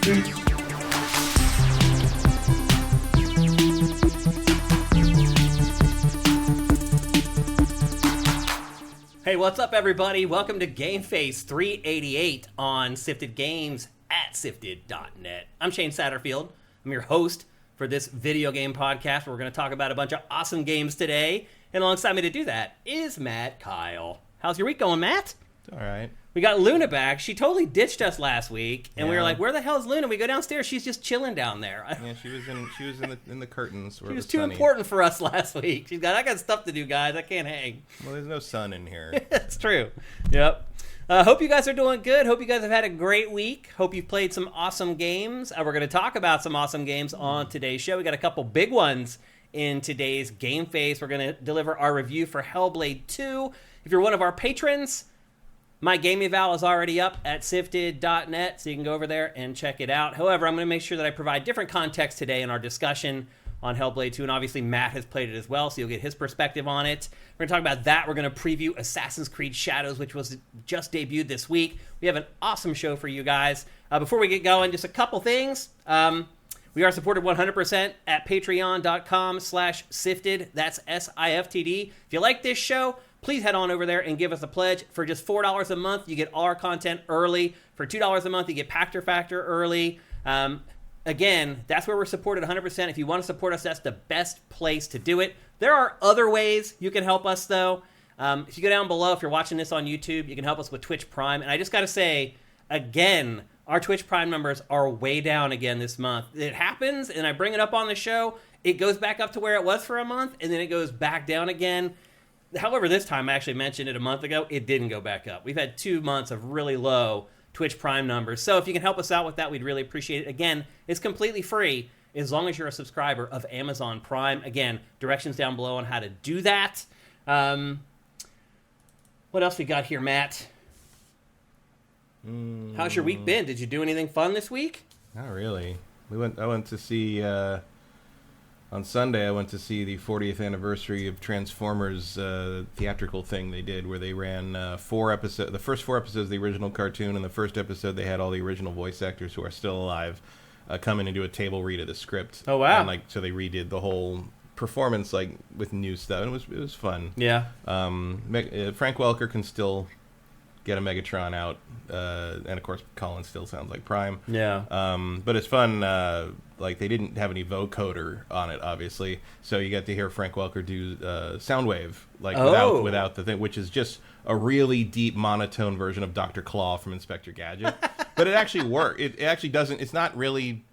Hey, what's up, everybody? Welcome to GameFace 388 on Sifted Games at Sifted.net. I'm Shane Satterfield. I'm your host for this video game podcast where we're going to talk about a bunch of awesome games today. And alongside me to do that is Matt Kyle. How's your week going, Matt? It's all right. We got Luna back. She totally ditched us last week, and we were like, "Where the hell is Luna?" We go downstairs. She's just chilling down there. Yeah, she was in the curtains. Where She it was was too sunny. important for us last week. I got stuff to do, guys. I can't hang. Well, there's no sun in here. That's true. Yep. Hope you guys are doing good. Hope you guys have had a great week. Hope you've played some awesome games. We're going to talk about some awesome games on today's show. We got a couple big ones in today's Game Face. We're going to deliver our review for Hellblade 2. If you're one of our patrons, my game eval is already up at Sifted.net, so you can go over there and check it out. However, I'm going to make sure that I provide different context today in our discussion on Hellblade 2, and obviously Matt has played it as well, so you'll get his perspective on it. We're going to talk about that. We're going to preview Assassin's Creed Shadows, which was just debuted this week. We have an awesome show for you guys. Before we get going, just a couple things. We are supported 100% at patreon.com/sifted. That's SIFTD. If you like this show, please head on over there and give us a pledge. For just $4 a month, you get all our content early. For $2 a month, you get Pactor Factor early. Again, that's where we're supported 100%. If you want to support us, that's the best place to do it. There are other ways you can help us, though. If you go down below, if you're watching this on YouTube, you can help us with Twitch Prime. And I just got to say, again, our Twitch Prime numbers are way down again this month. It happens, and I bring it up on the show. It goes back up to where it was for a month, and then it goes back down again. However, this time, I actually mentioned it a month ago, it didn't go back up. We've had 2 months of really low Twitch Prime numbers. So if you can help us out with that, we'd really appreciate it. Again, it's completely free as long as you're a subscriber of Amazon Prime. Again, directions down below on how to do that. What else we got here, Matt? How's your week been? Did you do anything fun this week? Not really. I went to see on Sunday. I went to see the 40th anniversary of Transformers theatrical thing they did, where they ran 4 episodes. The first 4 episodes of the original cartoon, and the first episode they had all the original voice actors who are still alive come in and do a table read of the script. Oh wow! And so they redid the whole performance with new stuff, and it was fun. Yeah. Frank Welker can still get a Megatron out, and of course Colin still sounds like Prime. Yeah. But it's fun. They didn't have any vocoder on it, obviously, so you get to hear Frank Welker do Soundwave, without the thing, which is just a really deep monotone version of Dr. Claw from Inspector Gadget. But it actually works. It actually doesn't. It's not really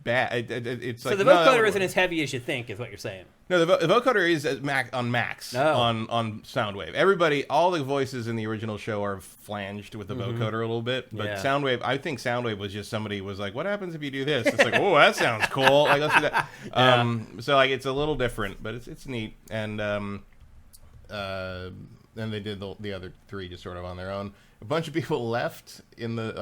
bad. It's so the vocoder isn't as heavy as you think, is what you're saying. No, the vocoder is on Max on Soundwave. All the voices in the original show are flanged with the vocoder a little bit, but Soundwave, I think Soundwave was just somebody was like, "What happens if you do this?" It's like, "Oh, that sounds cool." Like, let's do that. So it's a little different, but it's neat. And then they did the other 3 just sort of on their own. A bunch of people left in the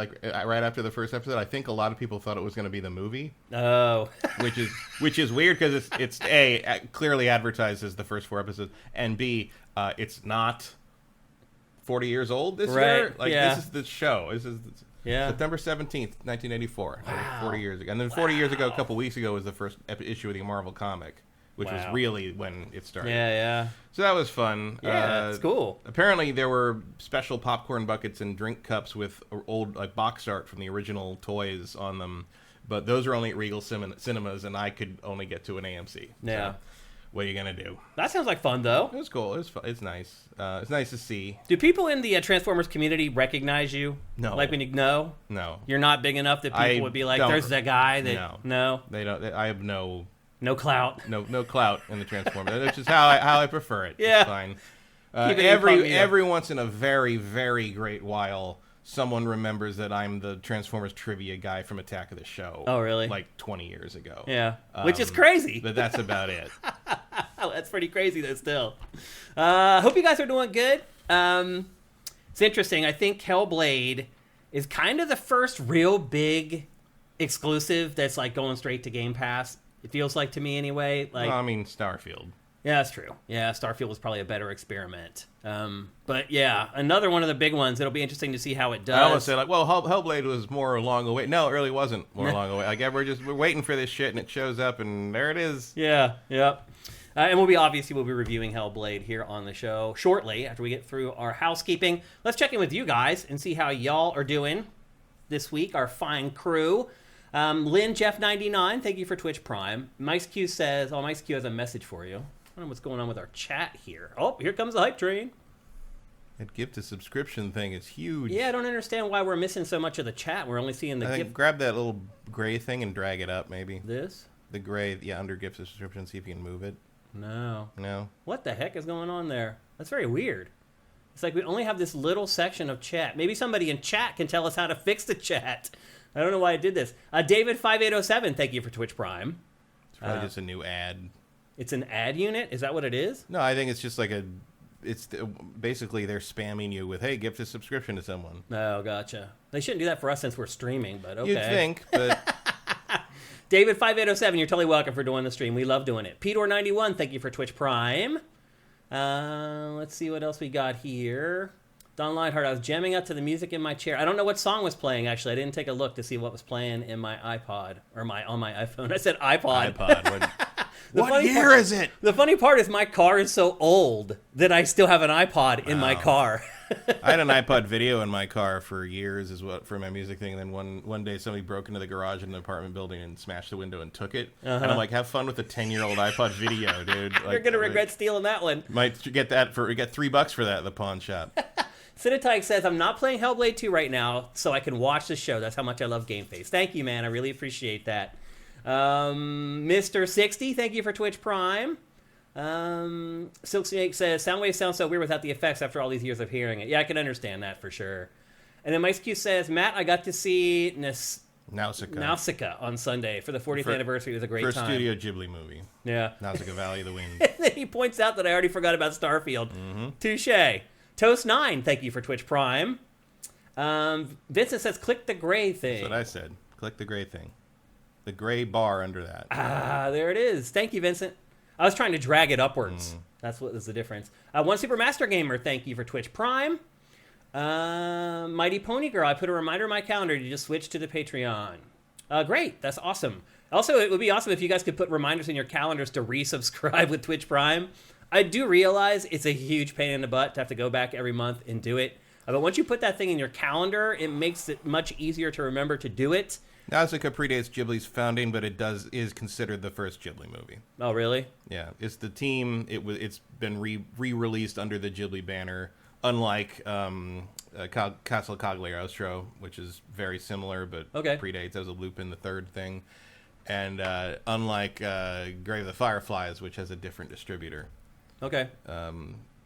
right after the first episode. I think a lot of people thought it was going to be the movie. Oh, which is weird because it's A, clearly advertised as the first 4 episodes, and B, it's not 40 years old this year. This is the show. This is September 17th, 1984. Wow. 40 years ago, and then 40 years ago, a couple weeks ago, was the first issue of the Marvel comic, which was really when it started. Yeah. So that was fun. Yeah, it's cool. Apparently, there were special popcorn buckets and drink cups with old box art from the original toys on them, but those are only at Regal Cinemas, and I could only get to an AMC. Yeah. So, what are you gonna do? That sounds like fun, though. It was cool. It's nice. It's nice to see. Do people in the Transformers community recognize you? No. Like when you know? No. You're not big enough that people would be like, "There's that guy that." No. They don't. I have no clout. No clout in the Transformers. That's just how I prefer it. Yeah. It's fine. Every once in a very, very great while, someone remembers that I'm the Transformers trivia guy from Attack of the Show. Oh, really? Like 20 years ago. Yeah. Which is crazy. But that's about it. That's pretty crazy, though, still. Hope you guys are doing good. It's interesting. I think Hellblade is kind of the first real big exclusive that's like going straight to Game Pass. It feels like to me anyway. Like, well, I mean, Starfield. Yeah, that's true. Yeah, Starfield was probably a better experiment. But yeah, another one of the big ones. It'll be interesting to see how it does. I almost say like, well, Hellblade was more along the way. No, it really wasn't more along the way. Like we're waiting for this shit, and it shows up, and there it is. Yeah, yep. And we'll be reviewing Hellblade here on the show shortly after we get through our housekeeping. Let's check in with you guys and see how y'all are doing this week. Our fine crew. Lynn Jeff 99, thank you for Twitch Prime. Mike's Q says, Mike's Q has a message for you. I don't know what's going on with our chat here. Oh, here comes the hype train. That gift to subscription thing is huge. Yeah, I don't understand why we're missing so much of the chat. We're only seeing the gift. Grab that little gray thing and drag it up, maybe. This? The gray, under gift to subscription, see if you can move it. No. No? What the heck is going on there? That's very weird. It's like we only have this little section of chat. Maybe somebody in chat can tell us how to fix the chat. I don't know why I did this. David5807, thank you for Twitch Prime. It's probably just a new ad. It's an ad unit? Is that what it is? No, I think it's just like basically they're spamming you with, hey, gift a subscription to someone. Oh, gotcha. They shouldn't do that for us since we're streaming, but okay. You'd think, but... David5807, you're totally welcome for doing the stream. We love doing it. Pedor91, thank you for Twitch Prime. Let's see what else we got here. Don Lightheart, I was jamming up to the music in my chair. I don't know what song was playing, actually. I didn't take a look to see what was playing in my iPod, or on my iPhone. I said iPod. What year is it? The funny part is my car is so old that I still have an iPod in my car. I had an iPod video in my car for years for my music thing, and then one day somebody broke into the garage in an apartment building and smashed the window and took it. And I'm like, have fun with a 10-year-old iPod video, dude. Like, you're going to regret stealing that one. Might get $3 for that at the pawn shop. Cinetike says, I'm not playing Hellblade 2 right now, so I can watch the show. That's how much I love GameFace. Thank you, man. I really appreciate that. Mr. 60, thank you for Twitch Prime. Silk Snake says, Soundwave sounds so weird without the effects after all these years of hearing it. Yeah, I can understand that for sure. And then Mike's Q says, Matt, I got to see Nausicaa on Sunday for the 40th anniversary. It was a great time. First Studio Ghibli movie. Yeah. Nausicaa Valley of the Wind. And then he points out that I already forgot about Starfield. Mm-hmm. Touche. Toast9, thank you for Twitch Prime. Vincent says, click the gray thing. That's what I said. Click the gray thing. The gray bar under that. Ah, there it is. Thank you, Vincent. I was trying to drag it upwards. That's what is the difference. One Super Master Gamer, thank you for Twitch Prime. Mighty Pony Girl, I put a reminder in my calendar to just switch to the Patreon. Great, that's awesome. Also, it would be awesome if you guys could put reminders in your calendars to resubscribe with Twitch Prime. I do realize it's a huge pain in the butt to have to go back every month and do it. But once you put that thing in your calendar, it makes it much easier to remember to do it. Nausicaa predates Ghibli's founding, but it is considered the first Ghibli movie. Oh, really? Yeah, it's the team. It's been re-released under the Ghibli banner, unlike Castle Cagliostro, which is very similar but predates as a Lupin the Third thing, and unlike Grave of the Fireflies, which has a different distributor. Okay.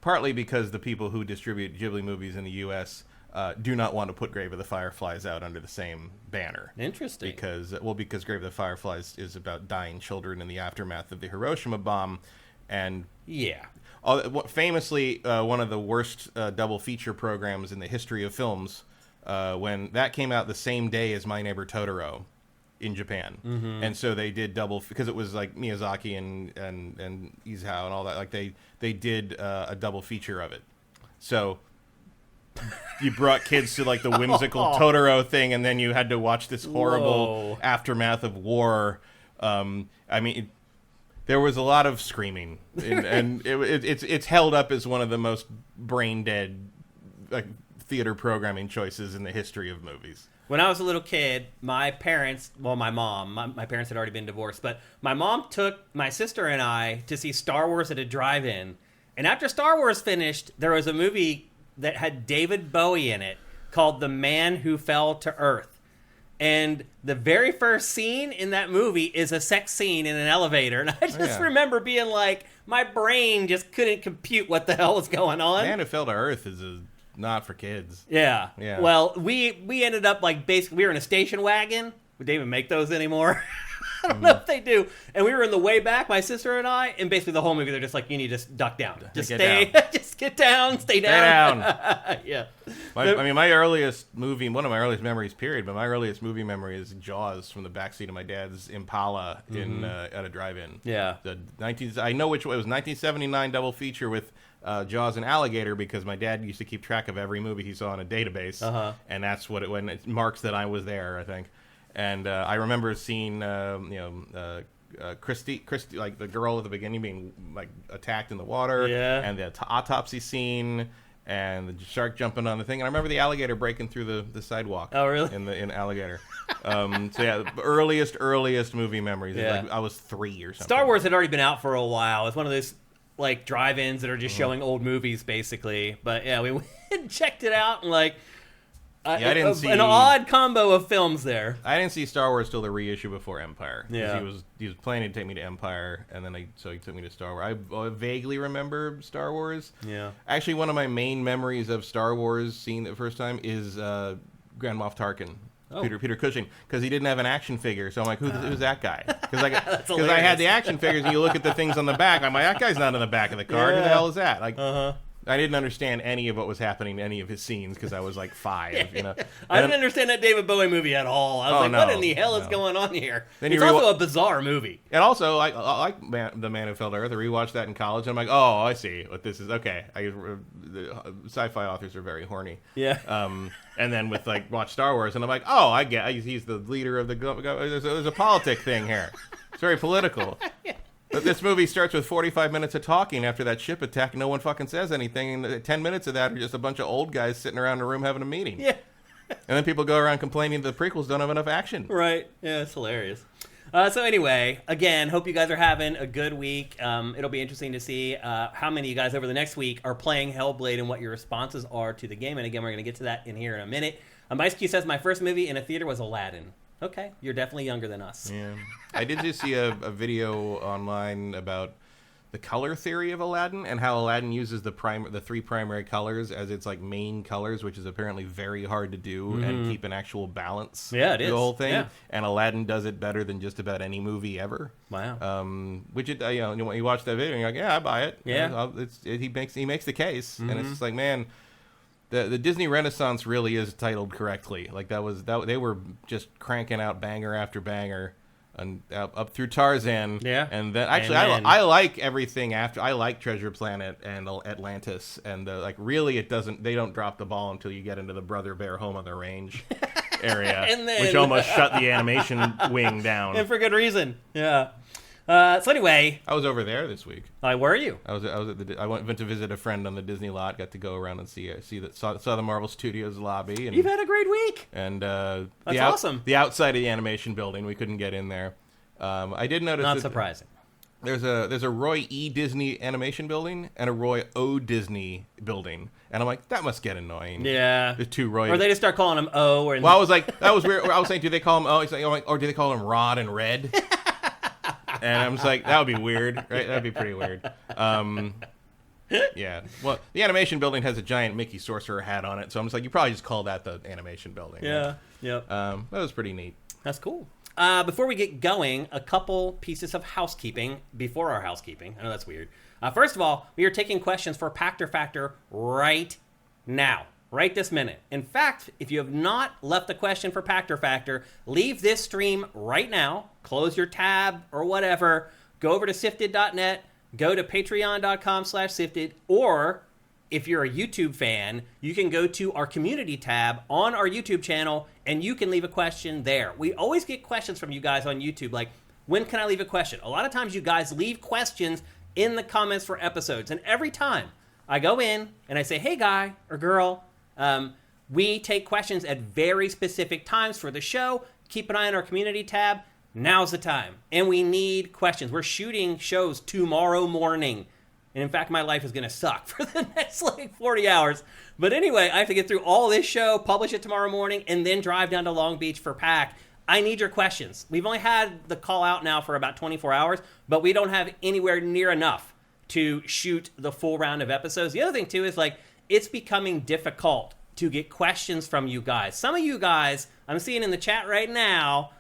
Partly because the people who distribute Ghibli movies in the U.S. Do not want to put Grave of the Fireflies out under the same banner. Interesting. Because Grave of the Fireflies is about dying children in the aftermath of the Hiroshima bomb, and famously one of the worst double feature programs in the history of films. When that came out the same day as My Neighbor Totoro in Japan, and so they did double because it was like Miyazaki and Isao and all that. Like they did a double feature of it. So you brought kids to like the whimsical Totoro thing, and then you had to watch this horrible aftermath of war. I mean, there was a lot of screaming, and it's held up as one of the most brain dead theater programming choices in the history of movies. When I was a little kid, my parents, my mom, my parents had already been divorced, but my mom took my sister and I to see Star Wars at a drive-in. And after Star Wars finished, there was a movie that had David Bowie in it called The Man Who Fell to Earth. And the very first scene in that movie is a sex scene in an elevator. And I just remember being like, my brain just couldn't compute what the hell was going on. Man Who Fell to Earth is not for kids. Yeah. Well, we ended up basically we were in a station wagon. would they even make those anymore? I don't know if they do. And we were in the way back, my sister and I, and basically the whole movie, they're just like, you need to duck down. Just stay, just get down, stay down. Yeah. My earliest movie, one of my earliest memories, period, but my earliest movie memory is Jaws from the backseat of my dad's Impala at a drive-in. Yeah. I know which one. It was 1979 double feature with Jaws and Alligator, because my dad used to keep track of every movie he saw in a database, and that's what when it marks that I was there, I think. And I remember seeing, Christy, like the girl at the beginning being like attacked in the water, and the autopsy scene, and the shark jumping on the thing. And I remember the alligator breaking through the sidewalk. Oh, really? In Alligator. So yeah, the earliest movie memories. Yeah. Like I was 3 or something. Star Wars had already been out for a while. It's one of those like drive-ins that are just showing old movies, basically. But yeah, we went and checked it out, and like. I didn't see an odd combo of films there. I didn't see Star Wars till the reissue before Empire. Yeah, he was planning to take me to Empire, and then so he took me to Star Wars. I vaguely remember Star Wars. Yeah, actually, one of my main memories of Star Wars seeing the first time is Grand Moff Tarkin. Peter Cushing, because he didn't have an action figure, so I'm like, who's that guy? Because I had the action figures, and you look at the things on the back, I'm like, that guy's not in the back of the car. Who the hell is that? Like. I didn't understand any of what was happening in any of his scenes because I was like 5, you know. I didn't understand that David Bowie movie at all. I was what in the hell is going on here? Then it's also a bizarre movie. And also, I like The Man Who Fell to Earth. I rewatched that in college, and I'm like, oh, I see what this is. Okay, the sci-fi authors are very horny. Yeah. And then with watch Star Wars, and I'm like, oh, I get. He's the leader of the. There's a politic thing here. It's very political. Yeah. But this movie starts with 45 minutes of talking after that ship attack. No one fucking says anything. And 10 minutes of that are just a bunch of old guys sitting around a room having a meeting. Yeah. And then people go around complaining the prequels don't have enough action. Right. Yeah, it's hilarious. So anyway, again, hope you guys are having a good week. It'll be interesting to see how many of you guys over the next week are playing Hellblade and what your responses are to the game. And again, we're going to get to that in here in a minute. Ice Cube says, my first movie in a theater was Aladdin. Okay, you're definitely younger than us. Yeah, I did just see a video online about the color theory of Aladdin and how Aladdin uses the 3 primary colors as its main colors, which is apparently very hard to do and keep an actual balance. Yeah, it is. The whole thing, yeah. And Aladdin does it better than just about any movie ever. Wow. Which when you watch that video, you're like, yeah, I buy it. Yeah. He makes the case, and it's just like, man. The Disney Renaissance really is titled correctly. They were just cranking out banger after banger, and up through Tarzan. Yeah, and then actually I like everything after. I like Treasure Planet and Atlantis, and really they don't drop the ball until you get into the Brother Bear Home on the Range area, which almost shut the animation wing down, and for good reason. Yeah. So anyway, I was over there this week. Where are you? I went to visit a friend on the Disney lot. Got to go around and saw the Marvel Studios lobby. And, you've had a great week. And that's awesome. The outside of the animation building, we couldn't get in there. I did notice. Not surprising. There's a Roy E. Disney animation building and a Roy O. Disney building, and I'm like, that must get annoying. Yeah. There's 2 Roy. Or they just start calling him O. Well, I was like, that was weird. I was saying, do they call him O? He's like, or do they call him Rod and Red? And I'm just like, that would be weird, right? That'd be pretty weird. Yeah. Well, the animation building has a giant Mickey Sorcerer hat on it, so I'm just like, you probably just call that the animation building. Yeah. Right? Yep. That was pretty neat. That's cool. Before we get going, a couple pieces of housekeeping before our housekeeping. I know that's weird. First of all, we are taking questions for Pactor Factor right now. Right this minute. In fact, if you have not left a question for Pactor Factor, leave this stream right now. Close your tab or whatever. Go over to sifted.net. Go to patreon.com/sifted. Or if you're a YouTube fan, you can go to our community tab on our YouTube channel and you can leave a question there. We always get questions from you guys on YouTube. Like, when can I leave a question? A lot of times you guys leave questions in the comments for episodes. And every time I go in and I say, hey, guy or girl, we take questions at very specific times for the show. Keep an eye on our community tab. Now's the time. And we need questions. We're shooting shows tomorrow morning. And in fact, my life is going to suck for the next 40 hours. But anyway, I have to get through all this show, publish it tomorrow morning, and then drive down to Long Beach for PAC. I need your questions. We've only had the call out now for about 24 hours, but we don't have anywhere near enough to shoot the full round of episodes. The other thing, too, is it's becoming difficult to get questions from you guys. Some of you guys, I'm seeing in the chat right now,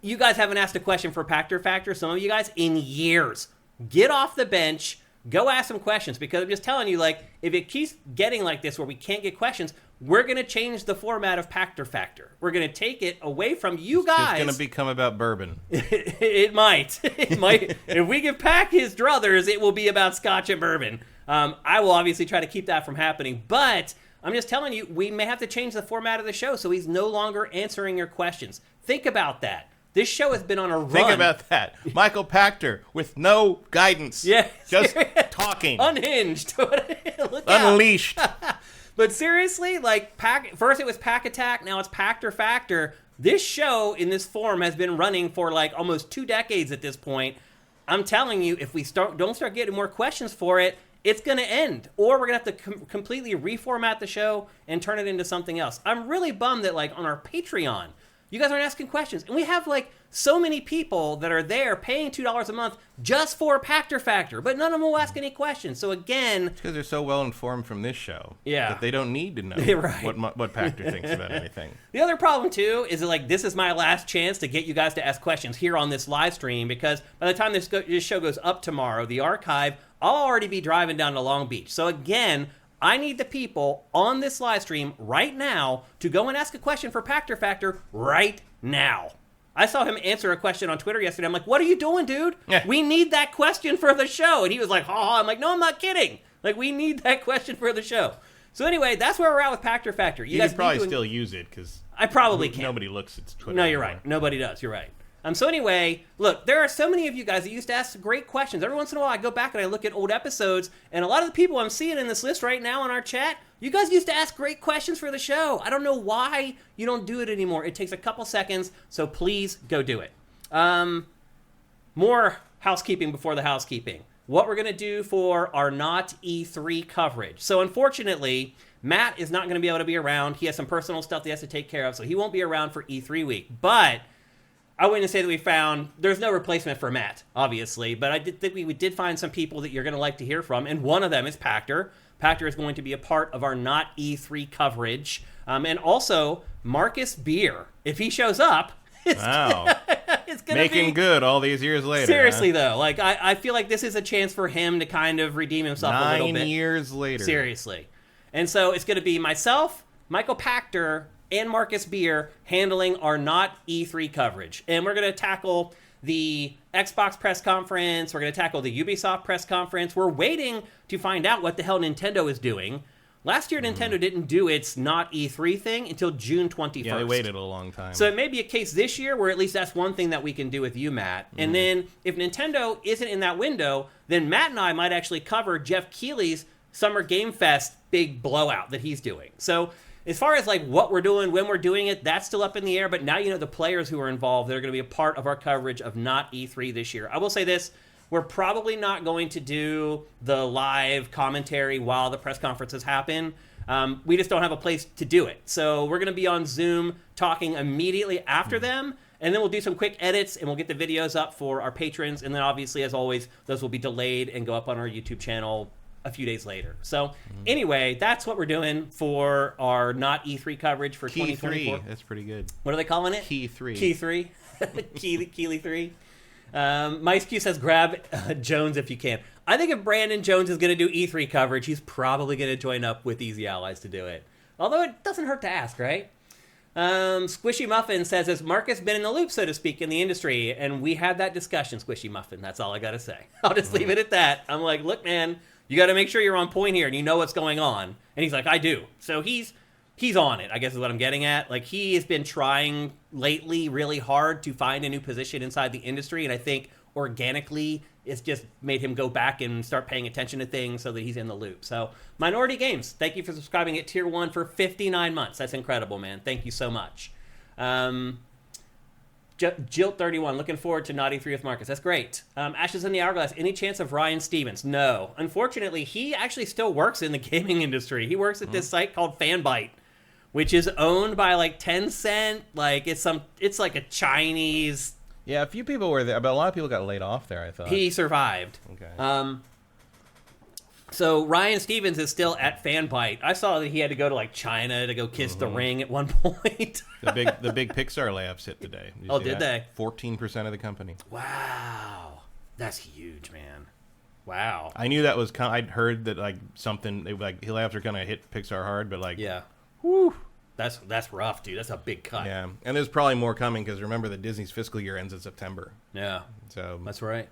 you guys haven't asked a question for Pactor Factor, some of you guys, in years. Get off the bench. Go ask some questions, because I'm just telling you, like, if it keeps getting like this where we can't get questions, we're going to change the format of Pactor Factor. We're going to take it away from you guys. It's going to become about bourbon. It might. It might. If we give Pac his druthers, it will be about scotch and bourbon. I will obviously try to keep that from happening, but I'm just telling you, we may have to change the format of the show so he's no longer answering your questions. Think about that. This show has been on a run. Think about that. Michael Pachter with no guidance. Yeah. Just talking. Unhinged. Look Unleashed. But seriously, like, first it was Pack Attack, now it's Pactor Factor. This show in this form has been running for like almost 2 decades at this point. I'm telling you, if we don't start getting more questions for it, it's going to end. Or we're going to have to completely reformat the show and turn it into something else. I'm really bummed that, like, on our Patreon, you guys aren't asking questions. And we have, like, so many people that are there paying $2 a month just for Pactor Factor, but none of them will ask any questions. So, again... It's because they're so well informed from this show that they don't need to know right. what Pachter thinks about anything. The other problem, too, is that, like, this is my last chance to get you guys to ask questions here on this live stream, because by the time this show goes up tomorrow, the archive, I'll already be driving down to Long Beach. So, again... I need the people on this live stream right now to go and ask a question for Pactor Factor right now. I saw him answer a question on Twitter yesterday. I'm like, what are you doing, dude? Yeah. We need that question for the show. And he was like, ha ha. I'm like, no, I'm not kidding. Like, we need that question for the show. So anyway, that's where we're at with Pactor Factor. You guys probably still use it because I probably can't. Nobody looks at Twitter. No, you're anymore. right. Nobody does. You're right. So anyway, look, there are so many of you guys that used to ask great questions. Every once in a while, I go back and I look at old episodes, and a lot of the people I'm seeing in this list right now in our chat, you guys used to ask great questions for the show. I don't know why you don't do it anymore. It takes a couple seconds, so please go do it. More housekeeping before the housekeeping. What we're going to do for our not E3 coverage. So unfortunately, Matt is not going to be able to be around. He has some personal stuff he has to take care of, so he won't be around for E3 week. But I wouldn't say that there's no replacement for Matt, obviously, but I did think we did find some people that you're going to like to hear from, and one of them is Pactor. Pactor is going to be a part of our not E3 coverage. And also, Marcus Beer, if he shows up, it's going to Making good all these years later. Seriously, though, like I feel like this is a chance for him to kind of redeem himself a little bit. 9 years later. Seriously. And so it's going to be myself, Michael Pactor, and Marcus Beer handling our not E3 coverage. And we're going to tackle the Xbox press conference. We're going to tackle the Ubisoft press conference. We're waiting to find out what the hell Nintendo is doing. Last year, Nintendo didn't do its not E3 thing until June 21st. Yeah, they waited a long time. So it may be a case this year where at least that's one thing that we can do with you, Matt. And then if Nintendo isn't in that window, then Matt and I might actually cover Jeff Keighley's Summer Game Fest big blowout that he's doing. So as far as like what we're doing, when we're doing it, that's still up in the air. But now you know the players who are involved that are going to be a part of our coverage of not E3 this year. I will say this. We're probably not going to do the live commentary while the press conferences happen. We just don't have a place to do it. So we're going to be on Zoom talking immediately after them. And then we'll do some quick edits and we'll get the videos up for our patrons. And then obviously, as always, those will be delayed and go up on our YouTube channel a few days later. So anyway, that's what we're doing for our not E3 coverage for Key 2024. 3. That's pretty good. What are they calling it? Key 3. Key 3. Keely 3. Mice Q says grab Jones if you can. I think if Brandon Jones is going to do E3 coverage, he's probably going to join up with Easy Allies to do it. Although it doesn't hurt to ask, right? Squishy Muffin says, has Marcus been in the loop, so to speak, in the industry? And we had that discussion, Squishy Muffin. That's all I got to say. I'll just leave it at that. I'm like, look, man, you got to make sure you're on point here and you know what's going on. And he's like, I do. So he's on it, I guess is what I'm getting at. Like, he has been trying lately really hard to find a new position inside the industry. And I think organically it's just made him go back and start paying attention to things so that he's in the loop. So Minority Games, thank you for subscribing at Tier 1 for 59 months. That's incredible, man. Thank you so much. Jilt31, looking forward to Naughty 3 with Marcus. That's great. Ashes in the Hourglass, any chance of Ryan Stevens? No. Unfortunately, he actually still works in the gaming industry. He works at this site called Fanbyte, which is owned by like Tencent. Like it's like a Chinese. Yeah, a few people were there, but a lot of people got laid off there, I thought. He survived. Okay. So Ryan Stevens is still at Fanbyte. I saw that he had to go to like China to go kiss the ring at one point. The big Pixar layoffs hit today. Did they? 14% of the company. Wow, that's huge, man. Wow. I knew that was. I'd heard that like something like layoffs are gonna hit Pixar hard, but like whew, that's rough, dude. That's a big cut. Yeah, and there's probably more coming because remember that Disney's fiscal year ends in September. Yeah, so that's right.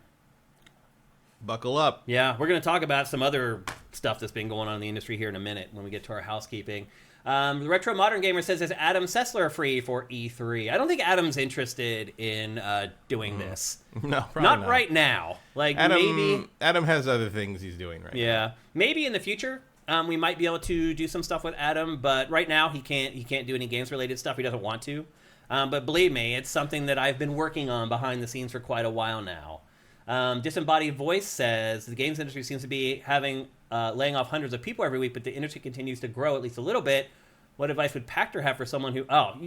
Buckle up. Yeah, we're going to talk about some other stuff that's been going on in the industry here in a minute when we get to our housekeeping. The Retro Modern Gamer says, is Adam Sessler free for E3? I don't think Adam's interested in doing this. No, not right now. Like maybe Adam has other things he's doing right now. Yeah, maybe in the future we might be able to do some stuff with Adam, but right now he can't do any games related stuff. He doesn't want to. But believe me, it's something that I've been working on behind the scenes for quite a while now. Disembodied Voice says the games industry seems to be laying off hundreds of people every week, but the industry continues to grow at least a little bit. What advice would Pachter have for someone who?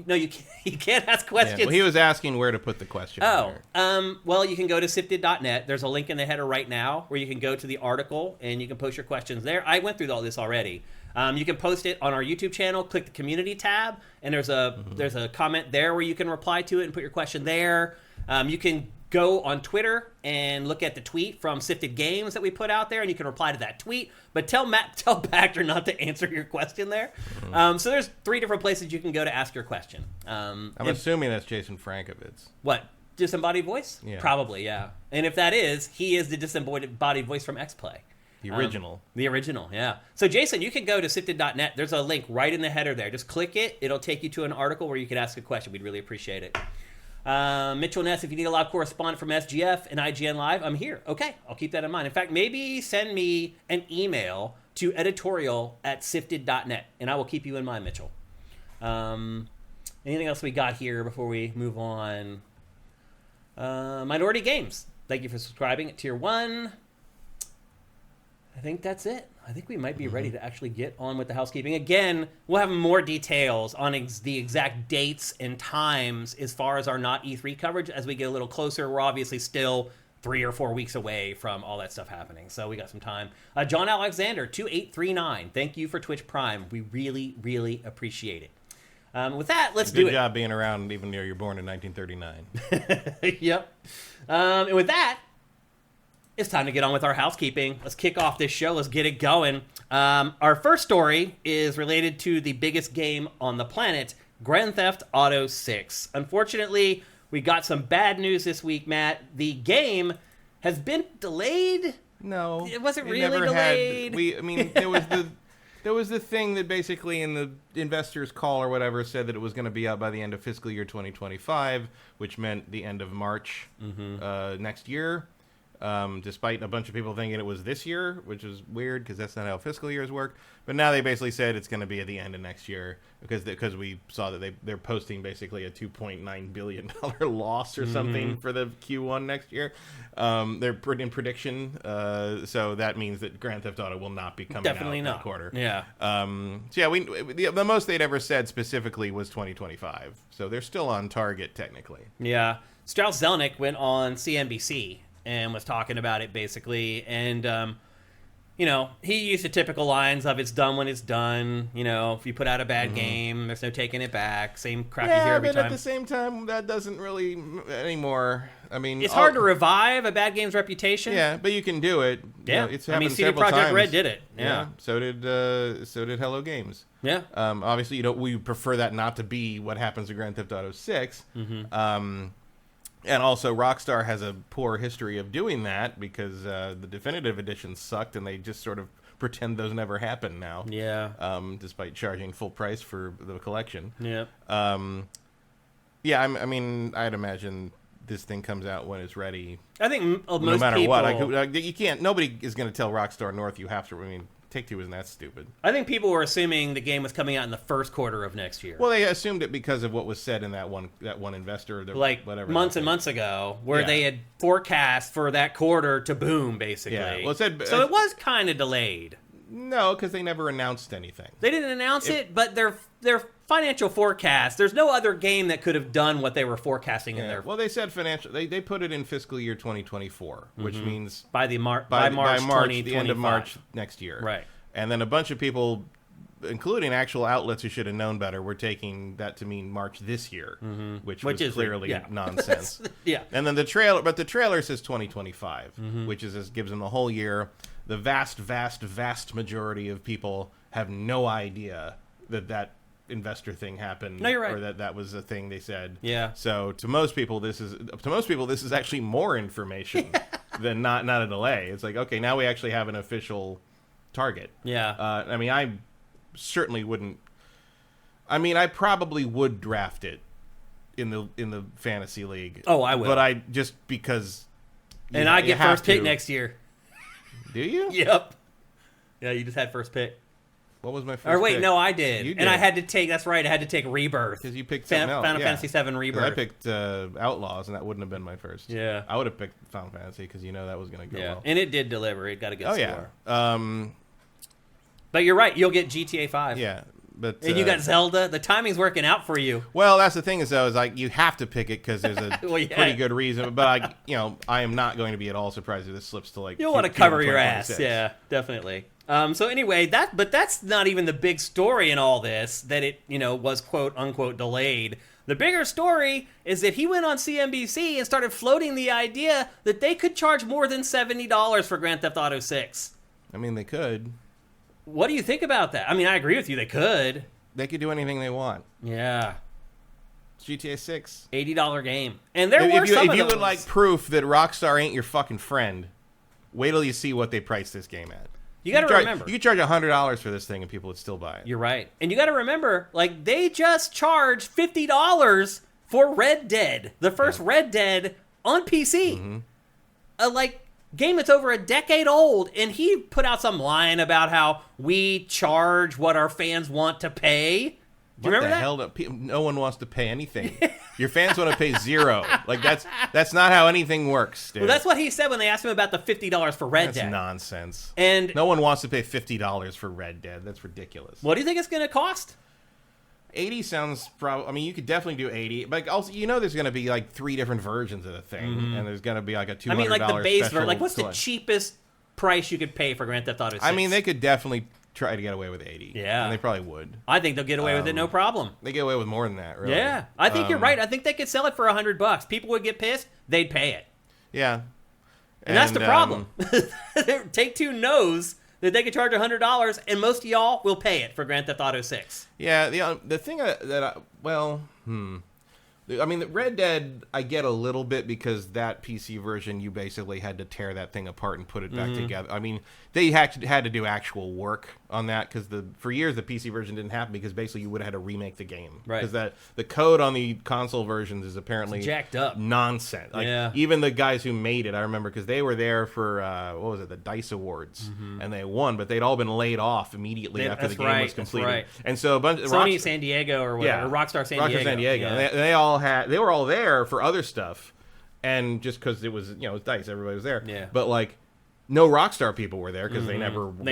You can't ask questions. Yeah, well, he was asking where to put the question. Well, you can go to sifted.net. There's a link in the header right now where you can go to the article and you can post your questions there. I went through all this already. You can post it on our YouTube channel. Click the community tab, and there's a comment there where you can reply to it and put your question there. You can go on Twitter and look at the tweet from Sifted Games that we put out there, and you can reply to that tweet. But tell Pachter not to answer your question there. So there's 3 different places you can go to ask your question. I'm assuming that's Jason Frankovitz. What? Disembodied Voice? Yeah. Probably, yeah. And if that is, he is the disembodied voice from X-Play. The original. The original, yeah. So, Jason, you can go to sifted.net. There's a link right in the header there. Just click it. It'll take you to an article where you can ask a question. We'd really appreciate it. Mitchell Ness, if you need a live correspondent from SGF and IGN Live, I'm here. Okay, I'll keep that in mind. In fact, maybe send me an email to editorial@sifted.net, and I will keep you in mind, Mitchell. Anything else we got here before we move on? Minority Games, thank you for subscribing at Tier 1. I think that's it. I think we might be ready to actually get on with the housekeeping. Again, we'll have more details on the exact dates and times as far as our not E3 coverage as we get a little closer. We're obviously still 3 or 4 weeks away from all that stuff happening, so we got some time. John Alexander, 2839, thank you for Twitch Prime. We really, really appreciate it. With that, let's do it. Good job being around even though you're born in 1939. Yep. And with that, it's time to get on with our housekeeping. Let's kick off this show. Let's get it going. Our first story is related to the biggest game on the planet, Grand Theft Auto 6. Unfortunately, we got some bad news this week, Matt. The game has been delayed. No. It wasn't really delayed. There was the thing that basically in the investors' call or whatever said that it was going to be out by the end of fiscal year 2025, which meant the end of March next year. Despite a bunch of people thinking it was this year, which is weird because that's not how fiscal years work. But now they basically said it's going to be at the end of next year because we saw that they're posting basically a $2.9 billion loss or something for the Q1 next year. They're in prediction, so that means that Grand Theft Auto will not be coming Definitely out not. that quarter. Yeah. The most they'd ever said specifically was 2025, so they're still on target technically. Yeah. Strauss Zelnick went on CNBC and was talking about it basically, and he used the typical lines of "it's done when it's done." If you put out a bad game, there's no taking it back. Same crap you hear every time. Yeah, but at the same time, that doesn't really anymore. I mean, it's hard to revive a bad game's reputation. Yeah, but you can do it. Yeah, it's happened CD several Projekt times. Red did it. Yeah. So did Hello Games. Yeah. Obviously, we prefer that not to be what happens to Grand Theft Auto 6. And also, Rockstar has a poor history of doing that because the definitive edition sucked, and they just sort of pretend those never happened now. Yeah. Despite charging full price for the collection. Yeah. I'd imagine this thing comes out when it's ready. I think most no matter people, what, you can't. Nobody is going to tell Rockstar North you have to. I mean, Take-Two isn't that stupid. I think people were assuming the game was coming out in the first quarter of next year. Well, they assumed it because of what was said in that one investor, months and months ago, where they had forecast for that quarter to boom, basically. Yeah. Well, so it was kind of delayed. No, because they never announced anything. They didn't announce it, but their financial forecast, there's no other game that could have done what they were forecasting in there. Well, they said financial. They put it in fiscal year 2024, which means by March the 2025. end of March next year. Right. And then a bunch of people, including actual outlets who should have known better, were taking that to mean March this year, which was clearly nonsense. Yeah. And then the trailer says 2025, which gives them the whole year. The vast majority of people have no idea that investor thing happened. No, you're right. Or that was a thing they said. Yeah. So to most people, this is actually more information than not a delay. It's like, okay, now we actually have an official target. Yeah. I mean, I certainly wouldn't. I mean, I probably would draft it in the fantasy league. Oh, I will. But I just because. And I get first pick next year. Do you? Yep. Yeah, you just had first pick. What was my first Or wait, pick? no, I did. You did. And I had to take, that's right, I had to take Rebirth. Because you picked something else. Final Fantasy VII Rebirth. I picked Outlaws, and that wouldn't have been my first. Yeah. I would have picked Final Fantasy, because that was going to go well. And it did deliver. It got a good score. Yeah. But you're right, you'll get GTA 5. Yeah. But, and you got Zelda. The timing's working out for you. Well, that's the thing is like you have to pick it because there's a pretty good reason. But I am not going to be at all surprised if this slips to like. You'll want to cover your ass, yeah, definitely. So anyway, that's not even the big story in all this. That it was quote unquote delayed. The bigger story is that he went on CNBC and started floating the idea that they could charge more than $70 for Grand Theft Auto 6. I mean, they could. What do you think about that? I mean, I agree with you. They could. They could do anything they want. Yeah. GTA 6. $80 game. And there were some of If you those. would like proof that Rockstar ain't your fucking friend, wait till you see what they price this game at. You got to remember. You could charge $100 for this thing and people would still buy it. You're right. And you got to remember, like, they just charged $50 for Red Dead. The first Red Dead on PC. Game that's over a decade old, and he put out some line about how we charge what our fans want to pay. Do you remember that? Hell, no one wants to pay anything. Your fans want to pay zero. Like that's not how anything works, dude. Well, that's what he said when they asked him about the $50 for Red Dead. That's nonsense. And no one wants to pay $50 for Red Dead. That's ridiculous. What do you think it's going to cost? 80 sounds probably. I mean, you could definitely do 80, but also there's going to be like 3 different versions of the thing, and there's going to be like a $200. I mean, like the base version. Like, what's the cheapest price you could pay for Grand Theft Auto 6? I mean, they could definitely try to get away with 80. Yeah, and they probably would. I think they'll get away with it, no problem. They get away with more than that, really. Yeah, I think you're right. I think they could sell it for $100. People would get pissed. They'd pay it. Yeah, and that's the problem. Take-Two knows that they could charge $100, and most of y'all will pay it for Grand Theft Auto 6. Yeah, the thing I mean, the Red Dead, I get a little bit because that PC version, you basically had to tear that thing apart and put it back together. I mean, they had to do actual work on that because for years the PC version didn't happen because basically you would have had to remake the game. Right. Because the code on the console versions is apparently jacked up nonsense. Like, even the guys who made it, I remember, because they were there for the DICE Awards, and they won, but they'd all been laid off immediately after the game was completed. Right. And so a bunch of Sony San Diego or whatever, Rockstar San Diego. Rockstar San Diego. Yeah. And they were all there for other stuff, and just because it was it was DICE, everybody was there. Yeah. But like, no Rockstar people were there because they never are. like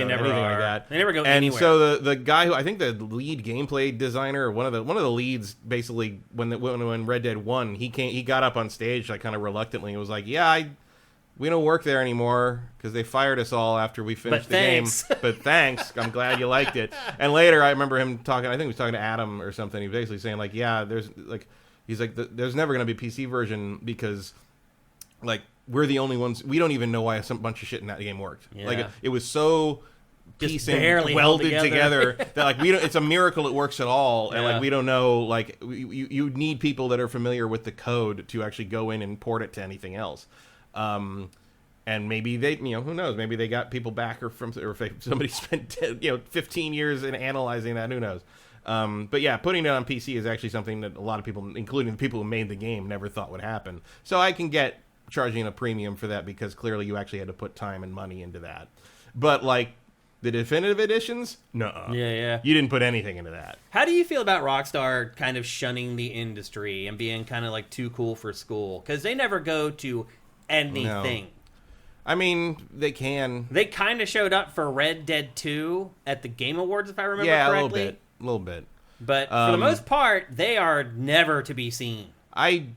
that. They never go and anywhere. And so the guy who I think the lead gameplay designer, or one of the leads, basically when Red Dead won, he got up on stage like kind of reluctantly and was like, we don't work there anymore because they fired us all after we finished the game. But thanks. I'm glad you liked it. And later I remember him talking, I think he was talking to Adam or something. He was basically saying like, he's like, there's never going to be a PC version because like we're the only ones. We don't even know why some bunch of shit in that game worked. Yeah. Like it was so piece and welded together that like it's a miracle it works at all. And like we don't know, like you need people that are familiar with the code to actually go in and port it to anything else. And maybe they, who knows? Maybe they got people back, or if somebody spent 15 years in analyzing that. Who knows? But yeah, putting it on PC is actually something that a lot of people, including the people who made the game, never thought would happen. So I can get charging a premium for that because clearly you actually had to put time and money into that. But like the definitive editions, nuh-uh. Yeah. You didn't put anything into that. How do you feel about Rockstar kind of shunning the industry and being kind of like too cool for school? Because they never go to anything. I mean, they can. They kind of showed up for Red Dead 2 at the Game Awards, if I remember correctly. A little bit. But for the most part, they are never to be seen. I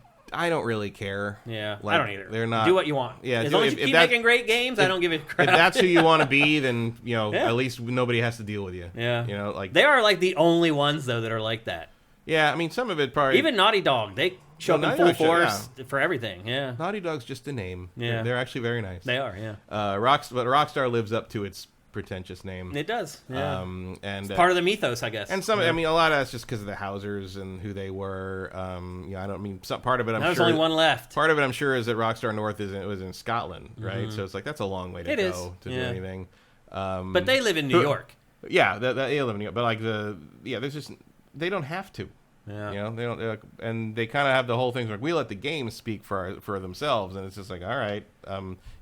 don't really care. Yeah, like, I don't either. They're not. Do what you want. Yeah, as long as you keep making great games, I don't give a crap. If that's who you want to be, then at least nobody has to deal with you. Yeah, like they are like the only ones though that are like that. Yeah, I mean some of it probably. Even Naughty Dog, they show up in full force for everything. Yeah, Naughty Dog's just a name. Yeah, they're actually very nice. They are. Yeah. Rockstar lives up to its pretentious name. It does. Yeah. And it's part of the mythos, I guess. And I mean, a lot of that's just because of the Housers and who they were. I don't mean some part of it. There's only one left. Part of it, I'm sure, is that Rockstar North was in Scotland, right? So it's like that's a long way to go to do anything. But they live in New York. Yeah, they live in New York. But like there's just they don't have to. Yeah. They don't, and they kind of have the whole thing like we let the games speak for themselves, and it's just like, all right,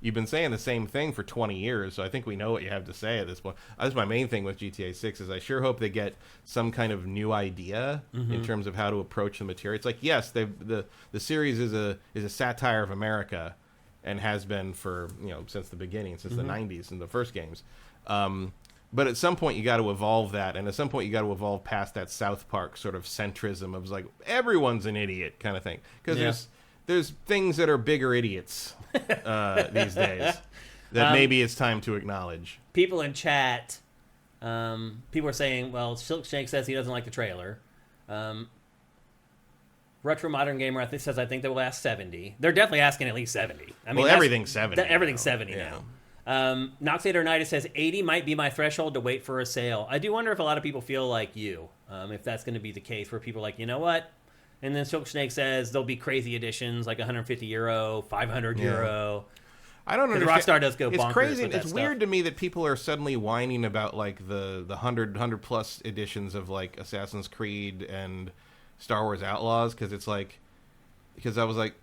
you've been saying the same thing for 20 years, so I think we know what you have to say at this point. That's my main thing with GTA 6 is I sure hope they get some kind of new idea in terms of how to approach the material. It's like, yes, the series is a satire of America, and has been for since the beginning, since the 90s and the first games. But at some point, you got to evolve that, and at some point, you got to evolve past that South Park sort of centrism of like everyone's an idiot kind of thing. Because there's things that are bigger idiots these days that maybe it's time to acknowledge. People in chat, people are saying, well, Silkshake says he doesn't like the trailer. Retro Modern Gamer says I think they will ask 70. They're definitely asking at least 70. I mean, everything's 70. Everything's 70 now. Noxatornitis says 80 might be my threshold to wait for a sale. I do wonder if a lot of people feel like you, if that's going to be the case, where people are like, you know what? And then Silk Snake says there'll be crazy editions like €150, €500. I don't understand. Rockstar does go bonkers. It's crazy. With that it's stuff. weird to me that people are suddenly whining about like the 100 plus editions of like Assassin's Creed and Star Wars Outlaws, because I was like,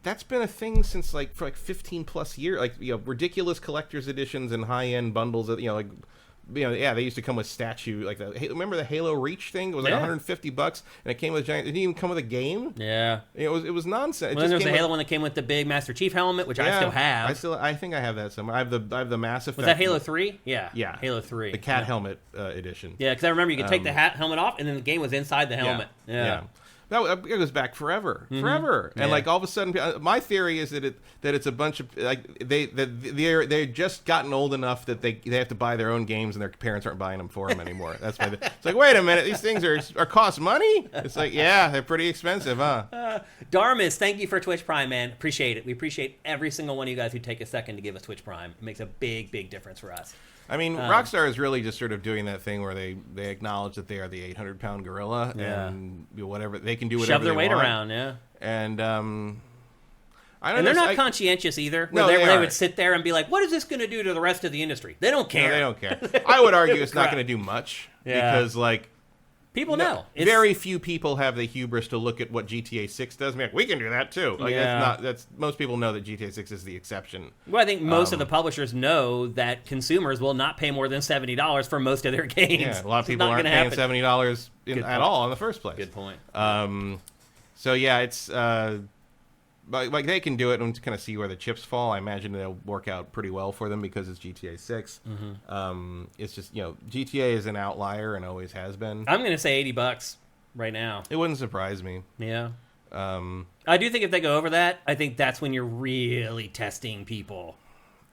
that's been a thing since for 15 plus years. Like ridiculous collector's editions and high end bundles of they used to come with statue like that. Remember the Halo Reach thing? It was like $150, and it came with a giant. It didn't even come with a game. Yeah, it was nonsense. Well, then there was the Halo one that came with the big Master Chief helmet, which I still have. I think I have that somewhere. I have the Mass Effect. Was that Halo 3? Yeah, Halo 3, the cat helmet edition. Yeah, because I remember you could take the helmet off, and then the game was inside the helmet. Yeah. That it goes back forever, and like all of a sudden, my theory is that it's a bunch of like they're just gotten old enough that they have to buy their own games and their parents aren't buying them for them anymore. That's why it's like, wait a minute, these things are cost money. It's like, yeah, they're pretty expensive, huh? Darmis, thank you for Twitch Prime, man. Appreciate it. We appreciate every single one of you guys who take a second to give us Twitch Prime. It makes a big difference for us. I mean, Rockstar is really just sort of doing that thing where they acknowledge that they are the 800-pound gorilla, and whatever they can do, whatever shove their weight want. around, and I don't know. And they're not conscientious either. Where they would sit there and be like, "What is this going to do to the rest of the industry?" They don't care. No, they don't care. I would argue it's not going to do much because people know. Very few people have the hubris to look at what GTA 6 does. I mean, we can do that too. That's most people know that GTA 6 is the exception. Well, I think most of the publishers know that consumers will not pay more than $70 for most of their games. Yeah, a lot of people aren't paying $70 at all in the first place. Good point. So yeah, it's like they can do it and kind of see where the chips fall. I imagine they'll work out pretty well for them because it's GTA 6. It's just GTA is an outlier and always has been. I'm going to say $80 right now. It wouldn't surprise me. Yeah. I do think if they go over that, I think that's when you're really testing people.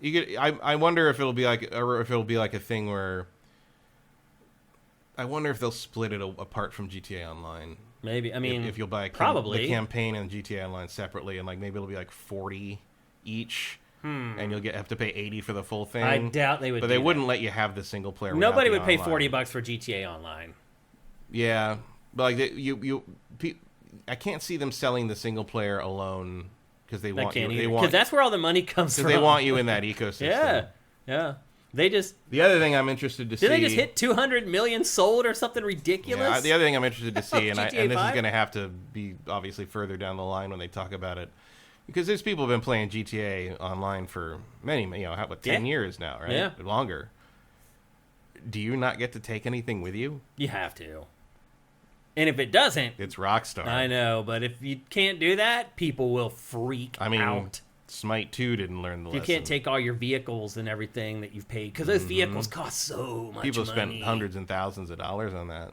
I wonder if it'll be like a thing where. I wonder if they'll split it apart from GTA Online. Maybe. I mean, if you'll buy probably the campaign and GTA Online separately, and like maybe it'll be like 40 each, and you'll have to pay 80 for the full thing. I doubt they would. But they wouldn't let you have the single player. Nobody would pay $40 for GTA Online. Yeah, but like I can't see them selling the single player alone because they want you. Because that's where all the money comes from. They want you in that ecosystem. Yeah. The other thing I'm interested to see. Did they just hit 200 million sold or something ridiculous? Yeah, the other thing I'm interested to see, and this is 5? going to have to be obviously further down the line when they talk about it, because there's people who've been playing GTA Online for many, 10 years now, right? Yeah. Longer. Do you not get to take anything with you? You have to. And if it doesn't, it's Rockstar. I know, but if you can't do that, people will freak out. Smite 2 didn't learn the lesson. You can't take all your vehicles and everything that you've paid, because those vehicles cost so much People money. spent hundreds and thousands of dollars on that.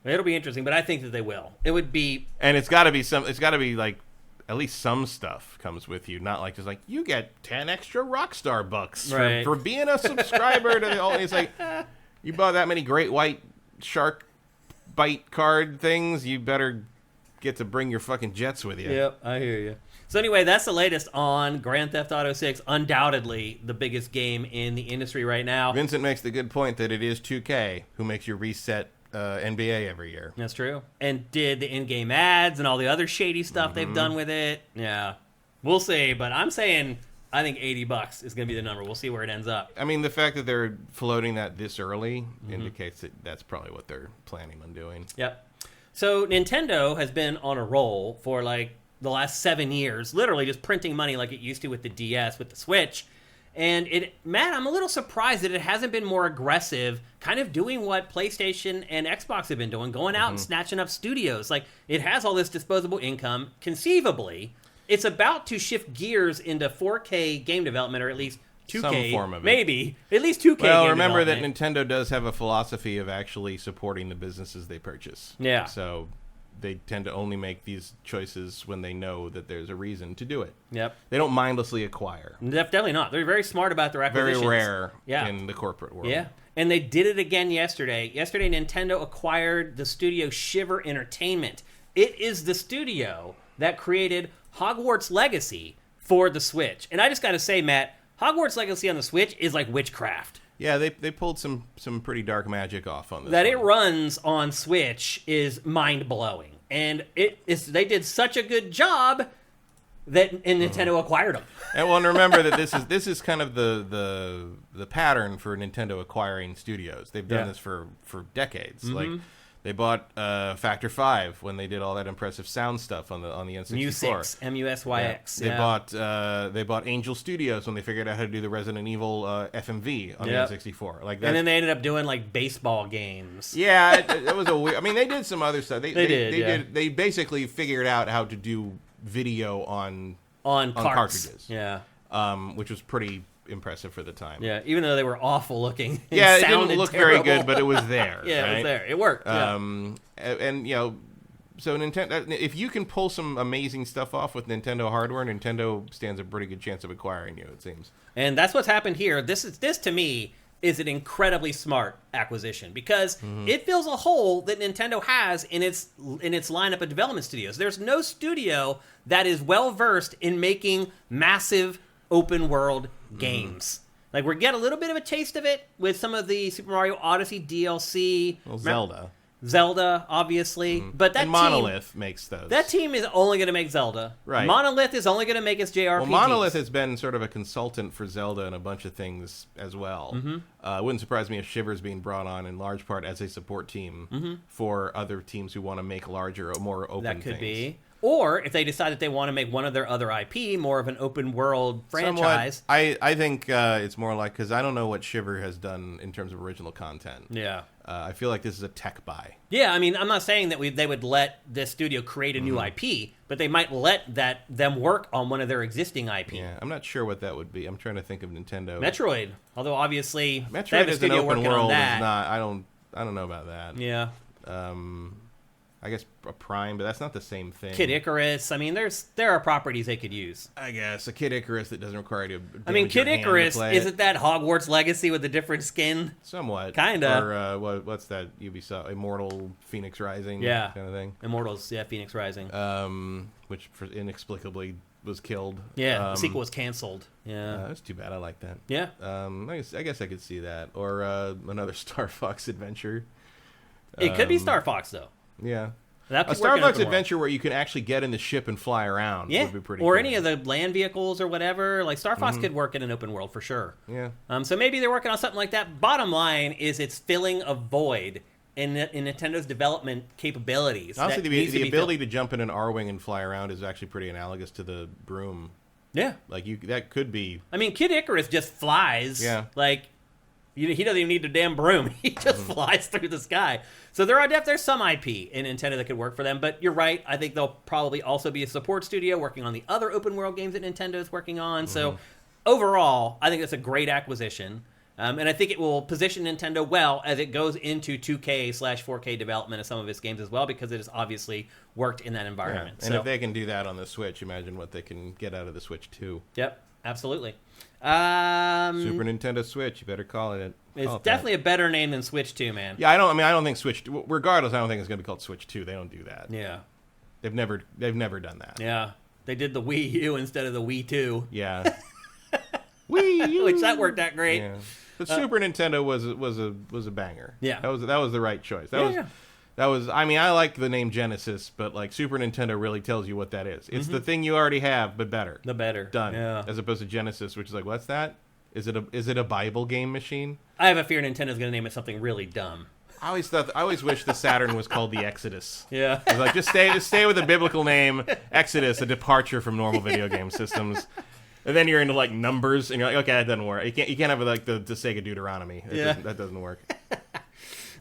It'll be interesting, but I think that they will. It would be... And it's got to be like, at least some stuff comes with you, not like just like, you get 10 extra Rockstar bucks for being a subscriber to the old. It's like, you bought that many great white shark bite card things, you better get to bring your fucking jets with you. Yep, I hear you. So anyway, that's the latest on Grand Theft Auto 6, undoubtedly the biggest game in the industry right now. Vincent makes the good point that it is 2K who makes you reset NBA every year. That's true. And did the in-game ads and all the other shady stuff they've done with it. Yeah. We'll see, but I'm saying I think $80 is going to be the number. We'll see where it ends up. I mean, the fact that they're floating that this early indicates that that's probably what they're planning on doing. Yep. So Nintendo has been on a roll for like the last 7 years, literally just printing money like it used to with the DS, with the Switch. And Matt, I'm a little surprised that it hasn't been more aggressive, kind of doing what PlayStation and Xbox have been doing, going out and snatching up studios. Like, it has all this disposable income. Conceivably, it's about to shift gears into 4K game development, or at least 2K. Some form of it. Maybe. At least 2K Well, game remember that development. Nintendo does have a philosophy of actually supporting the businesses they purchase. Yeah. So they tend to only make these choices when they know that there's a reason to do it. Yep. They don't mindlessly acquire. Definitely not. They're very smart about their acquisitions. Very rare in the corporate world. Yeah. And they did it again yesterday. Yesterday, Nintendo acquired the studio Shiver Entertainment. It is the studio that created Hogwarts Legacy for the Switch. And I just got to say, Matt, Hogwarts Legacy on the Switch is like witchcraft. Yeah, they pulled some pretty dark magic off on this. That one. it runs on Switch is mind-blowing. And they did such a good job that Nintendo acquired them. And well, and remember that this is kind of the pattern for Nintendo acquiring studios. They've done this for decades. Like they bought Factor 5 when they did all that impressive sound stuff on the N64. Musix, MUSYX. Yeah. They bought Angel Studios when they figured out how to do the Resident Evil FMV on the N64. Like that. And then they ended up doing like baseball games. Yeah, it was a weird. I mean, they did some other stuff. They did. They basically figured out how to do video on cartridges. Yeah. Which was pretty impressive for the time. Yeah, even though they were awful looking. Yeah, it didn't look very good, but it was there. Yeah, right? it was there. It worked. And you know, so Nintendo, if you can pull some amazing stuff off with Nintendo hardware, Nintendo stands a pretty good chance of acquiring you, it seems. And that's what's happened here. This to me is an incredibly smart acquisition, because it fills a hole that Nintendo has in its lineup of development studios. There's no studio that is well versed in making massive open world games. Like, we get a little bit of a taste of it with some of the Super Mario Odyssey DLC. Well, Zelda, obviously. But that Monolith makes those. That team is only going to make Zelda. Right. Monolith is only going to make its JRPGs. Well, Monolith has been sort of a consultant for Zelda and a bunch of things as well. It wouldn't surprise me if Shiver's being brought on in large part as a support team for other teams who want to make larger, more open things. That could be. Or if they decide that they want to make one of their other IP more of an open world franchise. Somewhat. I think it's more like, because I don't know what Shiver has done in terms of original content. Yeah. I feel like this is a tech buy. Yeah, I mean, I'm not saying that they would let this studio create a new IP, but they might let them work on one of their existing IP. Yeah, I'm not sure what that would be. I'm trying to think of Nintendo. Metroid, although obviously Metroid they have a is an studio open working world. on that. Is not. I don't know about that. Yeah. I guess a Prime, but that's not the same thing. Kid Icarus. I mean, there are properties they could use. I guess a Kid Icarus that doesn't require you to I mean, Kid Icarus, is isn't that Hogwarts Legacy with a different skin? Somewhat. Kinda. Or what's that Ubisoft Immortal Phoenix Rising? Yeah. Kind of thing. Immortals, yeah, Phoenix Rising. Which inexplicably was killed. Yeah, the sequel was canceled. Yeah. That's too bad. I like that. Yeah. I guess I could see that. Or another Star Fox adventure. It could be Star Fox, though. Yeah. A Star Fox adventure where you can actually get in the ship and fly around would be pretty cool. Or any of the land vehicles or whatever. Like, Star Fox could work in an open world for sure. Yeah. So maybe they're working on something like that. Bottom line is it's filling a void in Nintendo's development capabilities. Honestly, the ability to jump in an R-Wing and fly around is actually pretty analogous to the broom. Yeah. Like, that could be... I mean, Kid Icarus just flies. Yeah. Like, He doesn't even need a damn broom. He just flies through the sky. So there's some IP in Nintendo that could work for them. But you're right. I think they'll probably also be a support studio working on the other open world games that Nintendo is working on. So overall, I think it's a great acquisition. And I think it will position Nintendo well as it goes into 2K/4K development of some of its games as well, because it has obviously worked in that environment. Yeah. And if they can do that on the Switch, imagine what they can get out of the Switch 2. Yep, absolutely. Super Nintendo Switch, you better call it. It's definitely a better name than Switch 2, man. Yeah, I don't think Switch. Regardless, I don't think it's going to be called Switch 2. They don't do that. Yeah, they've never done that. Yeah, they did the Wii U instead of the Wii 2. Yeah, Wii U, which that worked out great. Yeah. But Super Nintendo was a banger. Yeah, that was the right choice. That was. I mean, I like the name Genesis, but like Super Nintendo really tells you what that is. It's the thing you already have, but better. The better. Done. Yeah. As opposed to Genesis, which is like, what's that? Is it a Bible game machine? I have a fear Nintendo's going to name it something really dumb. I always wish the Saturn was called the Exodus. Yeah. It's like just stay with the biblical name Exodus, a departure from normal video game systems. And then you're into like numbers, and you're like, okay, that doesn't work. You can't have like the Sega Deuteronomy. That doesn't work.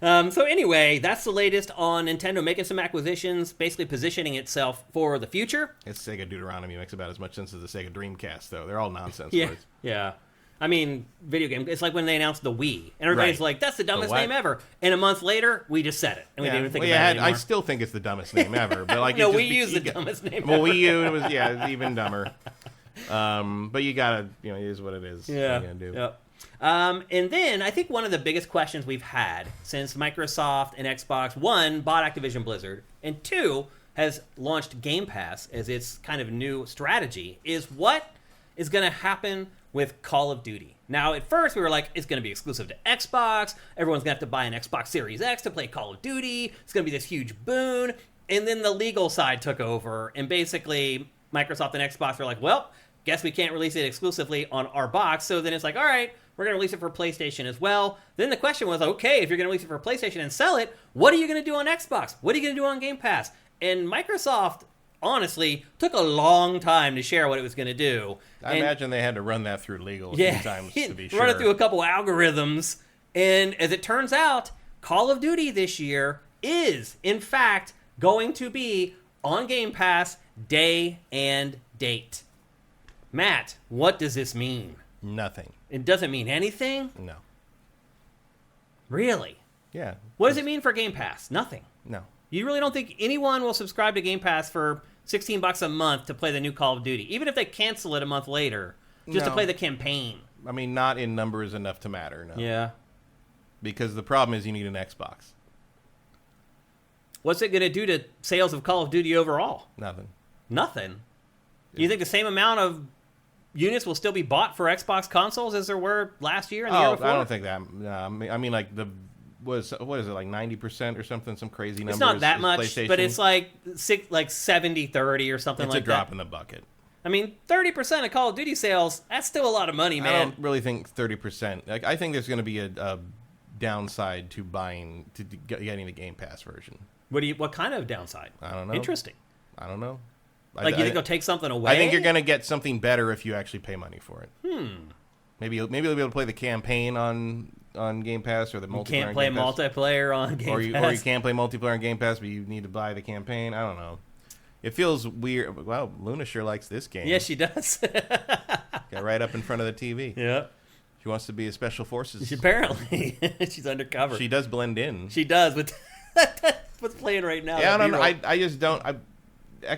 So anyway, that's the latest on Nintendo making some acquisitions, basically positioning itself for the future. Its Sega Deuteronomy makes about as much sense as the Sega Dreamcast, though. They're all nonsense words. Yeah. I mean, video game. It's like when they announced the Wii, and everybody's like, "That's the dumbest name ever." And a month later, we just said it, and we didn't even think about it anymore. I still think it's the dumbest name ever, but like no, Wii U's the dumbest name. Well, Wii U was it's even dumber. But you gotta, it is what it is. Yeah. What are you gonna do? Yep. And then I think one of the biggest questions we've had since Microsoft and Xbox, one, bought Activision Blizzard, and two, has launched Game Pass as its kind of new strategy, is what is going to happen with Call of Duty. Now, at first, we were like, it's going to be exclusive to Xbox. Everyone's going to have to buy an Xbox Series X to play Call of Duty. It's going to be this huge boon. And then the legal side took over, and basically Microsoft and Xbox were like, well, guess we can't release it exclusively on our box. So then it's like, all right, we're going to release it for PlayStation as well. Then the question was, okay, if you're going to release it for PlayStation and sell it, what are you going to do on Xbox? What are you going to do on Game Pass? And Microsoft, honestly, took a long time to share what it was going to do. I imagine they had to run that through legal a few times to be sure. Run it through a couple algorithms. And as it turns out, Call of Duty this year is, in fact, going to be on Game Pass day and date. Matt, what does this mean? Nothing. It doesn't mean anything? No. Really? Yeah. What does it mean for Game Pass? Nothing. No. You really don't think anyone will subscribe to Game Pass for $16 a month to play the new Call of Duty, even if they cancel it a month later, just to play the campaign? I mean, not in numbers enough to matter, no. Yeah. Because the problem is you need an Xbox. What's it going to do to sales of Call of Duty overall? Nothing. Nothing? Do you think the same amount of units will still be bought for Xbox consoles as there were last year and the year before? I don't think that. I mean, like what is it, like 90% or something? Some crazy number. It's not that much, but it's like 70-30 or something like that. It's a drop in the bucket. I mean, 30% of Call of Duty sales, that's still a lot of money, man. I don't really think 30%. Like, I think there's going to be a downside to getting the Game Pass version. What kind of downside? I don't know. Interesting. I don't know. Like, you think they'll take something away? I think you're going to get something better if you actually pay money for it. Maybe they'll be able to play the campaign on Game Pass, or the multiplayer. You can't play multiplayer on Game Pass. Or you can't play multiplayer on Game Pass, but you need to buy the campaign. I don't know. It feels weird. Wow, Luna sure likes this game. Yeah, she does. Got right up in front of the TV. Yeah. She wants to be a special forces. Apparently. She's undercover. She does blend in. She does, but what's playing right now? Yeah, I don't know. I just don't.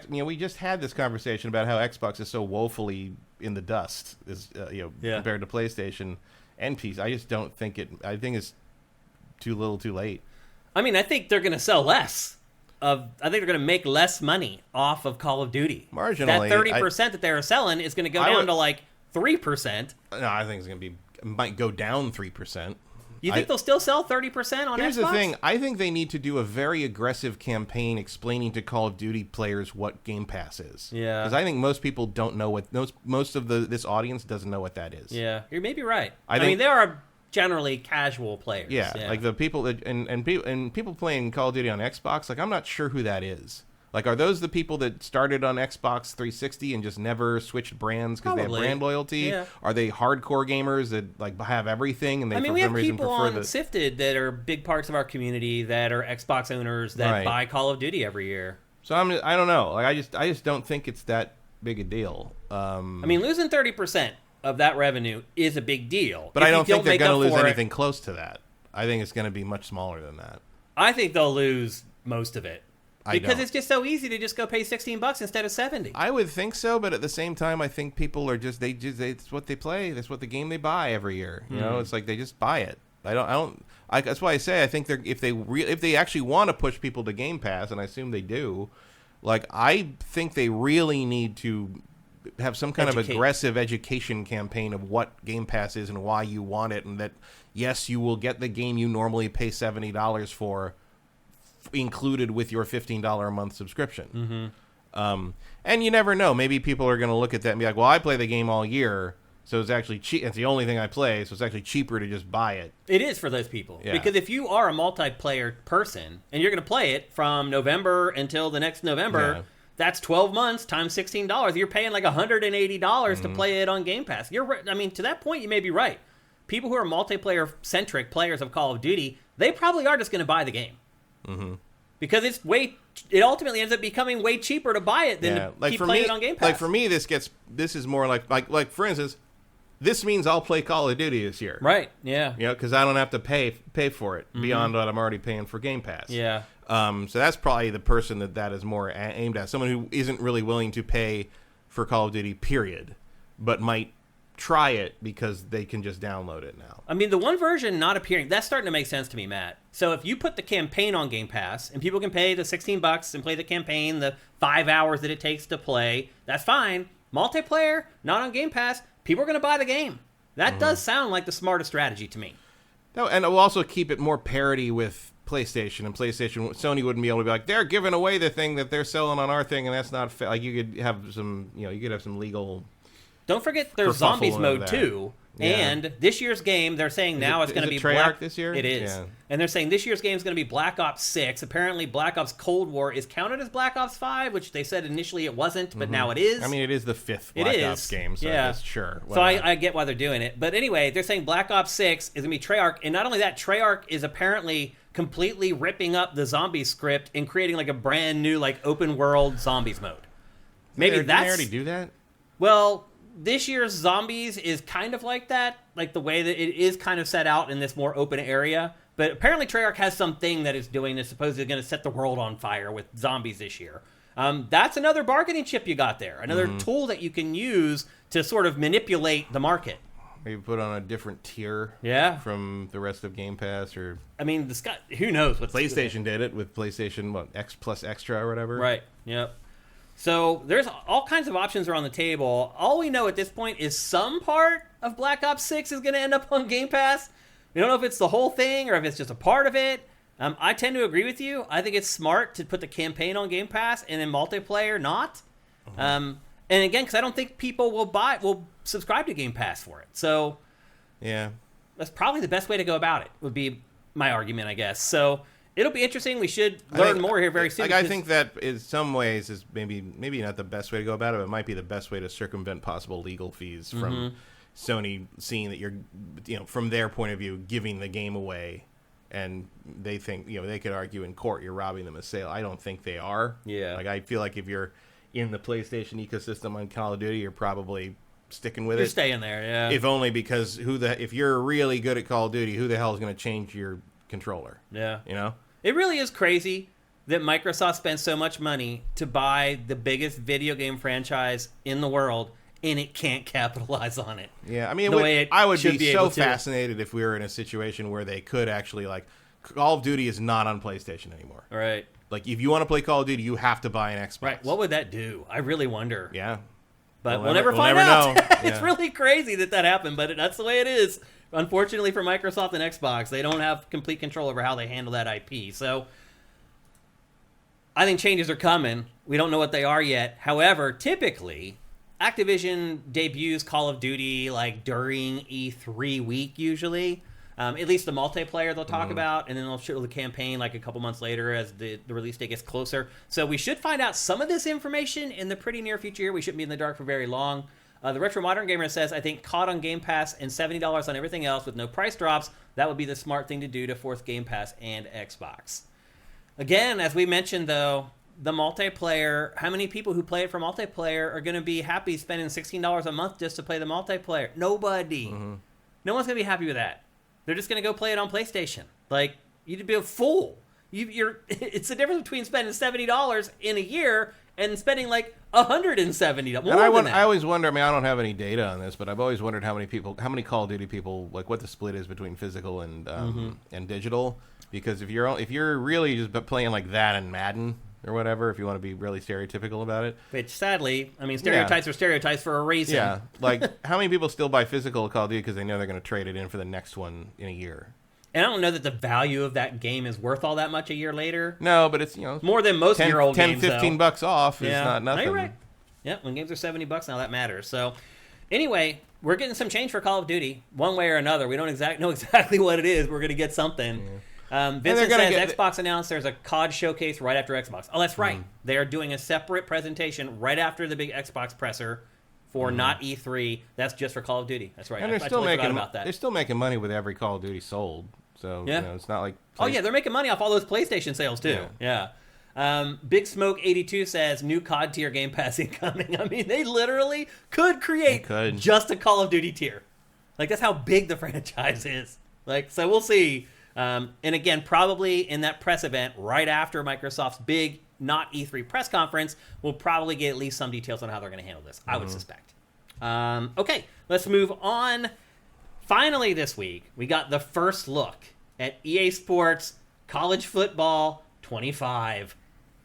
We just had this conversation about how Xbox is so woefully in the dust, compared to PlayStation and PC. I just don't think it. I think it's too little, too late. I mean, I think they're going to sell less. I think they're going to make less money off of Call of Duty. Marginally, that 30% that they're selling is going to go down to like 3%. No, I think it might go down 3%. You think they'll still sell 30% on Xbox? Here's the thing. I think they need to do a very aggressive campaign explaining to Call of Duty players what Game Pass is. Yeah. Because I think most people don't know what... Most of this audience doesn't know what that is. Yeah. You're maybe right. I mean, they are generally casual players. Yeah. Like the people... And people playing Call of Duty on Xbox, like, I'm not sure who that is. Like, are those the people that started on Xbox 360 and just never switched brands because they have brand loyalty? Yeah. Are they hardcore gamers that like have everything and they for we some have reason people prefer on Sifted that are big parts of our community that are Xbox owners that buy Call of Duty every year. So I don't know. Like I just don't think it's that big a deal. Losing 30% of that revenue is a big deal. But I don't think they're going to lose anything close to that. I think it's going to be much smaller than that. I think they'll lose most of it. Because it's just so easy to just go pay $16 instead of $70. I would think so, but at the same time, I think people are just it's what they play. That's what the game they buy every year. You know, it's like they just buy it. That's why I say I think if they actually want to push people to Game Pass, and I assume they do, like I think they really need to have some kind of aggressive education campaign of what Game Pass is and why you want it, and that yes, you will get the game you normally pay $70 for included with your $15 a month subscription. And you never know. Maybe people are going to look at that and be like, well, I play the game all year, so it's actually cheap. It's the only thing I play, so it's actually cheaper to just buy it. It is for those people. Yeah. Because if you are a multiplayer person and you're going to play it from November until the next November, that's 12 months times $16. You're paying like $180 to play it on Game Pass. To that point, you may be right. People who are multiplayer-centric players of Call of Duty, they probably are just going to buy the game. Because it ultimately ends up becoming way cheaper to buy it than to keep playing it on Game Pass. Like for me, this is more like for instance, this means I'll play Call of Duty this year. Right, yeah. You know, because I don't have to pay for it beyond what I'm already paying for Game Pass. Yeah. So that's probably the person that is more aimed at. Someone who isn't really willing to pay for Call of Duty, period, but might try it because they can just download it now. The one version not appearing, that's starting to make sense to me, Matt. So if you put the campaign on Game Pass and people can pay the $16 and play the campaign, the 5 hours that it takes to play, that's fine. Multiplayer, not on Game Pass, people are going to buy the game. That does sound like the smartest strategy to me. No, and it will also keep it more parity with PlayStation. And Sony wouldn't be able to be like, they're giving away the thing that they're selling on our thing, and that's not fair. Like you could have some legal. Don't forget there's Zombies mode too. Yeah. And this year's game, they're saying now it's going to be Treyarch this year? It is. Yeah. And they're saying this year's game is going to be Black Ops 6. Apparently, Black Ops Cold War is counted as Black Ops 5, which they said initially it wasn't, but now it is. It is the fifth Black Ops game, so yeah. Sure. So I get why they're doing it. But anyway, they're saying Black Ops 6 is going to be Treyarch. And not only that, Treyarch is apparently completely ripping up the zombie script and creating like a brand new like open world zombies mode. Didn't they already do that? Well, this year's Zombies is kind of like that, like the way that it is kind of set out in this more open area. But apparently Treyarch has something that is doing that's supposedly going to set the world on fire with zombies this year. That's another bargaining chip you got there, another tool that you can use to sort of manipulate the market. Maybe put on a different tier from the rest of Game Pass, or who knows what PlayStation did it with PlayStation X plus Extra or whatever. Right. Yep. So there's all kinds of options are on the table. All we know at this point is some part of Black Ops 6 is going to end up on Game Pass. We don't know if it's the whole thing or if it's just a part of it. I tend to agree with you. I think it's smart to put the campaign on Game Pass and then multiplayer not. And again, because I don't think people will subscribe to Game Pass for it. So yeah, that's probably the best way to go about it, would be my argument, I guess. So it'll be interesting. We should learn more here very soon. I think that in some ways is maybe not the best way to go about it, but it might be the best way to circumvent possible legal fees from Sony, seeing that you're, from their point of view, giving the game away, and they think, they could argue in court you're robbing them of sale. I don't think they are. Yeah. Like, I feel like if you're in the PlayStation ecosystem on Call of Duty, you're probably sticking with it. You're staying there, yeah. If only because if you're really good at Call of Duty, who the hell is going to change your controller? Yeah. It really is crazy that Microsoft spends so much money to buy the biggest video game franchise in the world, and it can't capitalize on it. Yeah, I would be so fascinated if we were in a situation where they could actually, like, Call of Duty is not on PlayStation anymore. Right. Like, if you want to play Call of Duty, you have to buy an Xbox. Right. What would that do? I really wonder. Yeah. But we'll never find out. It's really crazy that happened, but that's the way it is. Unfortunately for Microsoft and Xbox, they don't have complete control over how they handle that IP. So I think changes are coming. We don't know what they are yet. However, typically, Activision debuts Call of Duty like during E3 week usually. At least the multiplayer they'll talk about, and then they'll show the campaign like a couple months later as the release date gets closer. So we should find out some of this information in the pretty near future here. We shouldn't be in the dark for very long. The Retro Modern Gamer says, I think caught on Game Pass and $70 on everything else with no price drops, that would be the smart thing to do to force Game Pass and Xbox. Again, as we mentioned, though, the multiplayer, how many people who play it for multiplayer are going to be happy spending $16 a month just to play the multiplayer? Nobody. No one's going to be happy with that. They're just going to go play it on PlayStation. Like, you'd be a fool. It's the difference between spending $70 in a year and spending like $170. More than that. I always wonder. I mean, I don't have any data on this, but I've always wondered how many Call of Duty people, like, what the split is between physical and digital. Because if you're really just playing like that and Madden or whatever, if you want to be really stereotypical about it, which sadly, I mean, stereotypes are stereotypes for a reason. Yeah, like how many people still buy physical Call of Duty because they know they're going to trade it in for the next one in a year? And I don't know that the value of that game is worth all that much a year later. No, but it's, more than most year-old games, $10-15 off is not nothing. No, you're right. Yeah, when games are $70 now, that matters. So, anyway, we're getting some change for Call of Duty, one way or another. We don't know exactly what it is. We're going to get something. Vincent says Xbox announced there's a COD showcase right after Xbox. Oh, that's right. They are doing a separate presentation right after the big Xbox presser for not E3. That's just for Call of Duty. That's right. And they're still making about that. They're still making money with every Call of Duty sold. So it's not like they're making money off all those PlayStation sales too. Yeah. Big Smoke 82 says new COD tier Game Pass incoming. I mean, they literally could create just a Call of Duty tier. Like, that's how big the franchise is. Like, so we'll see. And again, probably in that press event right after Microsoft's big not E3 press conference, we'll probably get at least some details on how they're going to handle this. I would suspect. Okay, let's move on. Finally this week, we got the first look at EA Sports College Football 25.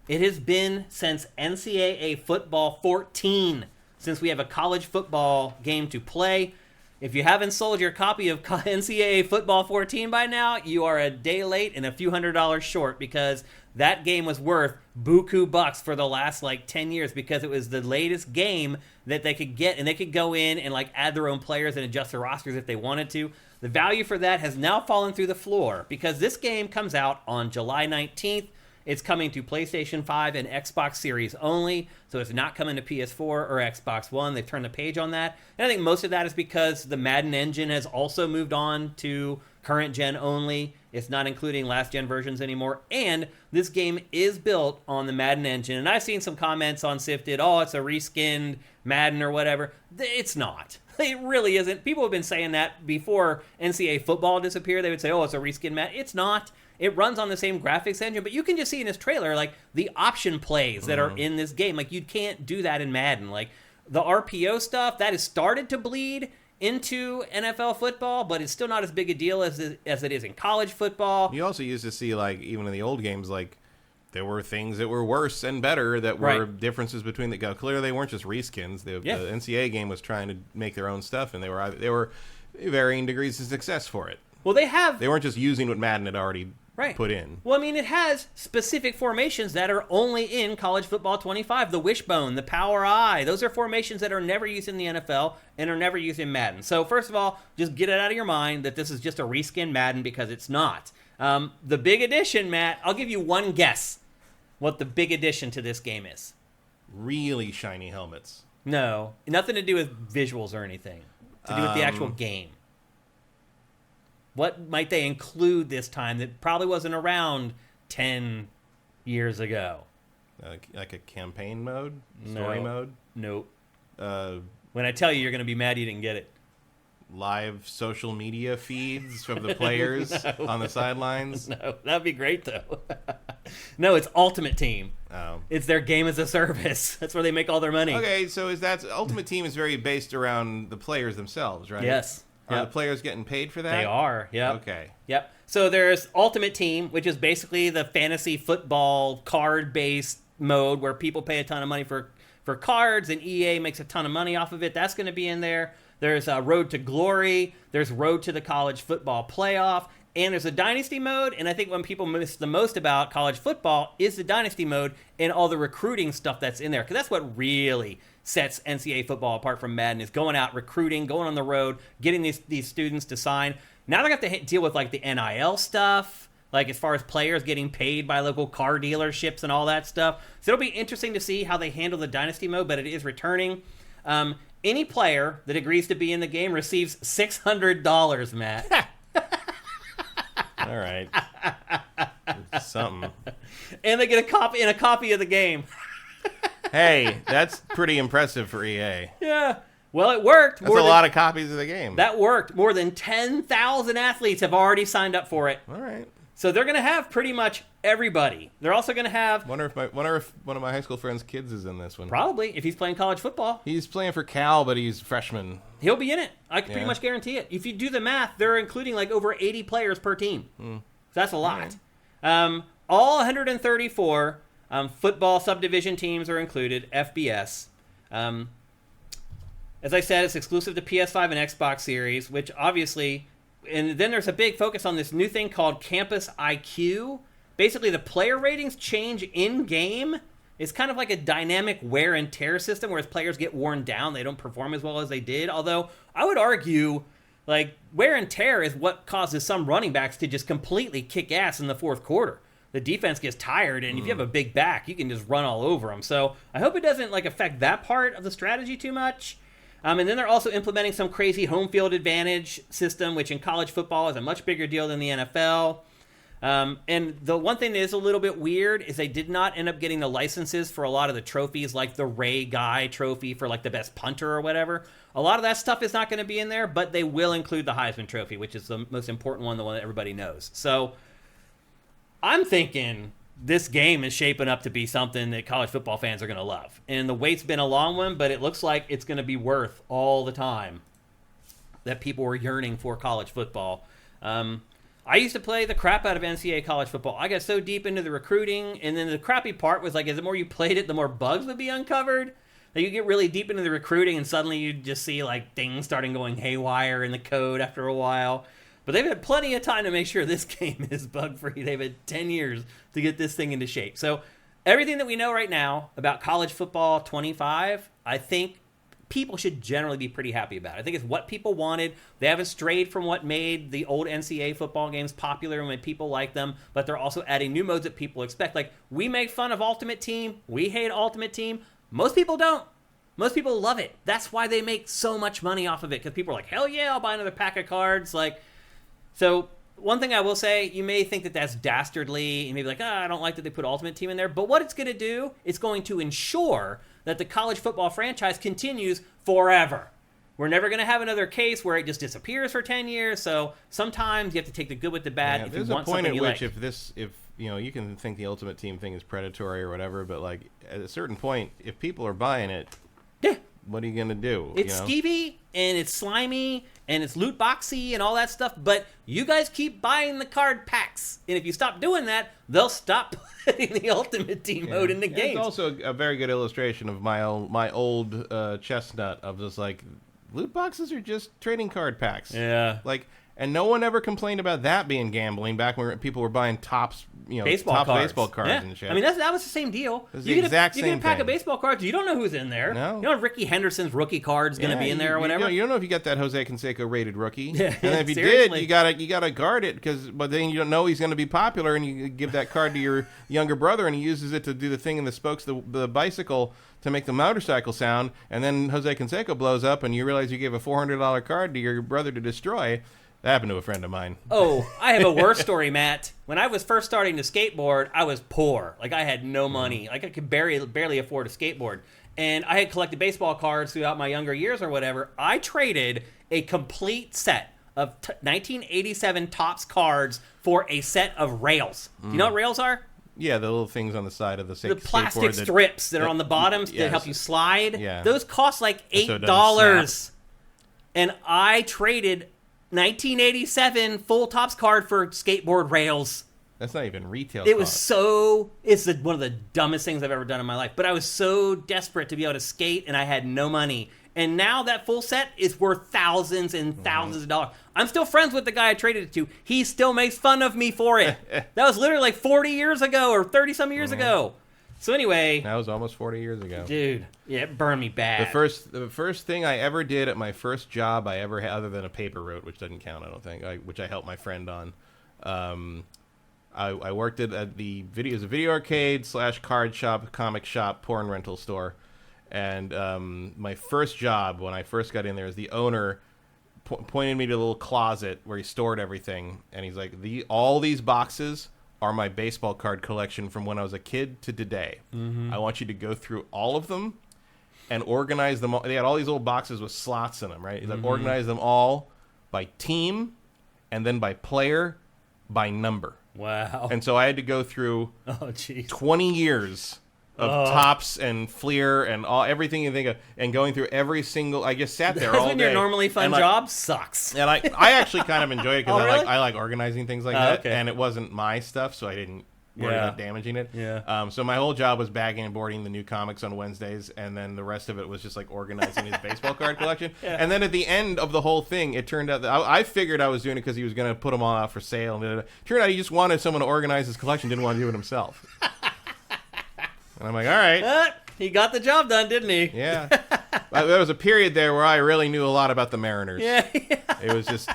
It has been since NCAA Football 14 since we have a college football game to play. If you haven't sold your copy of NCAA Football 14 by now, you are a day late and a few $100s short, because that game was worth buku bucks for the last 10 years because it was the latest game that they could get, and they could go in and add their own players and adjust their rosters if they wanted to. The value for that has now fallen through the floor because this game comes out on July 19th. It's coming to PlayStation 5 and Xbox Series only, so it's not coming to PS4 or Xbox One. They've turned the page on that. And I think most of that is because the Madden engine has also moved on to current gen only. It's not including last gen versions anymore. And this game is built on the Madden engine. And I've seen some comments on Sifted, it's a reskinned Madden or whatever. It's not. It really isn't. People have been saying that before NCAA football disappeared. They would say, it's a reskin Madden. It's not. It runs on the same graphics engine, but you can just see in this trailer, the option plays that are in this game. You can't do that in Madden. The RPO stuff, that has started to bleed into NFL football, but it's still not as big a deal as it is in college football. You also used to see, even in the old games, there were things that were worse and better that were differences between the guys. Clearly, they weren't just reskins. The NCAA game was trying to make their own stuff, and they were varying degrees of success for it. Well, they weren't just using what Madden had already put in. Well, I mean, it has specific formations that are only in College Football 25. The wishbone, the power eye. Those are formations that are never used in the NFL and are never used in Madden. So, first of all, just get it out of your mind that this is just a reskin Madden, because it's not. The big addition, Matt, I'll give you one guess what the big addition to this game is. Really shiny helmets. No, nothing to do with visuals or anything. To do with the actual game. What might they include this time that probably wasn't around 10 years ago? Like a campaign mode? Story mode? Nope. When I tell you, you're going to be mad you didn't get it. Live social media feeds from the players on the sidelines? No, that'd be great, though. No, it's Ultimate Team. Oh. It's their game as a service. That's where they make all their money. Okay, so Ultimate Team is very based around the players themselves, right? Yes. Are the players getting paid for that? They are, yep. Okay. Yep. So there's Ultimate Team, which is basically the fantasy football card-based mode where people pay a ton of money for cards, and EA makes a ton of money off of it. That's going to be in there. There's Road to Glory. There's Road to the College Football Playoff. And there's a Dynasty mode, and I think what people miss the most about college football is the Dynasty mode and all the recruiting stuff that's in there, because that's what really sets NCAA football apart from Madden, is going out, recruiting, going on the road, getting these students to sign. Now they're going to have to deal with like the NIL stuff, like as far as players getting paid by local car dealerships and all that stuff. So it'll be interesting to see how they handle the Dynasty mode, but it is returning. Any player that agrees to be in the game receives $600, Matt. All right. Something. And they get a copy of the game. Hey, that's pretty impressive for EA. Yeah. Well, it worked. That's a lot of copies of the game. That worked. More than 10,000 athletes have already signed up for it. All right. So they're going to have pretty much everybody. They're also going to have... Wonder if one of my high school friends' kids is in this one. Probably, if he's playing college football. He's playing for Cal, but he's a freshman. He'll be in it. I can pretty much guarantee it. If you do the math, they're including like over 80 players per team. So that's a lot. Right. All 134 football subdivision teams are included, FBS. As I said, it's exclusive to PS5 and Xbox Series, which obviously... And then there's a big focus on this new thing called Campus IQ. Basically, the player ratings change in-game. It's kind of like a dynamic wear and tear system, where as players get worn down, they don't perform as well as they did. Although, I would argue, like, wear and tear is what causes some running backs to just completely kick ass in the fourth quarter. The defense gets tired, and if you have a big back, you can just run all over them. So, I hope it doesn't, like, affect that part of the strategy too much. And then they're also implementing some crazy home field advantage system, which in college football is a much bigger deal than the NFL. And the one thing that is a little bit weird is they did not end up getting the licenses for a lot of the trophies, like the Ray Guy trophy for like the best punter or whatever. A lot of that stuff is not going to be in there, but they will include the Heisman Trophy, which is the most important one, the one that everybody knows. So I'm thinking this game is shaping up to be something that college football fans are going to love. And the wait's been a long one, but it looks like it's going to be worth all the time that people were yearning for college football. I used to play the crap out of NCAA college football. I got so deep into the recruiting, and then the crappy part was like, as the more you played it, the more bugs would be uncovered. Like, you get really deep into the recruiting, and suddenly you just see like things starting going haywire in the code after a while. But they've had plenty of time to make sure this game is bug-free. They've had 10 years to get this thing into shape. So everything that we know right now about college football 25, I think people should generally be pretty happy about it. I think it's what people wanted. They haven't strayed from what made the old NCAA football games popular and made people like them, but they're also adding new modes that people expect. Like, we make fun of Ultimate Team. We hate Ultimate Team. Most people don't. Most people love it. That's why they make so much money off of it, because people are like, hell yeah, I'll buy another pack of cards. Like, so one thing I will say, you may think that that's dastardly. You may be like, I don't like that they put Ultimate Team in there. But what it's going to do, it's going to ensure that the college football franchise continues forever. We're never going to have another case where it just disappears for 10 years. So sometimes you have to take the good with the bad. If you want something you like. There's a point at which if you know, you can think the Ultimate Team thing is predatory or whatever, but like at a certain point, if people are buying it, yeah, what are you going to do? It's skeevy, and it's slimy, and it's loot boxy, and all that stuff, but you guys keep buying the card packs. And if you stop doing that, they'll stop putting the Ultimate Team mode in the game. It's also a very good illustration of my old chestnut of just like, loot boxes are just trading card packs. Yeah. Like, and no one ever complained about that being gambling back when people were buying Topps, baseball cards yeah. and shit. I mean, that was the same deal. You get a pack of baseball cards. You don't know who's in there. No. You know if Ricky Henderson's rookie card's going to be in there or whatever. You don't know if you got that Jose Canseco rated rookie. Yeah, and then if you did, you gotta guard it, but then you don't know he's going to be popular, and you give that card to your younger brother, and he uses it to do the thing in the spokes, the bicycle, to make the motorcycle sound, and then Jose Canseco blows up, and you realize you gave a $400 card to your brother to destroy. That happened to a friend of mine. Oh, I have a worse story, Matt. When I was first starting to skateboard, I was poor. Like, I had no money. Like, I could barely afford a skateboard. And I had collected baseball cards throughout my younger years or whatever. I traded a complete set of 1987 Topps cards for a set of rails. Do you know what rails are? Yeah, the little things on the side of the skateboard. The plastic strips that are on the bottoms that help you slide. Yeah. Those cost like $8. And I traded 1987 full Topps card for skateboard rails. That's not even retail It was it's one of the dumbest things I've ever done in my life. But I was so desperate to be able to skate, and I had no money. And now that full set is worth thousands and thousands of dollars. I'm still friends with the guy I traded it to. He still makes fun of me for it. That was literally like 40 years ago or 30-some years ago. So anyway, That was almost 40 years ago. dude, yeah, it burned me bad. The first thing I ever did at my first job I ever had, other than a paper route, which doesn't count, I don't think, which I helped my friend on. I worked at a video arcade / card shop, comic shop, porn rental store, and my first job when I first got in there is the owner pointed me to a little closet where he stored everything, and he's like, all these boxes are my baseball card collection from when I was a kid to today. I want you to go through all of them and organize them all. They had all these old boxes with slots in them, right? He's like, organize them all by team and then by player, by number. Wow. And so I had to go through 20 years of Tops and Fleer and everything you think of, and going through every single. I just sat there all day. When your normally fun job sucks. And I actually kind of enjoyed it because really? I like organizing things like that, okay. and it wasn't my stuff, so I didn't worry about damaging it. Yeah. So my whole job was bagging and boarding the new comics on Wednesdays, and then the rest of it was just like organizing his baseball card collection. And then at the end of the whole thing, it turned out that I figured I was doing it because he was going to put them all out for sale. And it turned out he just wanted someone to organize his collection, didn't want to do it himself. And I'm like, all right. He got the job done, didn't he? Yeah. There was a period there where I really knew a lot about the Mariners. Yeah. It was just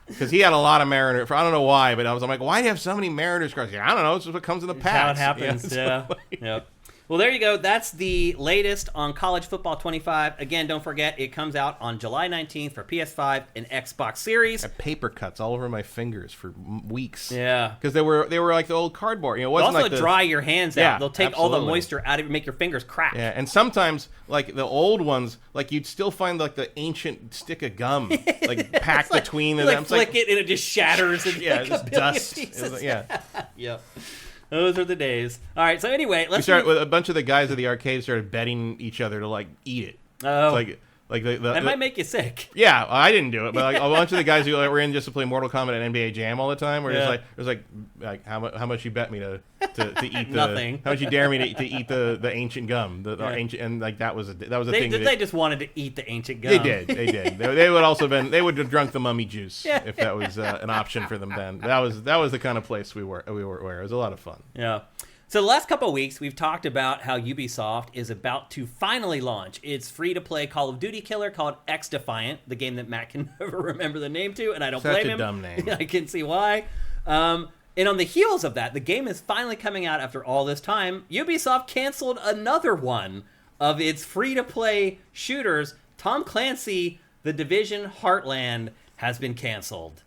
because he had a lot of Mariners. I don't know why, but I'm like, why do you have so many Mariners cards? Yeah, I don't know. It's just what comes in the packs. How it happens. Yeah. Yep. Well, there you go. That's the latest on College Football 25. Again, don't forget, it comes out on July 19th for PS5 and Xbox Series. I had paper cuts all over my fingers for weeks. Yeah. Because they were like the old cardboard. It wasn't also like dry your hands out. Yeah, They'll take all the absolutely. moisture out of it, make your fingers crack. Yeah, and sometimes, like the old ones, like you'd still find like the ancient stick of gum, like packed between them. You flick it and it just shatters. And yeah, like just dust. Yeah. Yep. Those are the days. All right, so anyway, let's start with a bunch of the guys at the arcade started betting each other to like eat it. Oh. It's like that might make you sick. Yeah, I didn't do it, but like a bunch of the guys who were in just to play Mortal Kombat and NBA Jam all the time were just like, it was like how much you bet me to eat the nothing. How much you dare me to eat the ancient gum, the ancient, and like that was a thing. They just wanted to eat the ancient gum. They did. They would also they would have drunk the mummy juice if that was an option for them then. That was the kind of place we were where it was a lot of fun. Yeah. So the last couple of weeks, we've talked about how Ubisoft is about to finally launch its free-to-play Call of Duty killer called X-Defiant, the game that Matt can never remember the name to, and I don't blame him. Such a dumb name. I can see why. And on the heels of that, the game is finally coming out after all this time. Ubisoft canceled another one of its free-to-play shooters. Tom Clancy, The Division Heartland, has been canceled.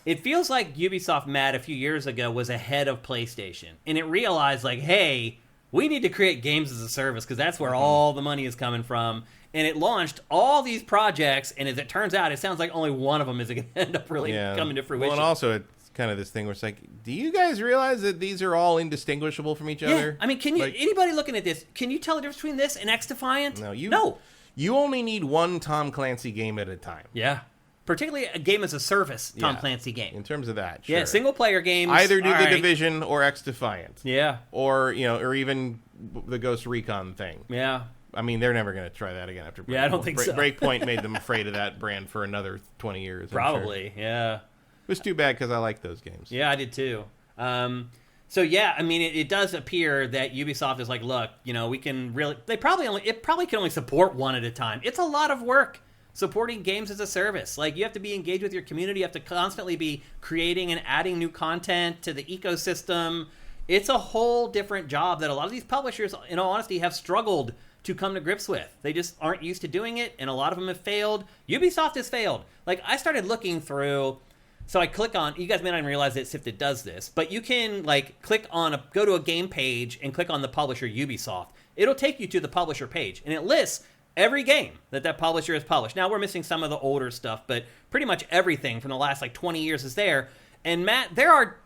It feels like Ubisoft, Matt, a few years ago was ahead of PlayStation. And it realized, like, hey, we need to create games as a service because that's where all the money is coming from. And it launched all these projects, and as it turns out, it sounds like only one of them is going to end up really coming to fruition. Well, and also it's kind of this thing where it's like, do you guys realize that these are all indistinguishable from each other? I mean, can you anybody looking at this, can you tell the difference between this and X-Defiant? No. You only need one Tom Clancy game at a time. Yeah. Particularly a game as a service Tom Clancy game. In terms of that, sure. Yeah, single-player games. Either do The Division or X-Defiant. Yeah. Or, or even the Ghost Recon thing. Yeah. I mean, they're never going to try that again after Breakpoint. Yeah, I don't think so. Breakpoint made them afraid of that brand for another 20 years. Probably, yeah. It was too bad because I like those games. Yeah, I did too. So yeah, I mean, it does appear that Ubisoft is like, look, we can really. It probably can only support one at a time. It's a lot of work supporting games as a service. Like, you have to be engaged with your community. You have to constantly be creating and adding new content to the ecosystem. It's a whole different job that a lot of these publishers, in all honesty, have struggled to come to grips with. They just aren't used to doing it, and a lot of them have failed. Ubisoft has failed. Like, I started looking through. So I click on, you guys may not even realize that Sifted does this, but you can go to a game page and click on the publisher Ubisoft. It'll take you to the publisher page, and it lists every game that publisher has published. Now, we're missing some of the older stuff, but pretty much everything from the last 20 years is there. And Matt, there are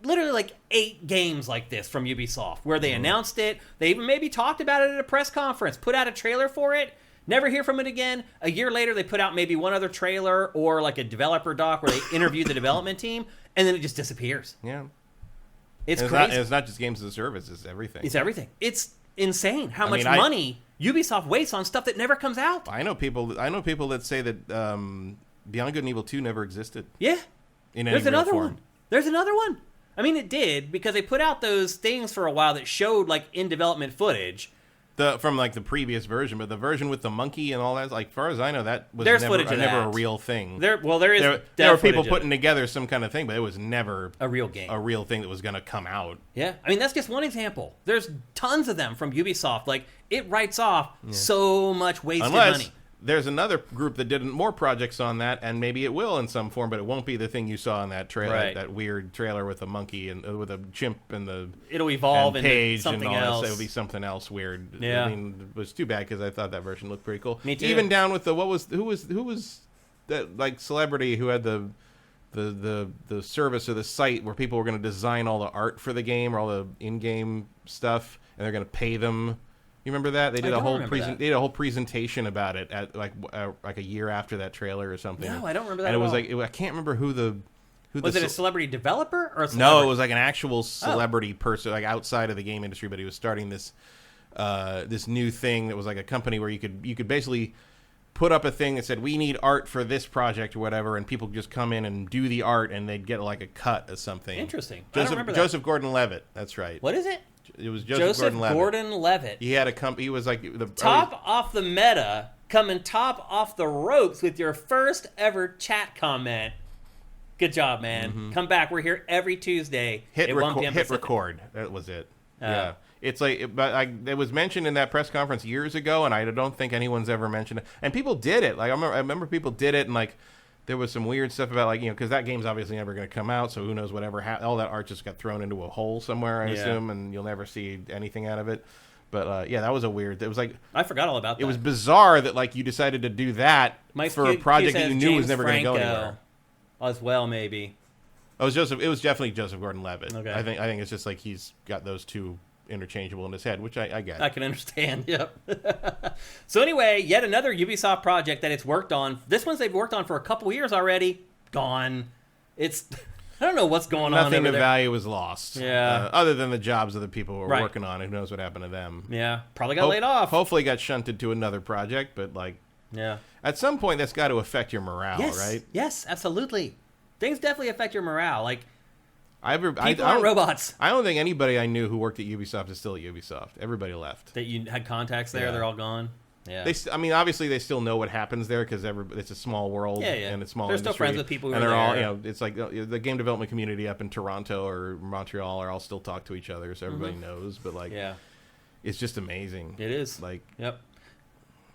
literally 8 games like this from Ubisoft where they announced it. They even maybe talked about it at a press conference, put out a trailer for it. Never hear from it again. A year later, they put out maybe one other trailer or a developer doc where they interview the development team, and then it just disappears. Yeah. It's crazy. It's not just games as a service. It's everything. It's everything. It's insane how much money Ubisoft wastes on stuff that never comes out. I know people that say that Beyond Good and Evil 2 never existed. Yeah. There's another one. There's another one. I mean, it did, because they put out those things for a while that showed, like, in-development footage. From like the previous version, but the version with the monkey and all that, like, far as I know, that was There's never, footage of never that. a real thing. There There were people putting together some kind of thing, but it was never a real game, a real thing that was going to come out. Yeah, I mean, that's just one example. There's tons of them from Ubisoft. Like, it writes off so much wasted money. There's another group that did more projects on that, and maybe it will in some form, but it won't be the thing you saw in that trailer, Right. that weird trailer with a monkey and with a chimp and the It'll evolve and into Page something and all else. that. It'll be something else weird. Yeah. I mean, it was too bad because I thought that version looked pretty cool. Me too. Even down with the who was that, like, celebrity who had the service or the site where people were going to design all the art for the game or all the in-game stuff, and they're going to pay them. You remember that? They did they did a whole presentation about it at like a year after that trailer or something. No, I don't remember that. And it at was all. like I can't remember who was it a celebrity developer or a celebrity? No, it was like an actual celebrity person, like outside of the game industry, but he was starting this this new thing that was like a company where you could basically put up a thing that said we need art for this project or whatever, and people just come in and do the art and they'd get like a cut of something. Interesting. I don't remember that. Joseph Gordon-Levitt. That's right. What is it? It was Joseph Gordon-Levitt. He had a company. He was like the top off the meta, coming top off the ropes with your first ever chat comment. Good job, man. Mm-hmm. Come back. We're here every Tuesday at 1 p.m. Hit Pacific. record. That was it. Yeah. It's like, but it was mentioned in that press conference years ago, and I don't think anyone's ever mentioned it. And people did it. Like I remember people did it, and like there was some weird stuff about, like, because that game's obviously never going to come out, so who knows whatever. All that art just got thrown into a hole somewhere, I assume, and you'll never see anything out of it. But yeah, that was a weird. It was like I forgot all about that. It was bizarre that like you decided to do that for a project that you knew was never going to go anywhere. As well, maybe. It was definitely Joseph Gordon-Levitt. Okay. I think it's just like he's got those two interchangeable in his head, which I get. I can understand. Yep. So anyway, yet another Ubisoft project that it's worked on. This one's they've worked on for a couple years already. Gone. It's I don't know what's going on. Nothing over of there. value was lost. Yeah. Other than the jobs of the people who were Right. working on it. Who knows what happened to them? Yeah. Probably got laid off. Hopefully got shunted to another project, but like Yeah. at some point that's got to affect your morale, Yes. right? Yes. Absolutely. Things definitely affect your morale. Like People aren't robots. I don't think anybody I knew who worked at Ubisoft is still at Ubisoft. Everybody left. That you had contacts there. Yeah. They're all gone. Yeah. Obviously they still know what happens there because it's a small world and it's small. They're industry, still friends with people who and are they're all, there. it's like the game development community up in Toronto or Montreal are all still talk to each other, so everybody knows. But like, it's just amazing. It is. Like, yep.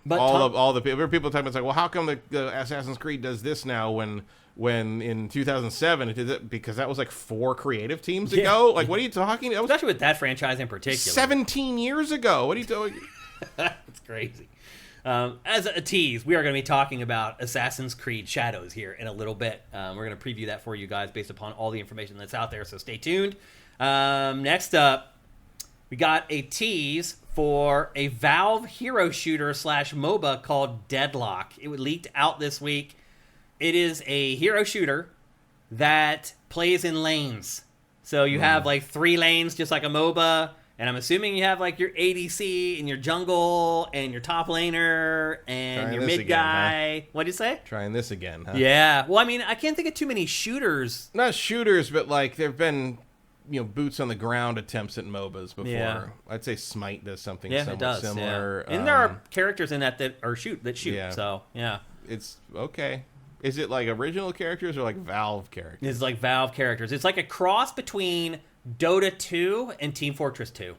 But all the people talking about, it's like, well, how come the Assassin's Creed does this now when in 2007 it did it, because that was like 4 creative teams ago? Like, what are you talking about? Especially with that franchise in particular. 17 years ago. What are you doing? That's crazy. As a tease, we are going to be talking about Assassin's Creed Shadows here in a little bit. We're going to preview that for you guys based upon all the information that's out there, so stay tuned. Next up, we got a tease for a Valve hero shooter / MOBA called Deadlock. It leaked out this week. It is a hero shooter that plays in lanes. So you have like 3 lanes, just like a MOBA. And I'm assuming you have like your ADC and your jungle and your top laner and your mid guy. Huh? What'd you say? Trying this again, huh? Yeah. Well, I mean, I can't think of too many shooters. Not shooters, but like there've been, boots on the ground attempts at MOBAs before. Yeah. I'd say Smite does something somewhat similar. Yeah. And there are characters in that shoot. Yeah. So, yeah. It's okay. Is it like original characters or like Valve characters? It's like Valve characters. It's like a cross between Dota 2 and Team Fortress 2. I'm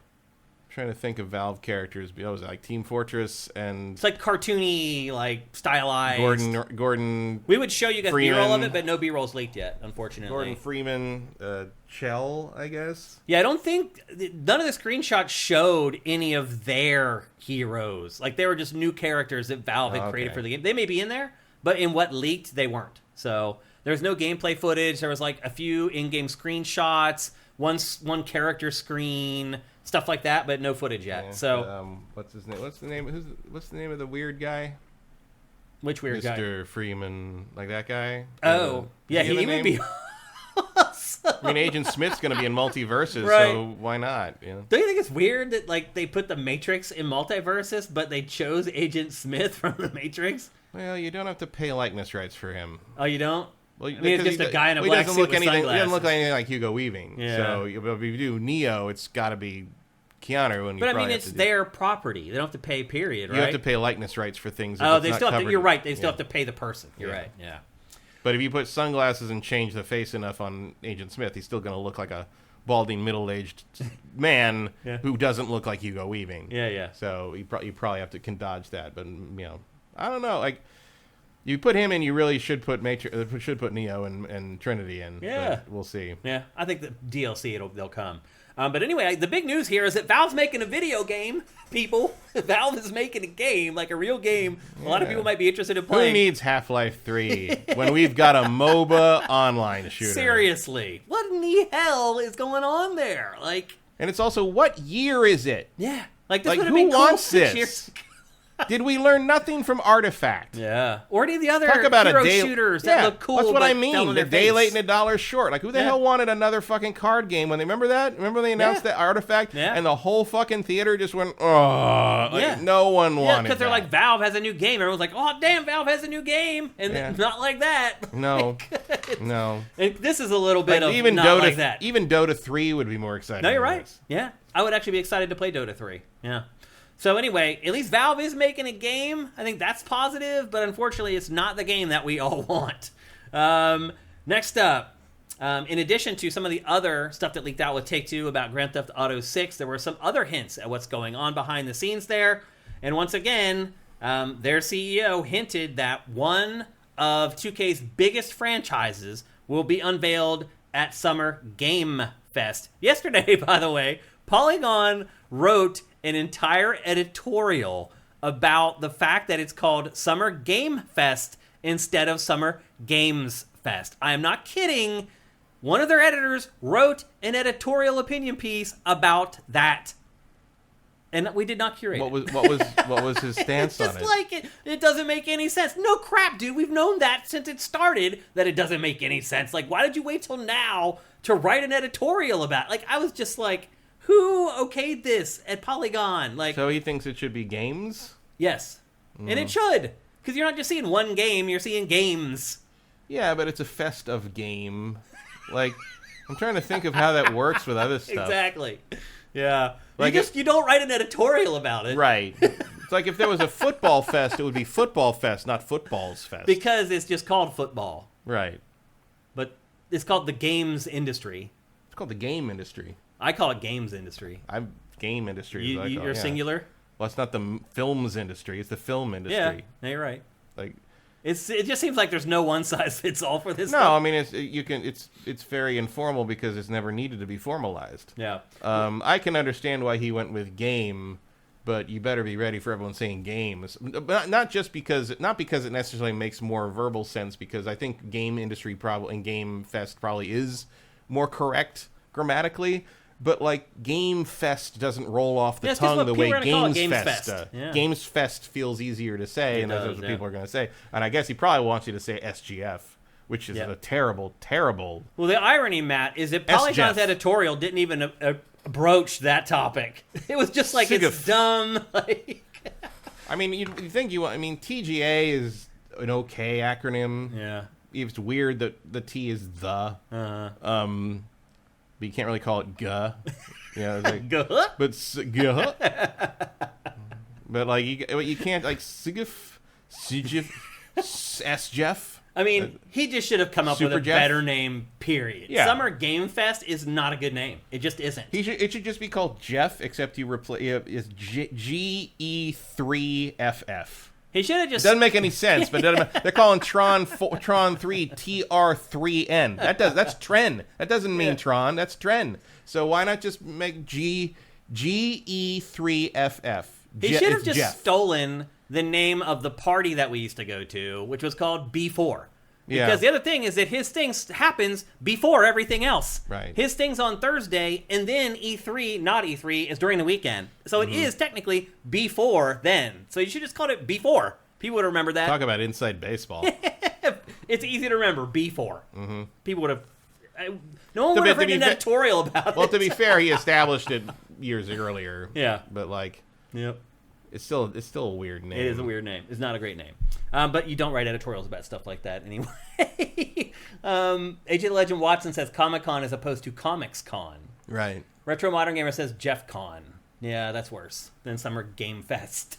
trying to think of Valve characters. It was like Team Fortress and... It's like cartoony, like stylized. Gordon We would show you guys Freeman. B-roll of it, but no B-roll's leaked yet, unfortunately. Gordon Freeman, Chell, I guess. Yeah, I don't think... None of the screenshots showed any of their heroes. Like, they were just new characters that Valve had created for the game. They may be in there, but in what leaked, they weren't. So, there's no gameplay footage. There was like a few in-game screenshots, one character screen, stuff like that, but no footage yet. Yeah, so, what's his name? What's the name of the weird guy? Which weird guy? Mr. Freeman, like that guy. Oh, yeah, he would be. I mean, Agent Smith's going to be in multiverses, right. So why not? Don't you think it's weird that like they put the Matrix in multiverses, but they chose Agent Smith from the Matrix? Well, you don't have to pay likeness rights for him. Oh, you don't? Well, I mean, it's just a guy in a black suit with sunglasses. He doesn't look anything like Hugo Weaving. Yeah. So if you do Neo, it's got to be Keanu. But I mean, it's their property. They don't have to pay, period, right? You have to pay likeness rights for things. Oh, they still have to. You're right. They still have to pay the person. You're right. Yeah. But if you put sunglasses and change the face enough on Agent Smith, he's still going to look like a balding, middle-aged man who doesn't look like Hugo Weaving. Yeah. So you probably have to dodge that. But I don't know. Like, you put him in, you really should put Neo and Trinity in. Yeah, but we'll see. Yeah, I think the DLC they'll come. But anyway, the big news here is that Valve's making a video game, people. Valve is making a game, like a real game. A lot of people might be interested in playing. Who needs Half-Life 3 when we've got a MOBA online shooter? Seriously. What in the hell is going on there? And it's also, what year is it? Yeah. This would have who been cool wants 6 this? years ago. Did we learn nothing from Artifact? Yeah. Or any of the other Talk about hero a day, shooters that look cool. That's what but I mean. They're day late and $1 short. Like, who the hell wanted another fucking card game when they remember that? Remember they announced that Artifact? Yeah. And the whole fucking theater just went, oh. No one wanted because they're like, Valve has a new game. Everyone's like, oh, damn, Valve has a new game. And not like that. No. No. And this is a little bit of even not Dota, like that. Even Dota 3 would be more exciting. No, you're right. Yeah. I would actually be excited to play Dota 3. Yeah. So anyway, at least Valve is making a game. I think that's positive, but unfortunately it's not the game that we all want. Next up, in addition to some of the other stuff that leaked out with Take-Two about Grand Theft Auto 6, there were some other hints at what's going on behind the scenes there. And once again, their CEO hinted that one of 2K's biggest franchises will be unveiled at Summer Game Fest. Yesterday, by the way, Polygon wrote an entire editorial about the fact that it's called Summer Game Fest instead of Summer Games Fest. I am not kidding. One of their editors wrote an editorial opinion piece about that. And we did not curate it. What was his stance on it? Just like it doesn't make any sense. No crap, dude. We've known that since it started, that it doesn't make any sense. Like, why did you wait till now to write an editorial about it? Like, I was just like, who okayed this at Polygon? So he thinks it should be games? Yes. And it should. Because you're not just seeing one game, you're seeing games. Yeah, but it's a fest of game. I'm trying to think of how that works with other stuff. Exactly. Yeah. You don't write an editorial about it. Right. It's like if there was a football fest, it would be Football Fest, not Footballs Fest. Because it's just called football. Right. But it's called the games industry. It's called the game industry. I call it games industry. I'm game industry. You're singular? Well, it's not the films industry. It's the film industry. Yeah, you're right. It just seems like there's no one size fits all for this. No, stuff. I mean it's very informal because it's never needed to be formalized. Yeah. I can understand why he went with game, but you better be ready for everyone saying games. But not because it necessarily makes more verbal sense, because I think game industry and Game Fest probably is more correct grammatically. But Game Fest doesn't roll off the tongue the way Games Fest. Games Fest feels easier to say, and that's what people are going to say. And I guess he probably wants you to say SGF, which is a terrible, terrible. Well, the irony, Matt, is that Polygon's editorial didn't even broach that topic. It was just it's dumb. I mean, you think TGA is an okay acronym. Yeah. It's weird that the T is the. But you can't really call it guh. Guh? But guh. But you can't Sigif, S-Jeff. I mean, he just should have come up with a better name, period. Yeah. Summer Game Fest is not a good name. It just isn't. It should just be called Jeff, except you replace it's GE3FF. He should have just... Doesn't make any sense, but they're calling Tron 3 TR3N. That's Tren. That doesn't mean Tron. That's Tren. So why not just make GE3FF? He should have just stolen the name of the party that we used to go to, which was called B4. Because the other thing is that his thing happens before everything else. Right. His thing's on Thursday, and then E3, not E3, is during the weekend. So it is technically before then. So you should just call it B4. People would remember that. Talk about inside baseball. It's easy to remember, B4. Mm-hmm. People would have... No one would have written an editorial about it. Well, to be fair, he established it years earlier. Yeah. But Yep. it's still a weird name. It is a weird name. It's not a great name. But you don't write editorials about stuff like that anyway. Agent Legend Watson says Comic-Con as opposed to Comics Con. Right. Retro Modern Gamer says Jeff Con. Yeah, that's worse than Summer Game Fest.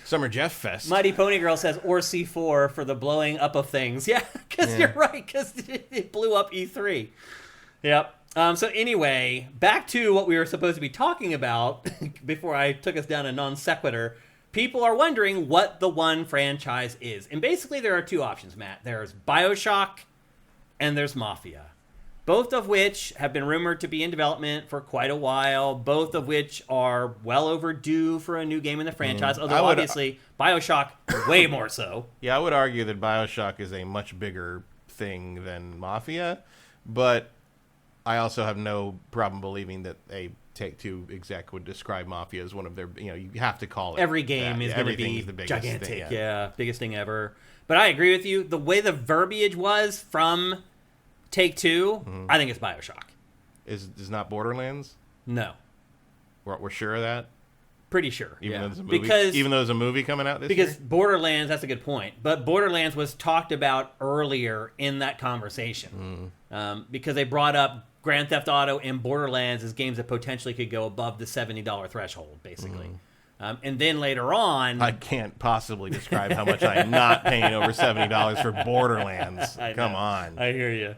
Summer Jeff Fest. Mighty Pony Girl says or C4 for the blowing up of things. Yeah, because you're right, because it blew up E3. Yep. So anyway, back to what we were supposed to be talking about before I took us down a non sequitur. People are wondering what the one franchise is. And basically there are two options, Matt. There's BioShock and there's Mafia. Both of which have been rumored to be in development for quite a while. Both of which are well overdue for a new game in the franchise. Although obviously BioShock way more so. Yeah, I would argue that BioShock is a much bigger thing than Mafia. But I also have no problem believing that a Take-Two exec would describe Mafia as one of their, you have to call it. Every game that. is going to be the biggest gigantic. thing, yeah, biggest thing ever. But I agree with you. The way the verbiage was from Take-Two, I think it's BioShock. Is not Borderlands? No. We're sure of that? Pretty sure. Even yeah. though there's a movie coming out this year? Because Borderlands, that's a good point. But Borderlands was talked about earlier in that conversation. Because they brought up Grand Theft Auto and Borderlands as games that potentially could go above the $70 threshold, basically. And then later on... I can't possibly describe how much I'm not paying over $70 for Borderlands. Come on. I hear you.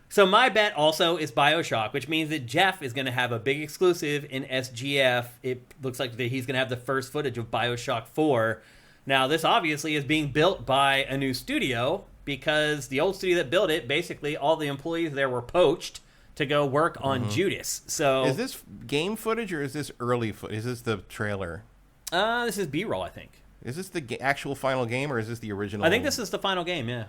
So my bet also is BioShock, which means that Jeff is going to have a big exclusive in SGF. It looks like that he's going to have the first footage of BioShock 4. Now, this obviously is being built by a new studio, because the old studio that built it, basically all the employees there were poached to go work on Judas. So is this game footage or is this early footage? Is this the trailer? This is B-roll, I think. Is this the actual final game or is this the original? I think this is the final game, yeah.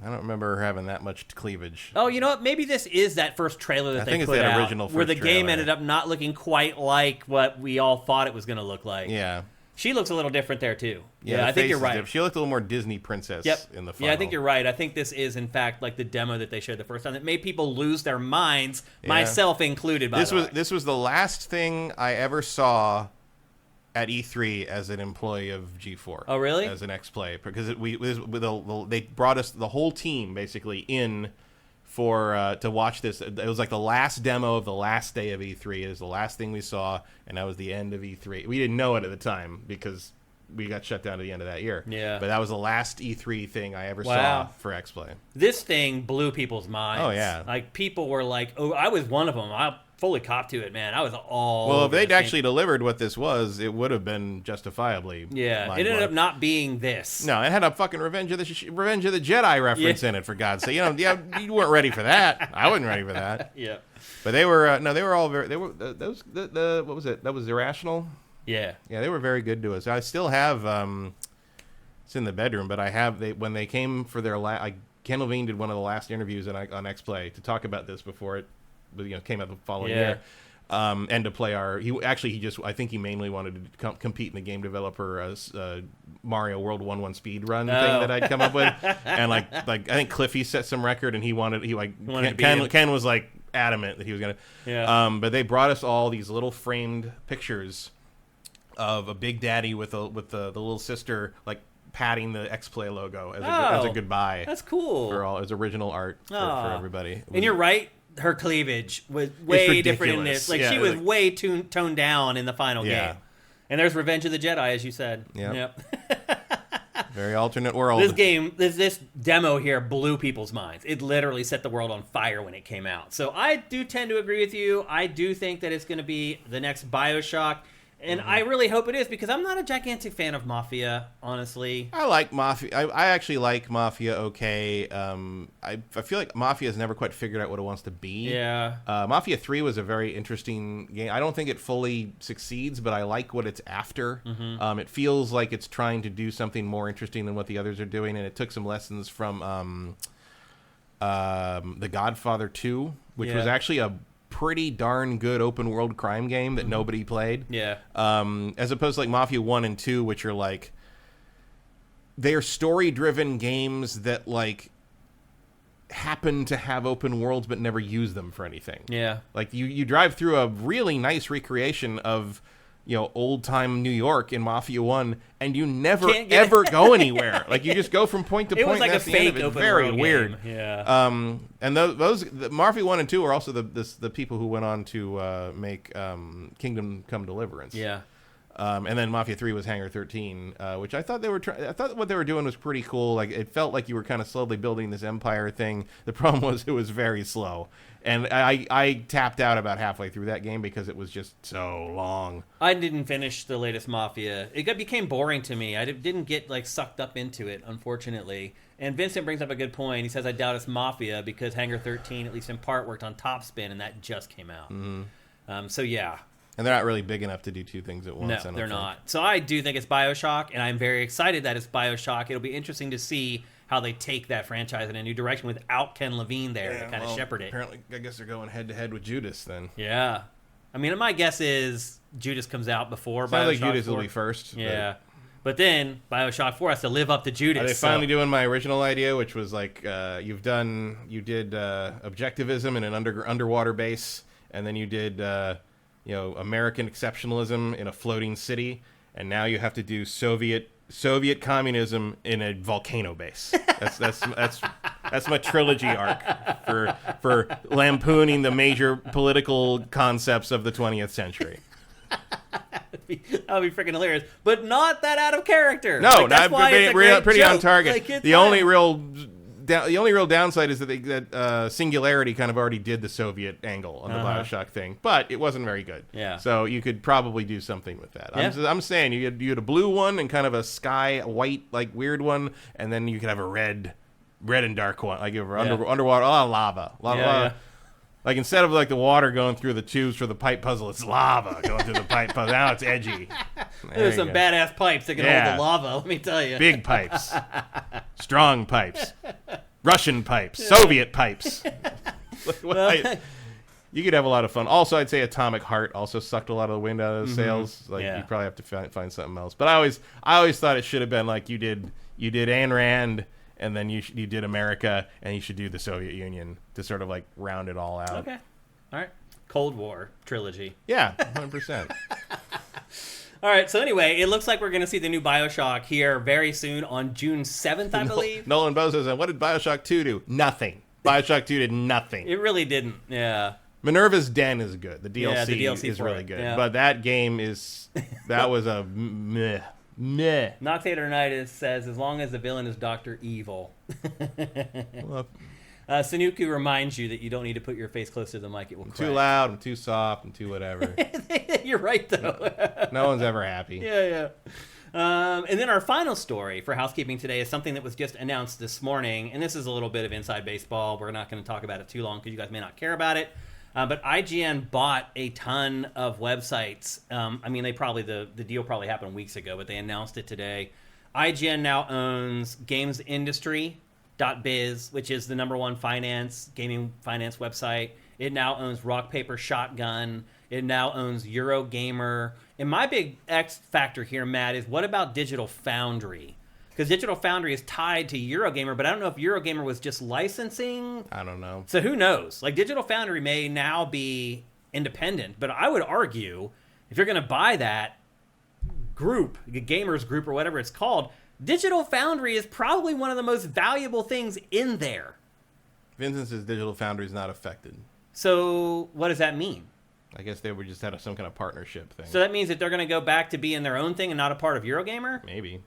I don't remember having that much cleavage. Oh, you know what? Maybe this is that first trailer that they put out, original where the first game trailer. ended up not looking quite like what we all thought it was going to look like. Yeah. She looks a little different there, too. Yeah, I think you're right. She looked a little more Disney princess in the final. Yeah, I think you're right. I think this is, in fact, like the demo that they showed the first time that made people lose their minds, myself included, by the way. This was the last thing I ever saw at E3 as an employee of G4. Oh, really? As an ex-play. Because they brought us, the whole team, basically, in for to watch this. It was like the last demo of the last day of E3. It was the last thing we saw, and that was the end of E3. We didn't know it at the time because we got shut down at the end of that year. Yeah. But that was the last E3 thing I ever saw for X-Play. This thing blew people's minds. Oh, yeah. Like, people were like, oh, I was one of them. I fully copped to it, man. I was all Well, if over they'd this actually thing. delivered what this was, it would have been justifiably. Yeah, it ended up not being this. No, it had a fucking Revenge of the Jedi reference in it, for God's sake. You weren't ready for that. I wasn't ready for that. Yeah. But they were they were all very what was it? That was Irrational. Yeah. Yeah, they were very good to us. I still have it's in the bedroom, but I have when they came for their Ken Levine did one of the last interviews on X-Play to talk about this before it came out the following year. And to play I think he mainly wanted to compete in the game developer Mario World 1-1 speed run thing that I'd come up with, and like I think Cliffy set some record, and Ken was like adamant that he was gonna. Yeah. But they brought us all these little framed pictures of a Big Daddy with the little sister like patting the X-Play logo as a goodbye. That's cool. For all as original art for everybody. And you're right. Her cleavage was way different in this. Like, she was way toned down in the final game. And there's Revenge of the Jedi, as you said. Yep. Very alternate world. This demo here blew people's minds. It literally set the world on fire when it came out. So I do tend to agree with you. I do think that it's going to be the next BioShock. And I really hope it is, because I'm not a gigantic fan of Mafia, honestly. I like Mafia. I actually like Mafia okay. I feel like Mafia has never quite figured out what it wants to be. Yeah. Mafia 3 was a very interesting game. I don't think it fully succeeds, but I like what it's after. It feels like it's trying to do something more interesting than what the others are doing, and it took some lessons from The Godfather 2, which was actually a pretty darn good open world crime game that nobody played. Yeah. As opposed to like Mafia 1 and 2, which are like, they're story driven games that like happen to have open worlds but never use them for anything. Yeah. Like you drive through a really nice recreation of old time New York in Mafia 1, and you never ever go anywhere. Like you just go from point to point. It was like that's a the end fake of it. open Very world weird. game. Yeah. And the Mafia 1 and 2 are also the people who went on to make Kingdom Come Deliverance. Yeah. And then Mafia 3 was Hangar 13, which I thought I thought what they were doing was pretty cool. Like it felt like you were kind of slowly building this empire thing. The problem was it was very slow. And I tapped out about halfway through that game because it was just so long. I didn't finish the latest Mafia. It became boring to me. I didn't get like sucked up into it, unfortunately. And Vincent brings up a good point. He says, I doubt it's Mafia because Hangar 13, at least in part, worked on Top Spin, and that just came out. Mm-hmm. So yeah. And they're not really big enough to do two things at once. No, they're not. So I do think it's BioShock, and I'm very excited that it's BioShock. It'll be interesting to see how they take that franchise in a new direction without Ken Levine there to kind of shepherd it. Apparently, I guess they're going head-to-head with Judas then. Yeah. I mean, my guess is Judas comes out before Sounds BioShock like Judas 4. will be first. Yeah. But then BioShock 4 has to live up to Judas. Are they finally doing my original idea, which was like you did objectivism in an underwater base, and then you did American exceptionalism in a floating city, and now you have to do Soviet communism in a volcano base. That's my trilogy arc for lampooning the major political concepts of the 20th century. That would be freaking hilarious, but not that out of character. No, that's why it's a great pretty joke. on target. Like, the only real downside is that Singularity kind of already did the Soviet angle on the BioShock thing, but it wasn't very good. Yeah. So you could probably do something with that. Yeah. I'm saying you had a blue one and kind of a sky white like weird one, and then you could have a red and dark one, like underwater, lava. Yeah. Like instead of like the water going through the tubes for the pipe puzzle, it's lava going through the pipe puzzle. Now it's edgy. There's some badass pipes that can hold the lava, let me tell you. Big pipes. Strong pipes. Russian pipes. Soviet pipes. You could have a lot of fun. Also, I'd say Atomic Heart also sucked a lot of the wind out of the sails. Like you probably have to find something else. But I always thought it should have been like you did Ayn Rand, and then you did America, and you should do the Soviet Union to sort of like round it all out. Okay. All right. Cold War trilogy. Yeah, 100%. All right, so anyway, it looks like we're going to see the new BioShock here very soon on June 7th, I believe. Nolan Bozo said, what did BioShock 2 do? Nothing. BioShock 2 did nothing. It really didn't, yeah. Minerva's Den is good. The DLC, the DLC is really good. Yeah. But that game that was a meh. Noctatornitis says, as long as the villain is Dr. Evil. Well, Sanuku reminds you that you don't need to put your face close to the mic. It will crack. Too loud, I'm too soft, I'm too whatever. You're right, though. No one's ever happy. Yeah. And then our final story for housekeeping today is something that was just announced this morning. And this is a little bit of inside baseball. We're not going to talk about it too long because you guys may not care about it. But IGN bought a ton of websites. I mean, the deal probably happened weeks ago, but they announced it today. IGN now owns GamesIndustry.biz, which is the #1 gaming finance website. It now owns Rock Paper Shotgun. It now owns Eurogamer. And my big X factor here, Matt, is what about Digital Foundry? Because Digital Foundry is tied to Eurogamer, but I don't know if Eurogamer was just licensing. I don't know. So who knows? Like, Digital Foundry may now be independent, but I would argue if you're going to buy that group, the Gamers Group or whatever it's called, Digital Foundry is probably one of the most valuable things in there. Vincent says Digital Foundry is not affected. So what does that mean? I guess they were just had some kind of partnership thing. So that means that they're going to go back to being their own thing and not a part of Eurogamer? Maybe.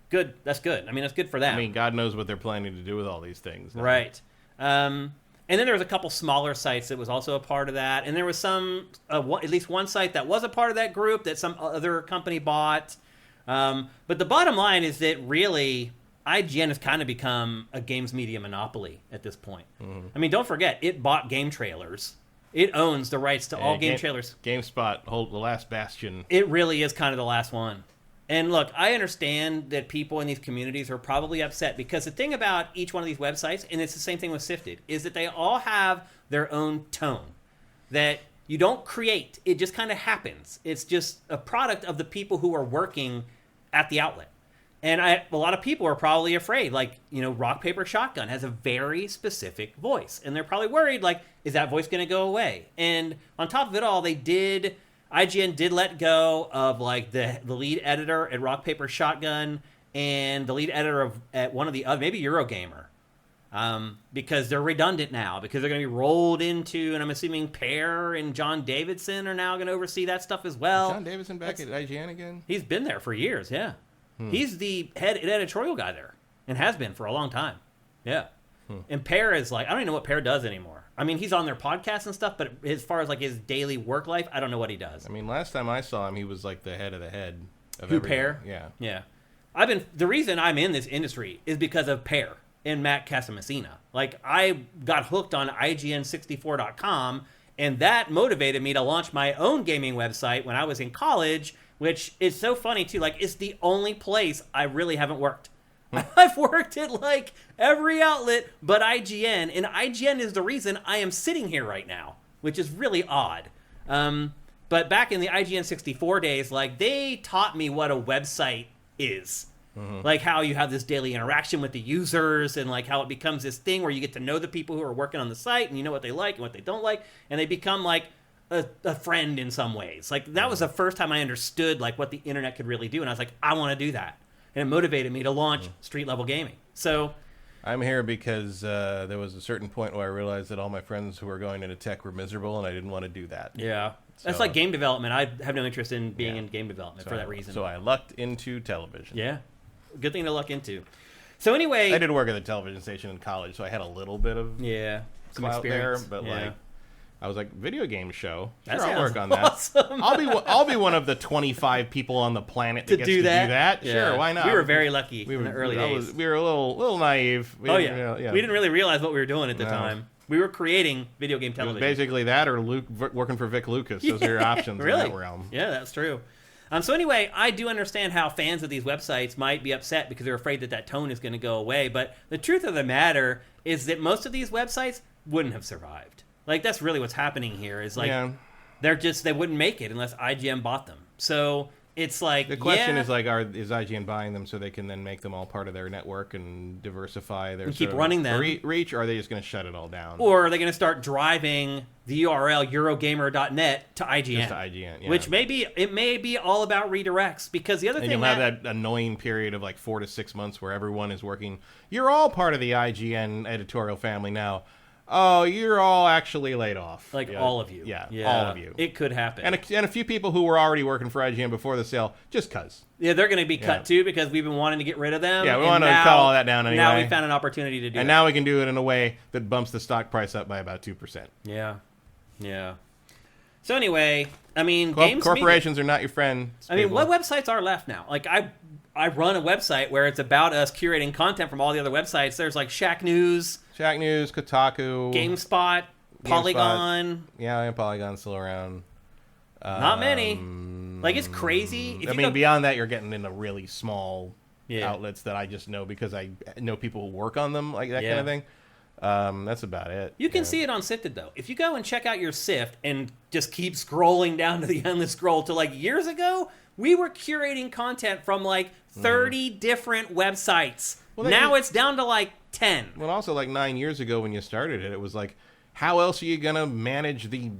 Good. That's good. I mean, that's good for them. I mean, God knows what they're planning to do with all these things. No? Right. And then there was a couple smaller sites that was also a part of that. And there was at least one site that was a part of that group that some other company bought. But the bottom line is that really IGN has kind of become a games media monopoly at this point. Mm-hmm. I mean, don't forget, it bought Game Trailers. It owns the rights to all game trailers. GameSpot, the last bastion. It really is kind of the last one. And look, I understand that people in these communities are probably upset because the thing about each one of these websites, and it's the same thing with Sifted, is that they all have their own tone. That you don't create. It just kind of happens. It's just a product of the people who are working at the outlet. And a lot of people are probably afraid, like, Rock, Paper, Shotgun has a very specific voice. And they're probably worried, like, is that voice going to go away? And on top of it all, they did IGN did let go of like the lead editor at Rock Paper Shotgun and the lead editor at one of the other, maybe Eurogamer, because they're redundant now, because they're going to be rolled into, and I'm assuming Pear and John Davidson are now going to oversee that stuff as well. Is John Davidson back at IGN again? He's been there for years, yeah. He's the head editorial guy there and has been for a long time. Yeah. And Pear is like, I don't even know what Pear does anymore. I mean, he's on their podcast and stuff, but as far as like his daily work life, I don't know what he does. I mean, last time I saw him, he was like the head of everything. Pear? Yeah. Yeah. The reason I'm in this industry is because of Pear and Matt Casamassina. Like, I got hooked on IGN64.com, and that motivated me to launch my own gaming website when I was in college, which is so funny, too. Like, it's the only place I really haven't worked. I've worked at, like, every outlet but IGN, and IGN is the reason I am sitting here right now, which is really odd. But back in the IGN 64 days, like, they taught me what a website is. Like how you have this daily interaction with the users, and like how it becomes this thing where you get to know the people who are working on the site, and you know what they like and what they don't like, and they become like a friend in some ways. Like, that was the first time I understood like what the internet could really do, and I was like, I want to do that. And it motivated me to launch Street Level Gaming. So I'm here because there was a certain point where I realized that all my friends who were going into tech were miserable, and I didn't want to do that. Yeah. That's like game development. I have no interest in being in game development for that reason. So I lucked into television. Yeah. Good thing to luck into. So anyway, I did work at the television station in college, so I had a little bit of some clout there, experience. but like I was like, video game show. That sure, I'll sounds work on that. awesome. I'll be one of the 25 people on the planet that gets to do that. Yeah. Sure, why not? We were very lucky in the early days. We were a little naive. We We didn't really realize what we were doing at the time. We were creating video game It was television. basically that or working for Vic Lucas. Those are your options in that realm. Yeah, that's true. So anyway, I do understand how fans of these websites might be upset because they're afraid that tone is going to go away. But the truth of the matter is that most of these websites wouldn't have survived. Like, that's really what's happening here. Is like they wouldn't make it unless IGN bought them. So it's like the question is like, is IGN buying them so they can then make them all part of their network and diversify their and keep running them reach, or are they just going to shut it all down? Or are they going to start driving the URL Eurogamer.net to IGN? Just to IGN, which may be all about redirects, because the other thing you'll have that annoying period of like 4 to 6 months where everyone is working. You're all part of the IGN editorial family now. Oh, you're all actually laid off. Like all of you. Yeah, all of you. It could happen. And a few people who were already working for IGN before the sale, just cuz. Yeah, they're going to be cut too, because we've been wanting to get rid of them. Yeah, we want to cut all that down anyway. Now we found an opportunity to do it. And now we can do it in a way that bumps the stock price up by about 2%. Yeah. Yeah. So anyway, I mean, corporations are not your friend. I mean, what websites are left now? Like, I run a website where it's about us curating content from all the other websites. There's like Shack News, Kotaku, GameSpot, Polygon. Yeah, Polygon's still around. Not many. Like, it's crazy. Beyond that, you're getting into really small outlets that I just know because I know people who work on them, like that kind of thing. That's about it. You can see it on Sifted, though. If you go and check out your Sift and just keep scrolling down to the endless scroll to like years ago, we were curating content from like 30 different websites. Well, now it's down to like 10. Well, also like 9 years ago when you started it was like, how else are you going to manage the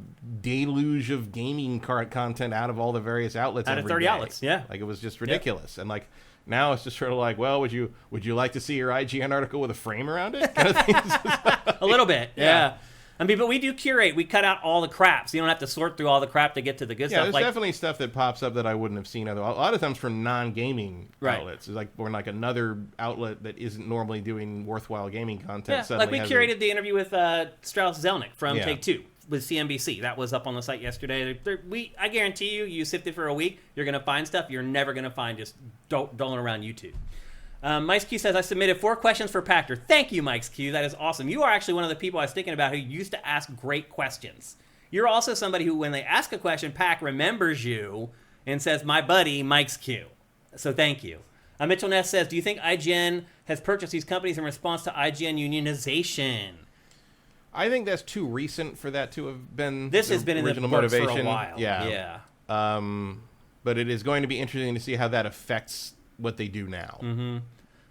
deluge of gaming content out of all the various outlets out of 30 outlets, yeah. Like, it was just ridiculous. And like, now it's just sort of like, well, would you like to see your IGN article with a frame around it? Kind of a little bit, yeah. I mean, but we do curate. We cut out all the crap, so you don't have to sort through all the crap to get to the good stuff. Yeah, there's definitely stuff that pops up that I wouldn't have seen other. A lot of times from non-gaming outlets. It's like we're like another outlet that isn't normally doing worthwhile gaming content. Yeah, like we curated the interview with Strauss Zelnick from Take-Two with CNBC. That was up on the site yesterday. I guarantee you sift it for a week, you're going to find stuff you're never going to find just doling around YouTube. Mike's Q says, I submitted 4 questions for Pactor. Thank you, Mike's Q. That is awesome. You are actually one of the people I was thinking about who used to ask great questions. You're also somebody who, when they ask a question, Pac remembers you and says, my buddy, Mike's Q. So thank you. Mitchell Ness says, do you think IGN has purchased these companies in response to IGN unionization? I think that's too recent for that to have been This has been in the works for a while. Yeah. But it is going to be interesting to see how that affects what they do now. Mm-hmm.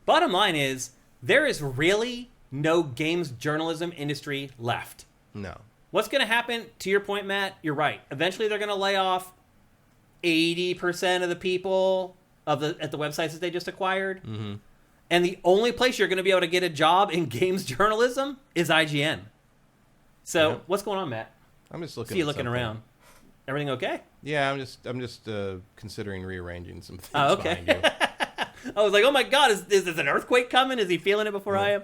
Bottom line is, there is really no games journalism industry left. No. What's going to happen, to your point, Matt, you're right. Eventually they're going to lay off 80% of the people at the websites that they just acquired. Mm-hmm. And the only place you're going to be able to get a job in games journalism is IGN. So what's going on, Matt? I'm just looking. See you looking around. Everything okay? Yeah, I'm just considering rearranging some things. Oh, okay. Behind you. I was like, oh my God, is an earthquake coming? Is he feeling it before I am?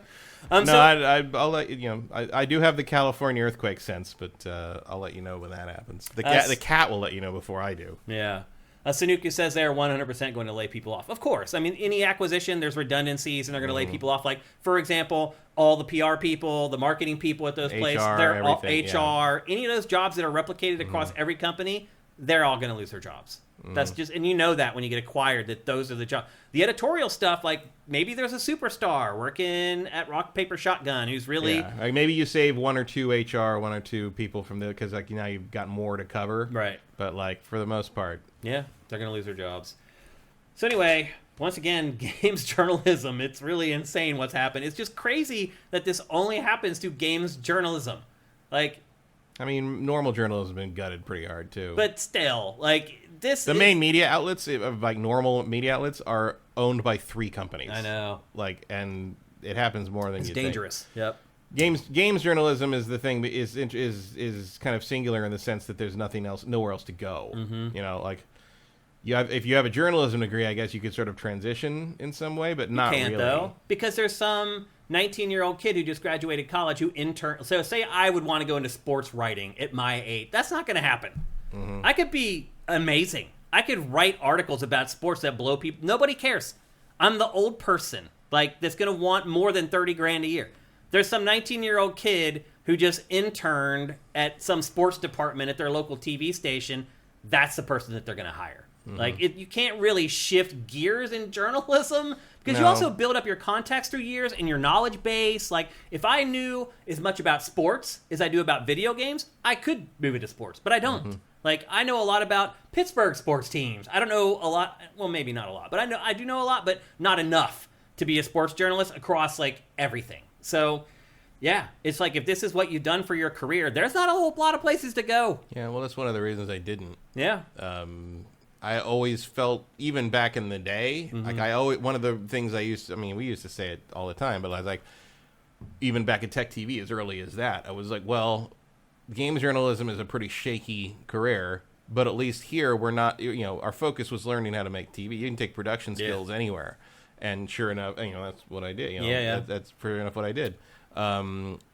I'll let you know. I do have the California earthquake sense, but I'll let you know when that happens. The cat will let you know before I do. Yeah. Sanuka says they are 100% going to lay people off. Of course. I mean, any acquisition, there's redundancies, and they're going to lay people off. Like, for example, all the PR people, the marketing people at those places, they're all HR, any of those jobs that are replicated across every company, they're all going to lose their jobs. That's just, and you know that when you get acquired, that those are the jobs. The editorial stuff, like maybe there's a superstar working at Rock Paper Shotgun who's really like maybe you save one or two HR, one or two people from the because like now you've got more to cover, right? But like for the most part, yeah, they're gonna lose their jobs. So anyway, once again, games journalism. It's really insane what's happened. It's just crazy that this only happens to games journalism. Like, I mean, normal journalism has been gutted pretty hard too. But still, like the main media outlets, like normal media outlets, are owned by 3 companies. I know. Like, and it happens more than you think. It's dangerous. Yep. Games journalism is the thing that is kind of singular in the sense that there's nowhere else to go. Mm-hmm. You know, like if you have a journalism degree, I guess you could sort of transition in some way, but not really. Though, because there's some 19-year-old kid who just graduated college who interned. So say I would want to go into sports writing at my age. That's not going to happen. Mm-hmm. I could be amazing. I could write articles about sports that blow people. Nobody cares. I'm the old person, like that's going to want more than $30,000 a year. There's some 19-year-old kid who just interned at some sports department at their local TV station. That's the person that they're going to hire. Mm-hmm. Like you can't really shift gears in journalism because you also build up your contacts through years and your knowledge base. Like if I knew as much about sports as I do about video games, I could move into sports, but I don't. Mm-hmm. Like I know a lot about Pittsburgh sports teams. I don't know a lot. Well, maybe not a lot, but I do know a lot, but not enough to be a sports journalist across like everything. So, yeah, it's like if this is what you've done for your career, there's not a whole lot of places to go. Yeah, well, that's one of the reasons I didn't. Yeah. I always felt, even back in the day, like one of the things we used to say it all the time, but I was like, even back at Tech TV as early as that, I was like, well, games journalism is a pretty shaky career, but at least here we're not, our focus was learning how to make TV. You can take production skills anywhere. And sure enough, that's what I did. That's fair enough what I did.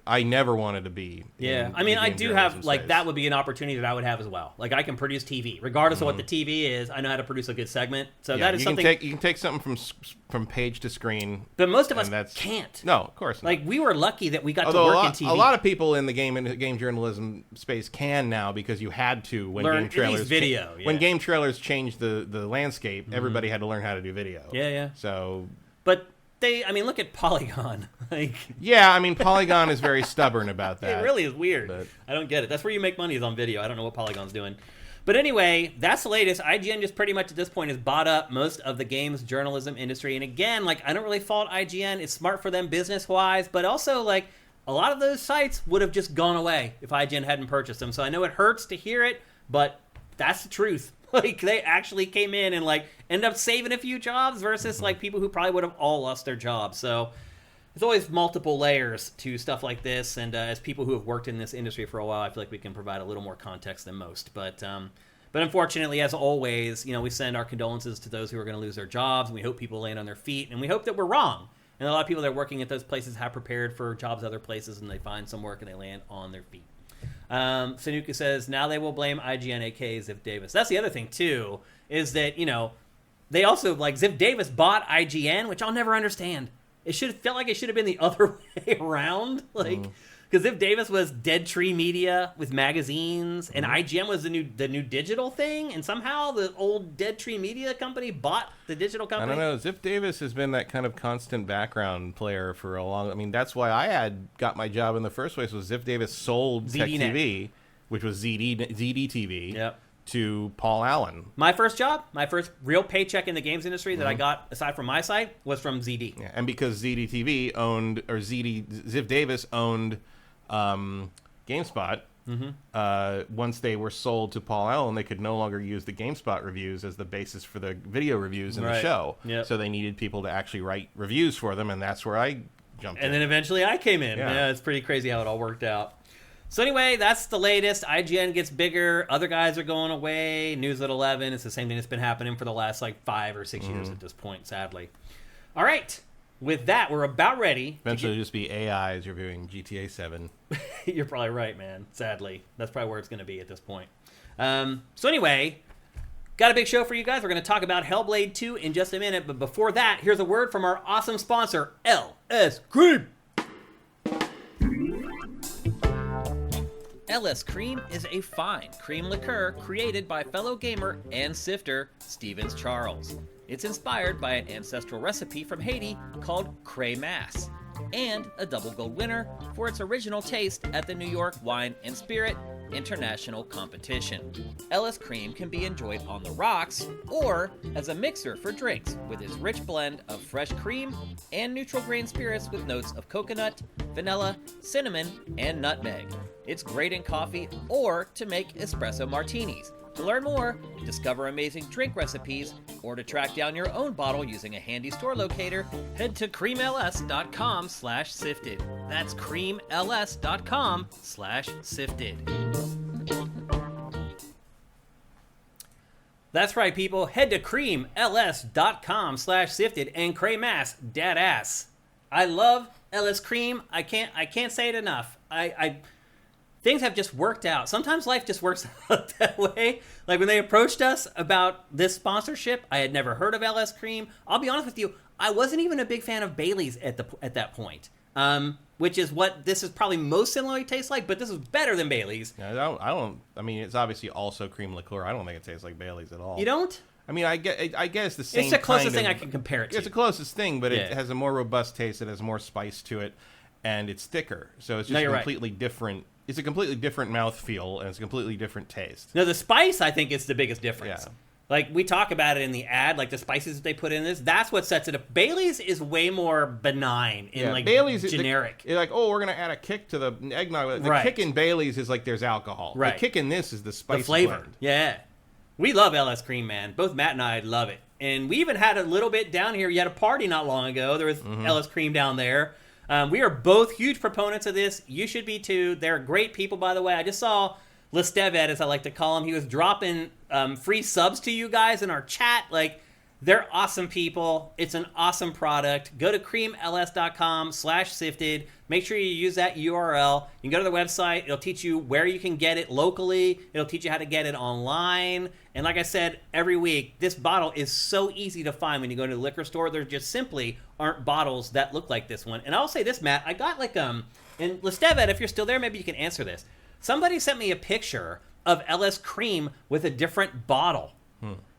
I never wanted to be. Yeah, I mean, I do have like that would be an opportunity that I would have as well. Like I can produce TV, regardless of what the TV is. I know how to produce a good segment, so that is something. You can take something from page to screen, but most of us can't. No, of course not. Like we were lucky that we got to work in TV. A lot of people in the game journalism space can now because you had to when learn game trailers video. When game trailers changed the landscape, everybody had to learn how to do video. Yeah. So, but. Look at Polygon. Polygon is very stubborn about that. It really is weird. But I don't get it. That's where you make money is on video. I don't know what Polygon's doing. But anyway, that's the latest. IGN just pretty much at this point has bought up most of the games journalism industry. And again, like I don't really fault IGN. It's smart for them business-wise. But also, like, a lot of those sites would have just gone away if IGN hadn't purchased them. So I know it hurts to hear it, but that's the truth. Like, they actually came in and, like, ended up saving a few jobs versus, like, people who probably would have all lost their jobs. So there's always multiple layers to stuff like this. And as people who have worked in this industry for a while, I feel like we can provide a little more context than most. But unfortunately, as always, we send our condolences to those who are going to lose their jobs. And we hope people land on their feet. And we hope that we're wrong. And a lot of people that are working at those places have prepared for jobs other places. And they find some work and they land on their feet. Sanuka says, now they will blame IGN, aka Ziff Davis. That's the other thing, too, is that, they also, like, Ziff Davis bought IGN, which I'll never understand. It felt like it should have been the other way around. Like, because Ziff Davis was Dead Tree Media with magazines, and IGN was the new digital thing, and somehow the old Dead Tree Media company bought the digital company. I don't know. Ziff Davis has been that kind of constant background player for a long. I mean, that's why I had got my job in the first place. Was Ziff Davis sold Tech TV, which was ZD TV, to Paul Allen. My first real paycheck in the games industry that I got aside from my site was from ZD. Yeah, and because ZD TV Ziff Davis owned GameSpot, once they were sold to Paul Allen, they could no longer use the GameSpot reviews as the basis for the video reviews in the show. Yep. So they needed people to actually write reviews for them, and that's where I jumped in. And then eventually I came in. Yeah, it's pretty crazy how it all worked out. So anyway, that's the latest. IGN gets bigger. Other guys are going away. News at 11. It's the same thing that's been happening for the last 5 or 6 years at this point, sadly. All right. With that, we're about ready. Eventually, it'll just be AIs reviewing GTA 7. You're probably right, man. Sadly. That's probably where it's going to be at this point. So anyway, got a big show for you guys. We're going to talk about Hellblade 2 in just a minute. But before that, here's a word from our awesome sponsor, LS Cream. LS Cream is a fine cream liqueur created by fellow gamer and sifter Stevens Charles. It's inspired by an ancestral recipe from Haiti called Cray Mass, and a double gold winner for its original taste at the New York Wine and Spirit International Competition. LS Cream can be enjoyed on the rocks or as a mixer for drinks with its rich blend of fresh cream and neutral grain spirits with notes of coconut, vanilla, cinnamon, and nutmeg. It's great in coffee or to make espresso martinis. To learn more, discover amazing drink recipes, or to track down your own bottle using a handy store locator, head to creamls.com/sifted. That's creamls.com/sifted. That's right, people. Head to creamls.com/sifted and Craymass, dadass. I love LS Cream. I can't say it enough. Things have just worked out. Sometimes life just works out that way. Like when they approached us about this sponsorship, I had never heard of LS Cream. I'll be honest with you, I wasn't even a big fan of Bailey's at that point, which is what this is probably most similarly tastes like, but this is better than Bailey's. I mean, it's obviously also cream liqueur. I don't think it tastes like Bailey's at all. You don't? I mean, I guess the same. It's the closest thing I can compare it to. It's the closest thing, but it has a more robust taste. It has more spice to it, and it's thicker. So it's just completely different. It's a completely different mouthfeel, and it's a completely different taste. No, the spice, I think, is the biggest difference. Yeah. Like, we talk about it in the ad, like the spices that they put in this, that's what sets it up. Bailey's is way more benign and, Bailey's generic. It's like, we're going to add a kick to the eggnog. The kick in Bailey's is like there's alcohol. Right. The kick in this is the spice the flavor. blend. Yeah. We love LS Cream, man. Both Matt and I love it. And we even had a little bit down here. You had a party not long ago. There was LS Cream down there. We are both huge proponents of this. You should be too. They're great people, by the way. I just saw Lestevet, as I like to call him. He was dropping free subs to you guys in our chat. Like, they're awesome people. It's an awesome product. Go to creamls.com/sifted. Make sure you use that URL. You can go to the website. It'll teach you where you can get it locally. It'll teach you how to get it online. And like I said, every week, this bottle is so easy to find when you go to the liquor store. There just simply aren't bottles that look like this one. And I'll say this, Matt. I got and Lestevet, if you're still there, maybe you can answer this. Somebody sent me a picture of LS Cream with a different bottle.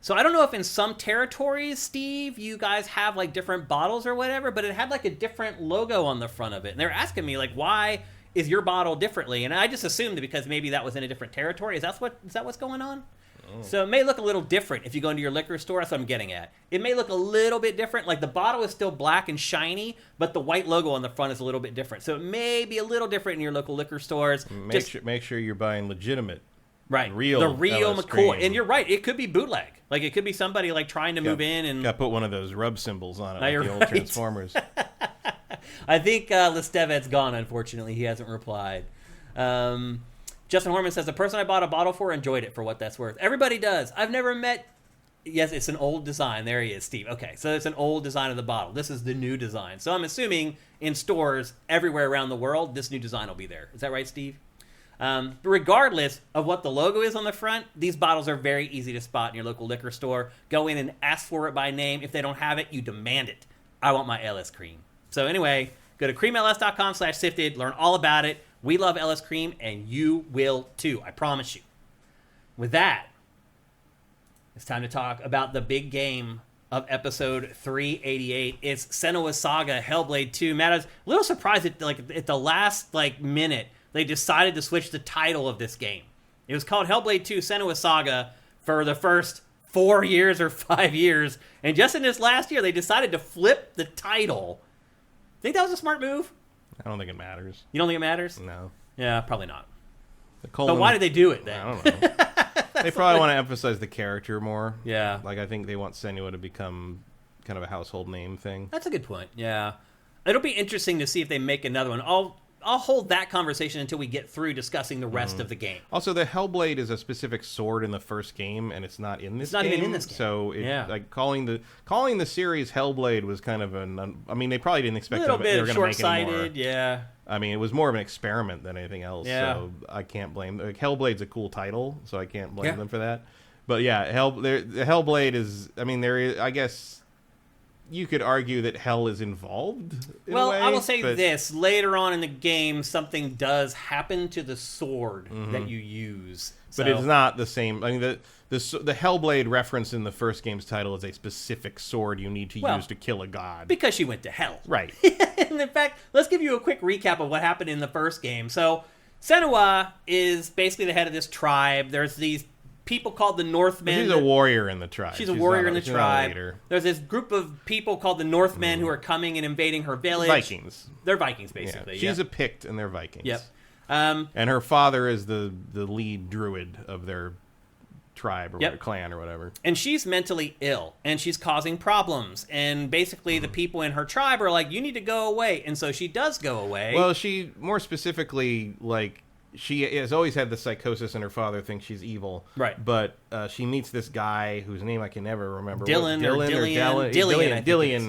So I don't know if in some territories, Steve, you guys have like different bottles or whatever, but it had like a different logo on the front of it. And they're asking me like, why is your bottle differently? And I just assumed because maybe that was in a different territory. Is that what's going on? Oh. So it may look a little different if you go into your liquor store. That's what I'm getting at. It may look a little bit different. Like the bottle is still black and shiny, but the white logo on the front is a little bit different. So it may be a little different in your local liquor stores. Make sure you're buying legitimate. Right, the real McCoy, cream. And you're right. It could be bootleg. Like it could be somebody like trying to move in and put one of those rub symbols on it, like the old Transformers. I think Lestevet's gone. Unfortunately, he hasn't replied. Justin Horman says the person I bought a bottle for enjoyed it for what that's worth. Everybody does. I've never met. Yes, it's an old design. There he is, Steve. Okay, so it's an old design of the bottle. This is the new design. So I'm assuming in stores everywhere around the world, this new design will be there. Is that right, Steve? Regardless of what the logo is on the front, these bottles are very easy to spot in your local liquor store. Go in and ask for it by name. If they don't have it, you demand it. I want my LS Cream. So anyway, go to creamls.com/sifted. Learn all about it. We love LS Cream, and you will too. I promise you. With that, it's time to talk about the big game of episode 388. It's Senua Saga Hellblade 2. Matt, I was a little surprised at the last minute they decided to switch the title of this game. It was called Hellblade 2 Senua Saga for the first 4 years or 5 years. And just in this last year, they decided to flip the title. Think that was a smart move? I don't think it matters. You don't think it matters? No. Yeah, probably not. But why did they do it then? I don't know. They probably want to emphasize the character more. Yeah. Like, I think they want Senua to become kind of a household name thing. That's a good point. Yeah. It'll be interesting to see if they make another one. I'll hold that conversation until we get through discussing the rest of the game. Also, the Hellblade is a specific sword in the first game, and it's not in this game. It's not even in this game. So, like calling the series Hellblade was kind of I mean, they probably didn't expect they were going to make any more. short-sighted, yeah. I mean, it was more of an experiment than anything else. Yeah. So I can't blame. Like, Hellblade's a cool title, so I can't blame them for that. But yeah, the Hellblade is. I mean, there is. I guess you could argue that hell is involved. In a way, I will say this: later on in the game, something does happen to the sword that you use. But it's not the same. I mean, the Hellblade reference in the first game's title is a specific sword you need to use to kill a god. Because she went to hell. Right. And in fact, let's give you a quick recap of what happened in the first game. So, Senua is basically the head of this tribe. There's these people called the Northmen. She's a warrior in the tribe. She's a warrior in the tribe. There's this group of people called the Northmen who are coming and invading her village. Vikings. They're Vikings, basically. Yeah. She's a Pict, and they're Vikings. Yep. And her father is the lead druid of their tribe or clan or whatever. And she's mentally ill, and she's causing problems. And basically, the people in her tribe are like, you need to go away. And so she does go away. Well, she, more specifically, like, she has always had the psychosis, and her father thinks she's evil. Right. But she meets this guy whose name I can never remember. Dillian.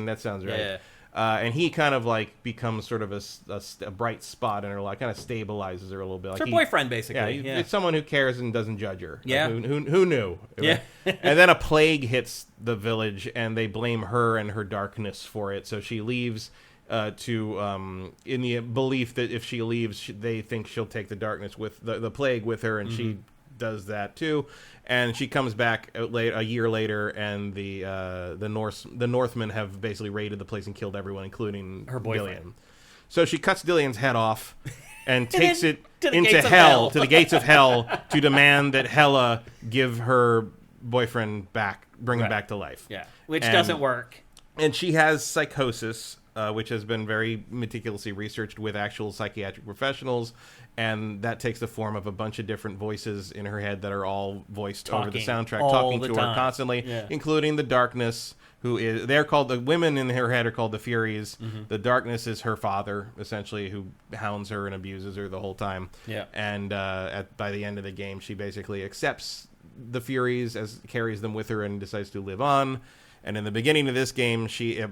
That sounds right. Yeah. And he kind of like becomes sort of a bright spot in her life, kind of stabilizes her a little bit. Like her boyfriend, basically. Yeah, it's someone who cares and doesn't judge her. Yeah. Like, who knew? Yeah. And then a plague hits the village, and they blame her and her darkness for it. So she leaves in the belief that if she leaves, they think she'll take the darkness with the plague with her, and she does that too. And she comes back a year later, and the Northmen have basically raided the place and killed everyone, including her boyfriend. Dillian. So she cuts Dillian's head off and takes it to the into hell, to the gates of hell, to demand that Hela give her boyfriend back, bring him back to life. Yeah, which doesn't work. And she has psychosis, which has been very meticulously researched with actual psychiatric professionals, and that takes the form of a bunch of different voices in her head that are all voiced over the soundtrack, talking to her constantly, including the darkness, the women in her head are called the Furies. The darkness is her father, essentially, who hounds her and abuses her the whole time. Yeah. And by the end of the game, she basically accepts the Furies, carries them with her, and decides to live on. And in the beginning of this game,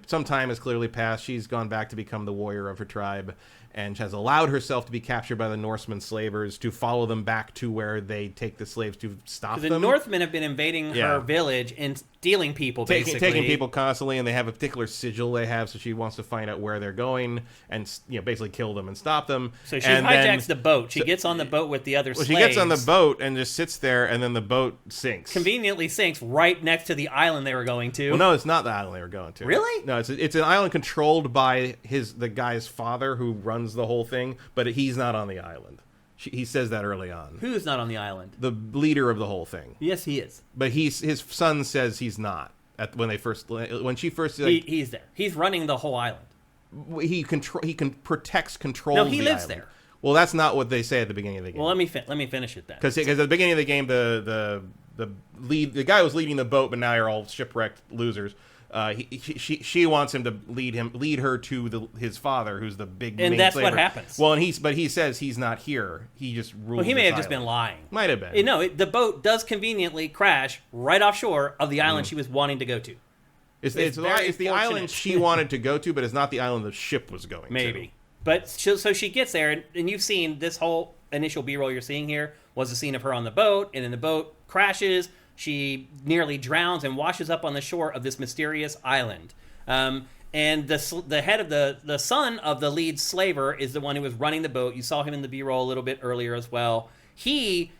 some time has clearly passed. She's gone back to become the warrior of her tribe, and has allowed herself to be captured by the Norsemen slavers to follow them back to where they take the slaves to stop them. The Northmen have been invading her village and stealing people, basically. Taking people constantly, and they have a particular sigil they have, so she wants to find out where they're going and basically kill them and stop them. So she hijacks the boat. She gets on the boat with the other slaves. She gets on the boat and just sits there, and then the boat sinks. Conveniently sinks right next to the island they were going to. Well, no, it's not the island they were going to. Really? No, it's an island controlled by the guy's father who runs the whole thing, but he's not on the island. He says that early on. Who's not on the island? The leader of the whole thing. Yes, he is. But his son says he's not. When she first he's there. He's running the whole island. He protects control. No, he lives there. Well, that's not what they say at the beginning of the game. Well, let me finish it then. Because at the beginning of the game, the guy was leading the boat, but now you're all shipwrecked losers. She wants him to lead her to his father, who's the big main and that's slaver. What happens. Well, but he says he's not here. He just rules. Well, he may have just island. been lying. Might have been. No, the boat does conveniently crash right offshore of the island she was wanting to go to. It's the island she wanted to go to, but it's not the island the ship was going to. Maybe. But so she gets there, and you've seen this whole initial B-roll you're seeing here was a scene of her on the boat, and then the boat crashes. She nearly drowns and washes up on the shore of this mysterious island. And the head of the son of the lead slaver is the one who was running the boat. You saw him in the B-roll a little bit earlier as well. He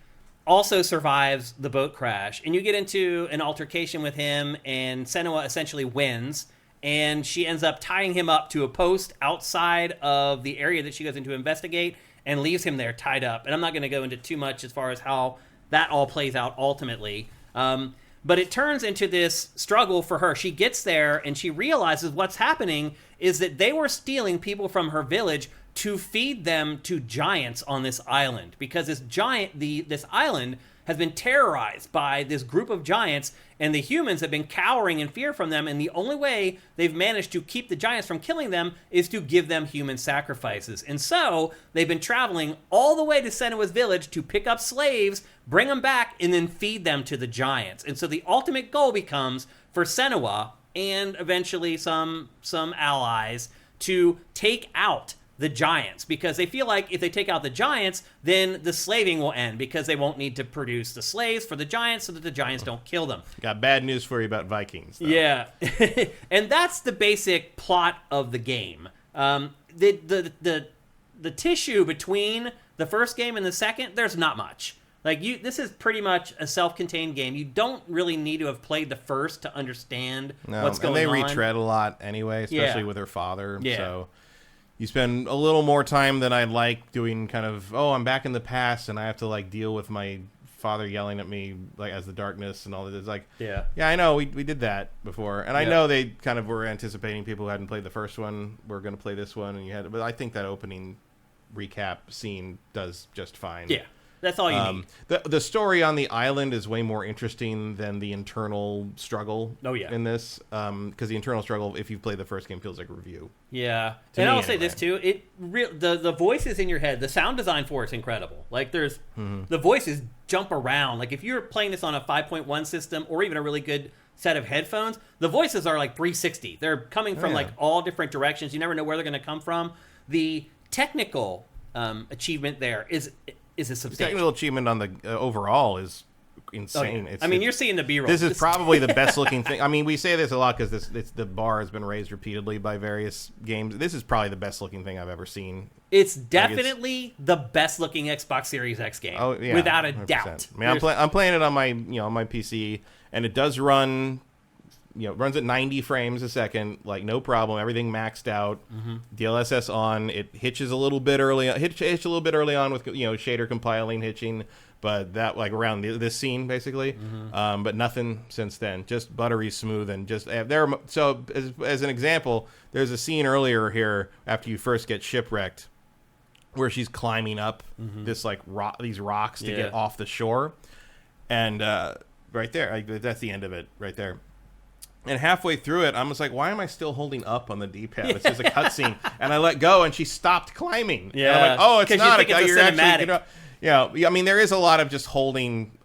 also survives the boat crash, and you get into an altercation with him, and Senua essentially wins, and she ends up tying him up to a post outside of the area that she goes in to investigate, and leaves him there tied up. And I'm not going to go into too much as far as how that all plays out ultimately. But it turns into this struggle for her. She gets there and she realizes what's happening is that they were stealing people from her village to feed them to giants on this island, because this island has been terrorized by this group of giants, and the humans have been cowering in fear from them, and the only way they've managed to keep the giants from killing them is to give them human sacrifices. And so they've been traveling all the way to Senua's village to pick up slaves, bring them back, and then feed them to the giants. And so the ultimate goal becomes for Senua and eventually some allies to take out the giants, because they feel like if they take out the giants, then the slaving will end, because they won't need to produce the slaves for the giants so that the giants don't kill them. Got bad news for you about Vikings, though. Yeah. And that's the basic plot of the game. The tissue between the first game and the second, there's not much. This is pretty much a self-contained game. You don't really need to have played the first to understand what's going on. And they retread a lot anyway, especially with her father. Yeah. So you spend a little more time than I'd like doing kind of, I'm back in the past and I have to deal with my father yelling at me as the darkness and all that. It's yeah, I know we did that before, and I know they kind of were anticipating people who hadn't played the first one were going to play this one, and but I think that opening recap scene does just fine. Yeah. That's all you need. The story on the island is way more interesting than the internal struggle in this. Because the internal struggle, if you've played the first game, feels like a review. Yeah. And I'll say this, too. The voices in your head, the sound design for it's incredible. The voices jump around. If you're playing this on a 5.1 system or even a really good set of headphones, the voices are 360. They're coming from all different directions. You never know where they're going to come from. The technical achievement there is a substantial. The technical achievement on the overall is insane. Oh, yeah. You're seeing the B-roll. This is probably the best looking thing. We say this a lot because the bar has been raised repeatedly by various games. This is probably the best looking thing I've ever seen. It's definitely the best looking Xbox Series X game, without a 100%. Doubt. I'm playing it on my on my PC, and it does run. Runs at 90 frames a second, no problem. Everything maxed out. Mm-hmm. DLSS on. It hitches a little bit early. Hitch a little bit early on with shader compiling, hitching, but that around this scene basically. Mm-hmm. But nothing since then. Just buttery smooth and just there. So as an example, there's a scene earlier here after you first get shipwrecked, where she's climbing up this these rocks to get off the shore, and right there, that's the end of it right there. And halfway through it, I'm just why am I still holding up on the D-pad? It's just a cutscene. And I let go, and she stopped climbing. Yeah. And I'm it's not. You're actually, there is a lot of just holding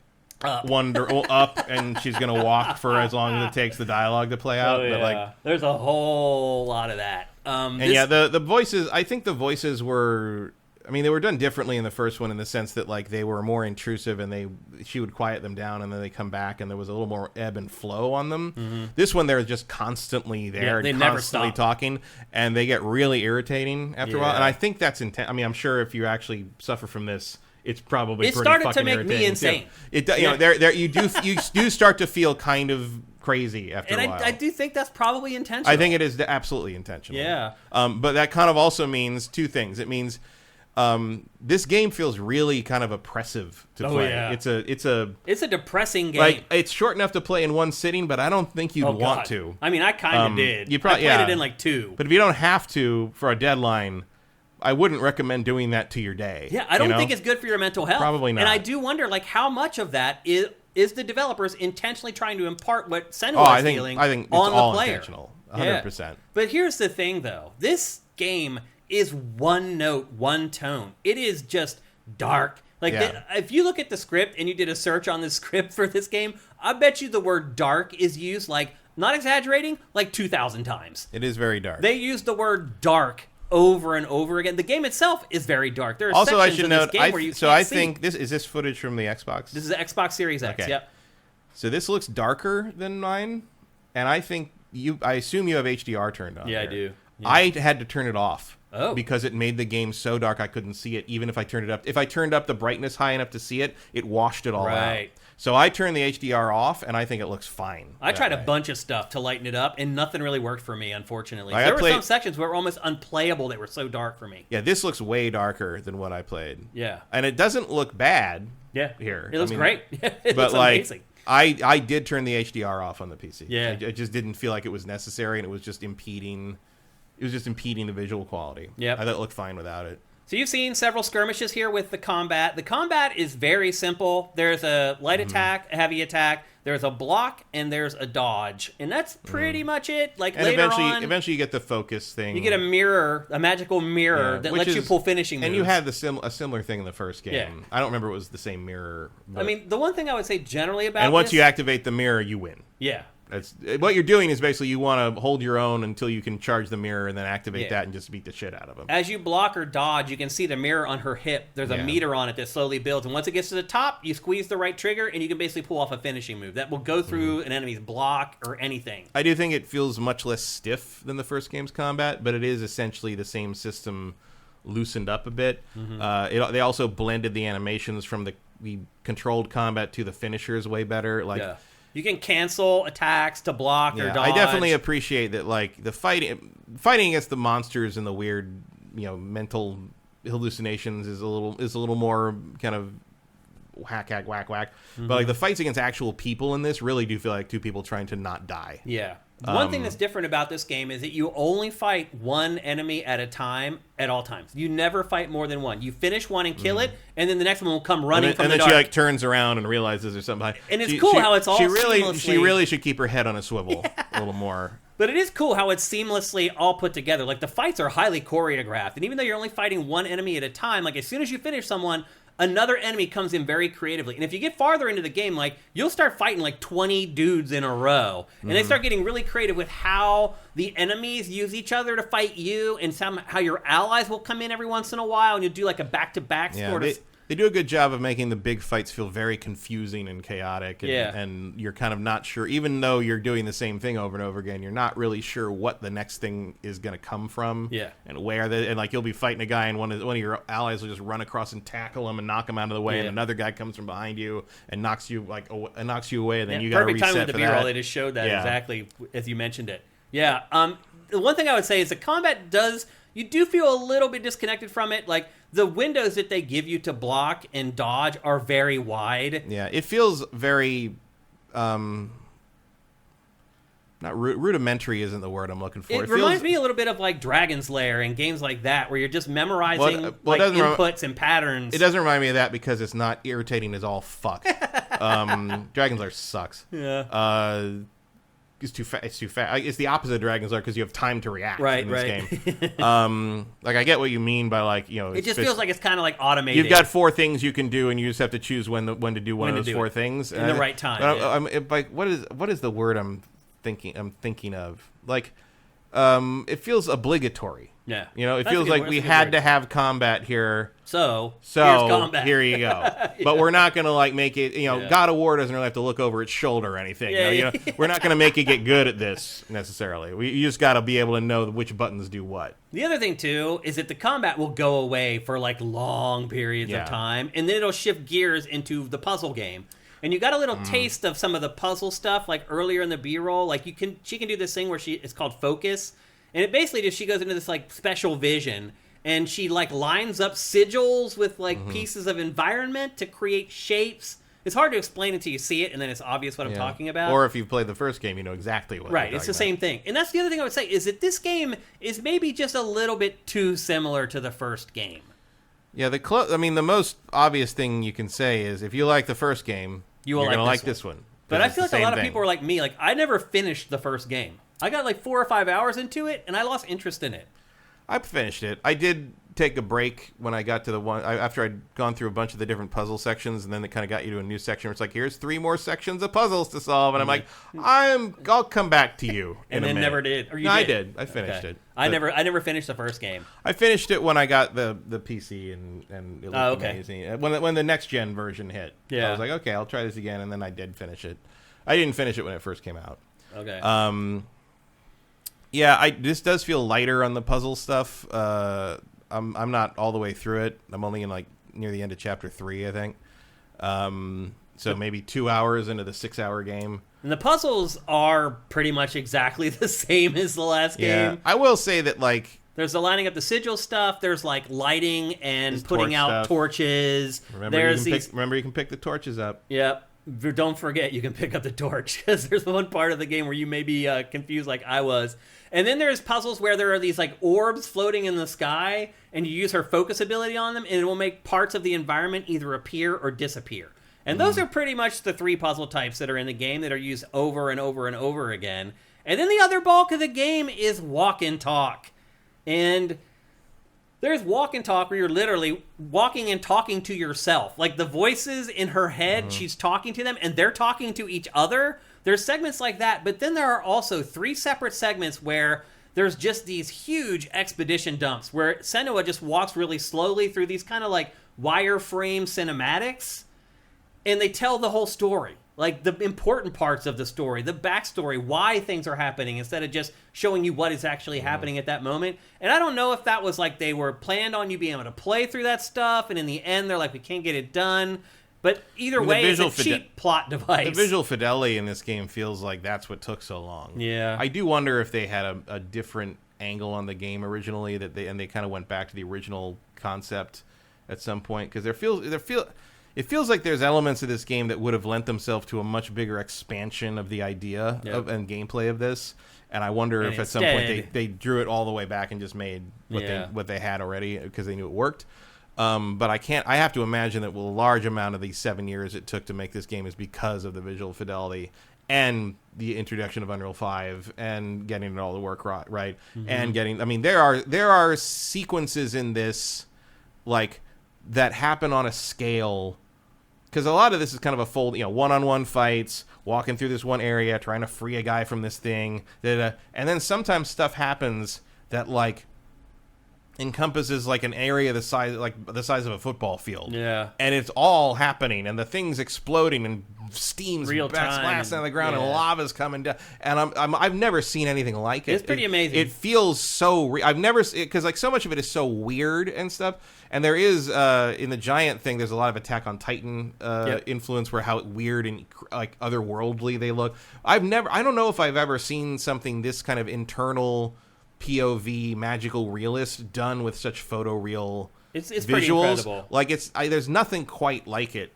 up, and she's going to walk for as long as it takes the dialogue to play out. Oh, yeah. But there's a whole lot of that. The voices, I think the voices were... they were done differently in the first one in the sense that they were more intrusive, and she would quiet them down, and then they come back, and there was a little more ebb and flow on them. Mm-hmm. This one, they're just constantly there, they constantly never stop talking, and they get really irritating after a while. And I think that's intent. I'm sure if you actually suffer from this, it's probably pretty fucking irritating. It started to make me insane. You do start to feel kind of crazy after a while. And I do think that's probably intentional. I think it is absolutely intentional. Yeah. But that kind of also means two things. It means this game feels really kind of oppressive to play. Yeah. It's a depressing game. It's short enough to play in one sitting, but I don't think you'd want to. I kind of did. You probably I played it in 2. But if you don't have to for a deadline, I wouldn't recommend doing that to your day. Yeah, I don't think it's good for your mental health. Probably not. And I do wonder how much of that is the developers intentionally trying to impart what Senua is feeling I think it's on all the player. Intentional. 100%. Yeah. But here's the thing, though. This game is one note, one tone. It is just dark. If you look at the script and you did a search on the script for this game, I bet you the word dark is used, not exaggerating, 2,000 times. It is very dark. They use the word dark over and over again. The game itself is very dark. There are also, sections I should of note, this game where you can't see. I think this footage from the Xbox. This is the Xbox Series X. Okay. Yep. So this looks darker than mine, and I think I assume you have HDR turned on. Yeah, here. I do. Yeah. I had to turn it off. Oh. Because it made the game so dark I couldn't see it, even if I turned it up. If I turned up the brightness high enough to see it, it washed it all out. So I turned the HDR off, and I think it looks fine. I tried a bunch of stuff to lighten it up, and nothing really worked for me, unfortunately. There were some sections where it were almost unplayable. They were so dark for me. Yeah, this looks way darker than what I played. Yeah. And it doesn't look bad here. It looks great. It looks amazing. I did turn the HDR off on the PC. Yeah. I just didn't feel like it was necessary, and it was just impeding it was just impeding the visual quality. Yep. I thought it looked fine without it. So you've seen several skirmishes here with the combat. The combat is very simple. There's a light attack, a heavy attack, there's a block, and there's a dodge. And that's pretty much it. Like, And later eventually you get the focus thing. you get a mirror, a magical mirror that lets you pull finishing moves. And you had a similar thing in the first game. Yeah. I don't remember it was the same mirror. I mean, the one thing I would say generally about And once this, you activate the mirror, you win. Yeah. That's what you're doing is basically you want to hold your own until you can charge the mirror and then activate that and just beat the shit out of them. As you block or dodge, you can see the mirror on her hip. There's a meter on it that slowly builds. And once it gets to the top, you squeeze the right trigger, and you can basically pull off a finishing move that will go through an enemy's block or anything. I do think it feels much less stiff than the first game's combat, but it is essentially the same system loosened up a bit. They also blended the animations from the controlled combat to the finishers way better. You can cancel attacks to block or dodge. I definitely appreciate that. Like the fighting against the monsters and the weird, mental hallucinations is a little more kind of whack. But like the fights against actual people in this really do feel like two people trying to not die. Yeah. One thing that's different about this game is that you only fight one enemy at a time at all times. You never fight more than one. You finish one and kill it, and then the next one will come running from the dark. And then she turns around and realizes there's something behind. And it's cool how it's all seamlessly... She really should keep her head on a swivel a little more. But it is cool how it's seamlessly all put together. Like, the fights are highly choreographed. And even though you're only fighting one enemy at a time, like, as soon as you finish someone, another enemy comes in very creatively. And if you get farther into the game, like, you'll start fighting like 20 dudes in a row. And they start getting really creative with how the enemies use each other to fight you, and how your allies will come in every once in a while, and you'll do like a back-to-back sort of... They do a good job of making the big fights feel very confusing and chaotic, and you're kind of not sure, even though you're doing the same thing over and over again, you're not really sure what the next thing is going to come from, and where and like you'll be fighting a guy, and one of your allies will just run across and tackle him and knock him out of the way, and another guy comes from behind you and knocks you away, and then you got to reset perfect time with the B-roll. They just showed that exactly as you mentioned it. Yeah. The one thing I would say is the combat you do feel a little bit disconnected from it. Like, the windows that they give you to block and dodge are very wide. Yeah, it feels very, not rudimentary isn't the word I'm looking for. It reminds me a little bit of like Dragon's Lair and games like that, where you're just memorizing inputs and patterns. It doesn't remind me of that because it's not irritating as all fuck. Dragon's Lair sucks. Yeah. It's too fast. It's the opposite of Dragon's Lair because you have time to react in this game. Like, I get what you mean by like, it just feels like it's kind of like automated. You've got 4 things you can do, and you just have to choose when to do one of those 4 things in the right time. Like, what is the word I'm thinking of? Like, it feels obligatory. Yeah. It feels like we had to have combat here. So here's combat. Here you go. But we're not going to like make it, God of War doesn't really have to look over its shoulder or anything. We're not going to make it get good at this necessarily. You just got to be able to know which buttons do what. The other thing too is that the combat will go away for like long periods of time, and then it'll shift gears into the puzzle game. And you got a little taste of some of the puzzle stuff like earlier in the B-roll. Like she can do this thing where it's called focus. And it basically just, she goes into this like special vision, and she like lines up sigils with like pieces of environment to create shapes. It's hard to explain until you see it, and then it's obvious what I'm talking about. Or if you've played the first game, you know exactly what. Right, it's the same thing. And that's the other thing I would say, is that this game is maybe just a little bit too similar to the first game. Yeah, the most obvious thing you can say is if you like the first game, you're going to like this one. But I feel like a lot of people are like me. Like, I never finished the first game. I got like 4 or 5 hours into it, and I lost interest in it. I finished it. I did take a break when I got to the one after I'd gone through a bunch of the different puzzle sections, and then it kind of got you to a new section where it's like, here's 3 more sections of puzzles to solve, and I'm like, I'll come back to you in a minute. Never did. Or you no, did? I did. I finished it. I never finished the first game. I finished it when I got the PC and it looked amazing. When the next gen version hit, I was like, okay, I'll try this again, and then I did finish it. I didn't finish it when it first came out. Okay. Yeah, this does feel lighter on the puzzle stuff. I'm not all the way through it. I'm only in like near the end of chapter 3, I think. So maybe 2 hours into the 6-hour game. And the puzzles are pretty much exactly the same as the last game. Yeah, I will say that like there's the lining up the sigil stuff. There's like lighting and putting out torches. Remember, you can pick the torches up. Yep. don't forget you can pick up the torch, because there's one part of the game where you may be confused like I was. And then there's puzzles where there are these like orbs floating in the sky, and you use her focus ability on them, and it will make parts of the environment either appear or disappear. And those are pretty much the 3 puzzle types that are in the game that are used over and over and over again. And then the other bulk of the game is walk and talk. And there's walk and talk where you're literally walking and talking to yourself. Like the voices in her head, she's talking to them, and they're talking to each other. There's segments like that, but then there are also 3 separate segments where there's just these huge expedition dumps where Senua just walks really slowly through these kind of like wireframe cinematics, and they tell the whole story. Like the important parts of the story, the backstory, why things are happening, instead of just showing you what is actually happening at that moment. And I don't know if that was like they were planned on you being able to play through that stuff, and in the end they're like, we can't get it done. But either way, it's a cheap plot device. The visual fidelity in this game feels like that's what took so long. Yeah. I do wonder if they had a different angle on the game originally, they kind of went back to the original concept at some point, because it feels like there's elements of this game that would have lent themselves to a much bigger expansion of the idea and gameplay of this. And I wonder if at some point they drew it all the way back and just made what they had already because they knew it worked. But I have to imagine that a large amount of these 7 years it took to make this game is because of the visual fidelity and the introduction of Unreal 5 and getting it all to work right. And there are sequences in this like that happen on a scale, because a lot of this is kind of a one-on-one fights, walking through this one area, trying to free a guy from this thing, and then sometimes stuff happens that like encompasses like an area the size of a football field. Yeah. And it's all happening, and the thing's exploding, and steam's blasting on the ground, and lava's coming down. And I've never seen anything like it. It's pretty amazing. It feels so I've never, because like so much of it is so weird and stuff. And there is in the giant thing, there's a lot of Attack on Titan influence, where how weird and like otherworldly they look. I don't know if I've ever seen something this kind of internal POV magical realist done with such photoreal it's visuals. Pretty incredible. Like there's nothing quite like it.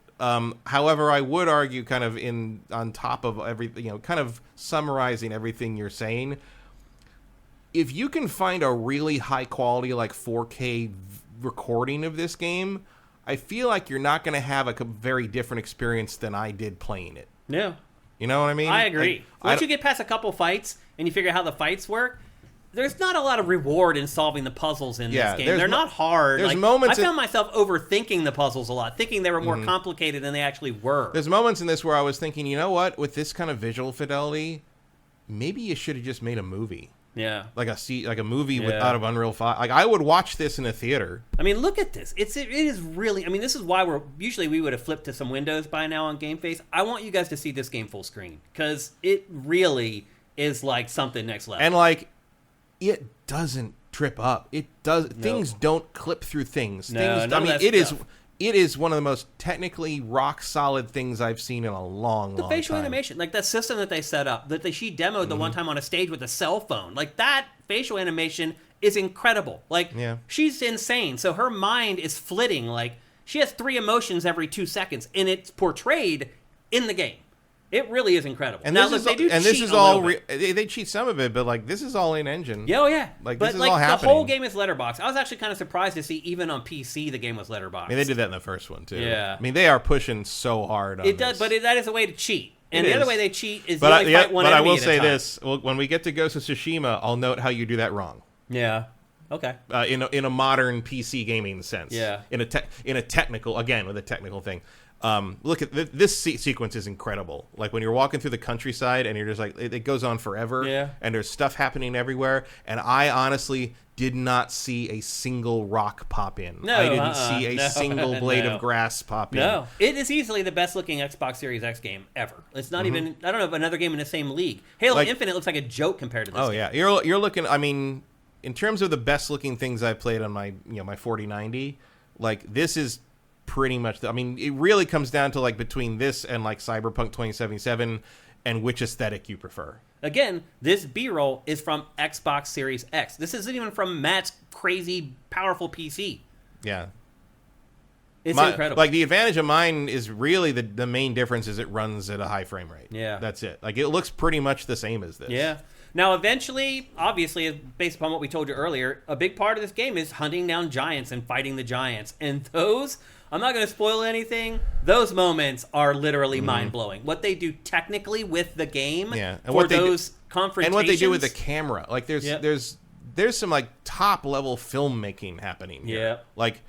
However, I would argue, kind of on top of everything, kind of summarizing everything you're saying, if you can find a really high quality like 4K recording of this game, I feel like you're not going to have a very different experience than I did playing it. Yeah. You know what I mean? I agree. Once you get past a couple fights and you figure out how the fights work, there's not a lot of reward in solving the puzzles in this game. They're not hard. There's moments I found myself overthinking the puzzles a lot, thinking they were more complicated than they actually were. There's moments in this where I was thinking, you know what? With this kind of visual fidelity, maybe you should have just made a movie. Yeah. Like a movie out of Unreal 5. Like, I would watch this in a theater. I mean, look at this. It is really, I mean, this is why we would have flipped to some Windows by now on GameFace. I want you guys to see this game full screen, because it really is like something next level. And like, it doesn't trip up. It does. No. Things don't clip through things. It is one of the most technically rock solid things I've seen in a long time. The facial animation, like that system that they set up, she demoed the one time on a stage with a cell phone. Like that facial animation is incredible. Like she's insane. So her mind is flitting. Like she has 3 emotions every 2 seconds, and it's portrayed in the game. It really is incredible. And this is all they cheat some of it, but like this is all in engine. Yeah, Like but this is like all happening. The whole game is letterbox. I was actually kind of surprised to see even on PC the game was letterbox. I mean, they did that in the first one too. Yeah. I mean, they are pushing so hard on it. Does, but that is a way to cheat. And the other way they cheat is fight one enemy I will at say a time. This: when we get to Ghost of Tsushima, I'll note how you do that wrong. Yeah. Okay. In a modern PC gaming sense. Yeah. In a technical thing. Look at this sequence is incredible. Like when you're walking through the countryside and you're just like, it goes on forever. Yeah. And there's stuff happening everywhere. And I honestly did not see a single rock pop in. No, I didn't see a single blade of grass pop in. No. It is easily the best looking Xbox Series X game ever. It's not even, I don't know of another game in the same league. Halo Infinite looks like a joke compared to this game. Yeah. You're looking, I mean, in terms of the best looking things I've played on my 4090, like this is pretty much, I mean, it really comes down to like between this and like Cyberpunk 2077 and which aesthetic you prefer. Again, this B-roll is from Xbox Series X. This isn't even from Matt's crazy, powerful PC. Yeah. It's incredible. Like, the advantage of mine is really the main difference is it runs at a high frame rate. Yeah. That's it. Like, it looks pretty much the same as this. Yeah. Now, eventually, obviously, based upon what we told you earlier, a big part of this game is hunting down giants and fighting the giants. And those, I'm not going to spoil anything, those moments are literally mind-blowing. What they do technically with the game and for those confrontations. And what they do with the camera. Like, there's some, like, top-level filmmaking happening here. Yeah. Like,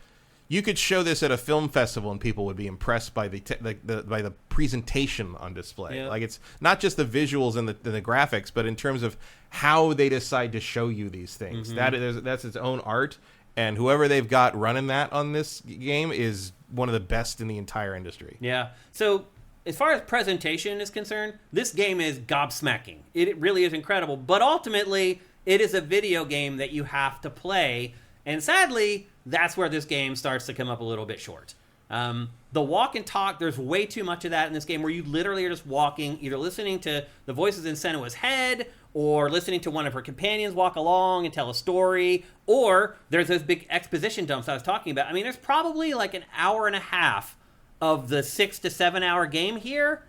you could show this at a film festival and people would be impressed by the presentation on display. Yeah. Like, it's not just the visuals and the graphics, but in terms of how they decide to show you these things. That's its own art, and whoever they've got running that on this game is one of the best in the entire industry. Yeah. So as far as presentation is concerned, this game is gobsmacking. It really is incredible. But ultimately, it is a video game that you have to play. And sadly, that's where this game starts to come up a little bit short. The walk and talk, there's way too much of that in this game where you literally are just walking, either listening to the voices in Senua's head or listening to one of her companions walk along and tell a story, or there's those big exposition dumps I was talking about. I mean, there's probably like an hour and a half of the 6 to 7 hour game here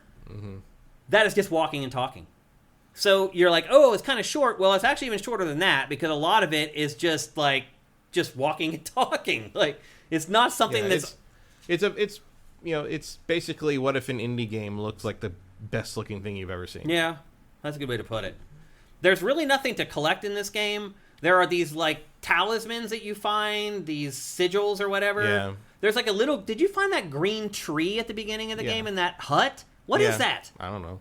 that is just walking and talking. So you're like, oh, it's kind of short. Well, it's actually even shorter than that because a lot of it is just like just walking and talking. Like, it's not something that's it's basically what if an indie game looks like the best looking thing you've ever seen. Yeah, that's a good way to put it. There's really nothing to collect in this game. There are these like talismans that you find, these sigils or whatever. Yeah. There's like a little, did you find that green tree at the beginning of the game in that hut? What is that? I don't know.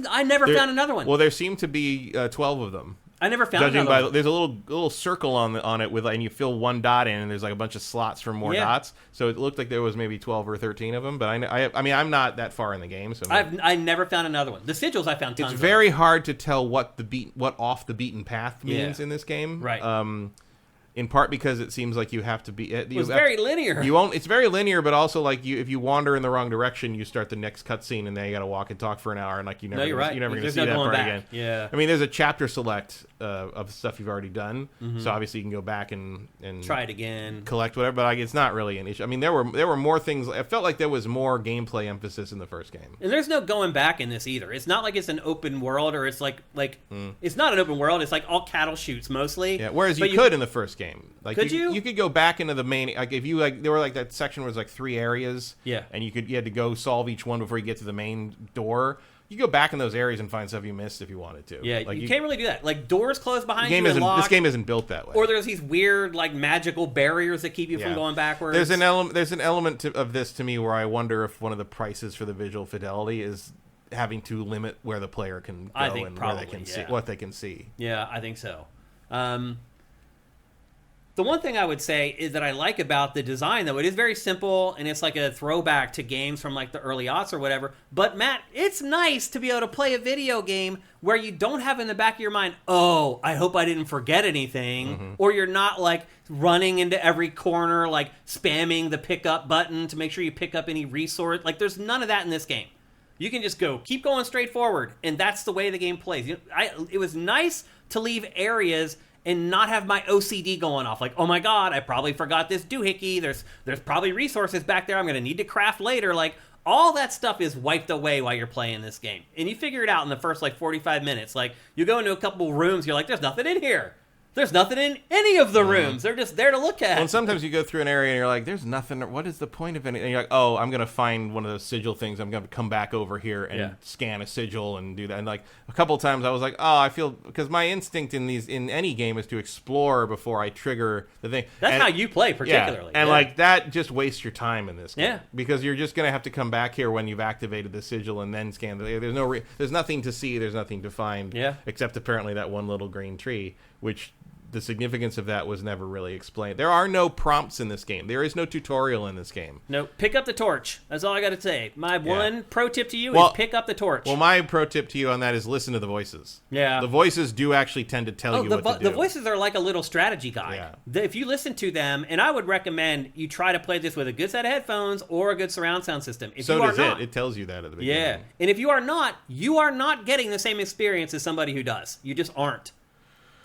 I never found another one. Well, there seem to be 12 of them. I never found another one. There's a little circle on it with, and you fill one dot in, and there's like a bunch of slots for more dots. So it looked like there was maybe 12 or 13 of them. But I mean, I'm not that far in the game, so I never found another one. The sigils I found tons. It's very hard to tell what off the beaten path means in this game, right? In part because it seems like you have to be. It's very linear. It's very linear, but also like if you wander in the wrong direction, you start the next cutscene, and then you got to walk and talk for an hour, and like you're never going to see that part again. Yeah. I mean, there's a chapter select of stuff you've already done, so obviously you can go back and try it again, collect whatever. But like, it's not really an issue. I mean, there were more things. I felt like there was more gameplay emphasis in the first game, and there's no going back in this either. It's not like it's an open world, or it's like it's not an open world. It's like all cattle shoots mostly. Yeah. Whereas you could in the first game. Like, could you? You could go back into the main, like if you like, there were like that section was like 3 areas, and you had to go solve each one before you get to the main door. You go back in those areas and find stuff you missed if you wanted to. Yeah, like you can't really do that. Like doors close behind you. This game isn't built that way. Or there's these weird like magical barriers that keep you from going backwards. There's an element of this to me where I wonder if one of the prices for the visual fidelity is having to limit where the player can go and where they can see what they can see. Yeah, I think so. The one thing I would say is that I like about the design, though, it is very simple, and it's like a throwback to games from like the early aughts or whatever. But Matt, it's nice to be able to play a video game where you don't have in the back of your mind, oh, I hope I didn't forget anything, or you're not like running into every corner, like spamming the pickup button to make sure you pick up any resource. Like, there's none of that in this game. You can just keep going straight forward, and that's the way the game plays. It was nice to leave areas and not have my OCD going off. Like, oh my god, I probably forgot this doohickey. There's probably resources back there I'm going to need to craft later. Like, all that stuff is wiped away while you're playing this game. And you figure it out in the first, 45 minutes. Like, you go into a couple rooms, you're like, there's nothing in here. There's nothing in any of the rooms. They're just there to look at. Well, and sometimes you go through an area and you're like, there's nothing. What is the point of it? And you're like, oh, I'm going to find one of those sigil things. I'm going to come back over here and scan a sigil and do that. And like a couple of times I was like, oh, I feel, because my instinct in any game is to explore before I trigger the thing. That's how you play particularly. Yeah. And like that just wastes your time in this game. Yeah. Because you're just going to have to come back here when you've activated the sigil and then scan there's nothing to see. There's nothing to find. Yeah. Except apparently that one little green tree, which the significance of that was never really explained. There are no prompts in this game. There is no tutorial in this game. No, pick up the torch. That's all I got to say. My one pro tip to you is pick up the torch. Well, my pro tip to you on that is listen to the voices. Yeah. The voices do actually tend to tell you what to do. The voices are like a little strategy guide. Yeah. If you listen to them, and I would recommend you try to play this with a good set of headphones or a good surround sound system. It tells you that at the beginning. Yeah. And if you are not getting the same experience as somebody who does. You just aren't.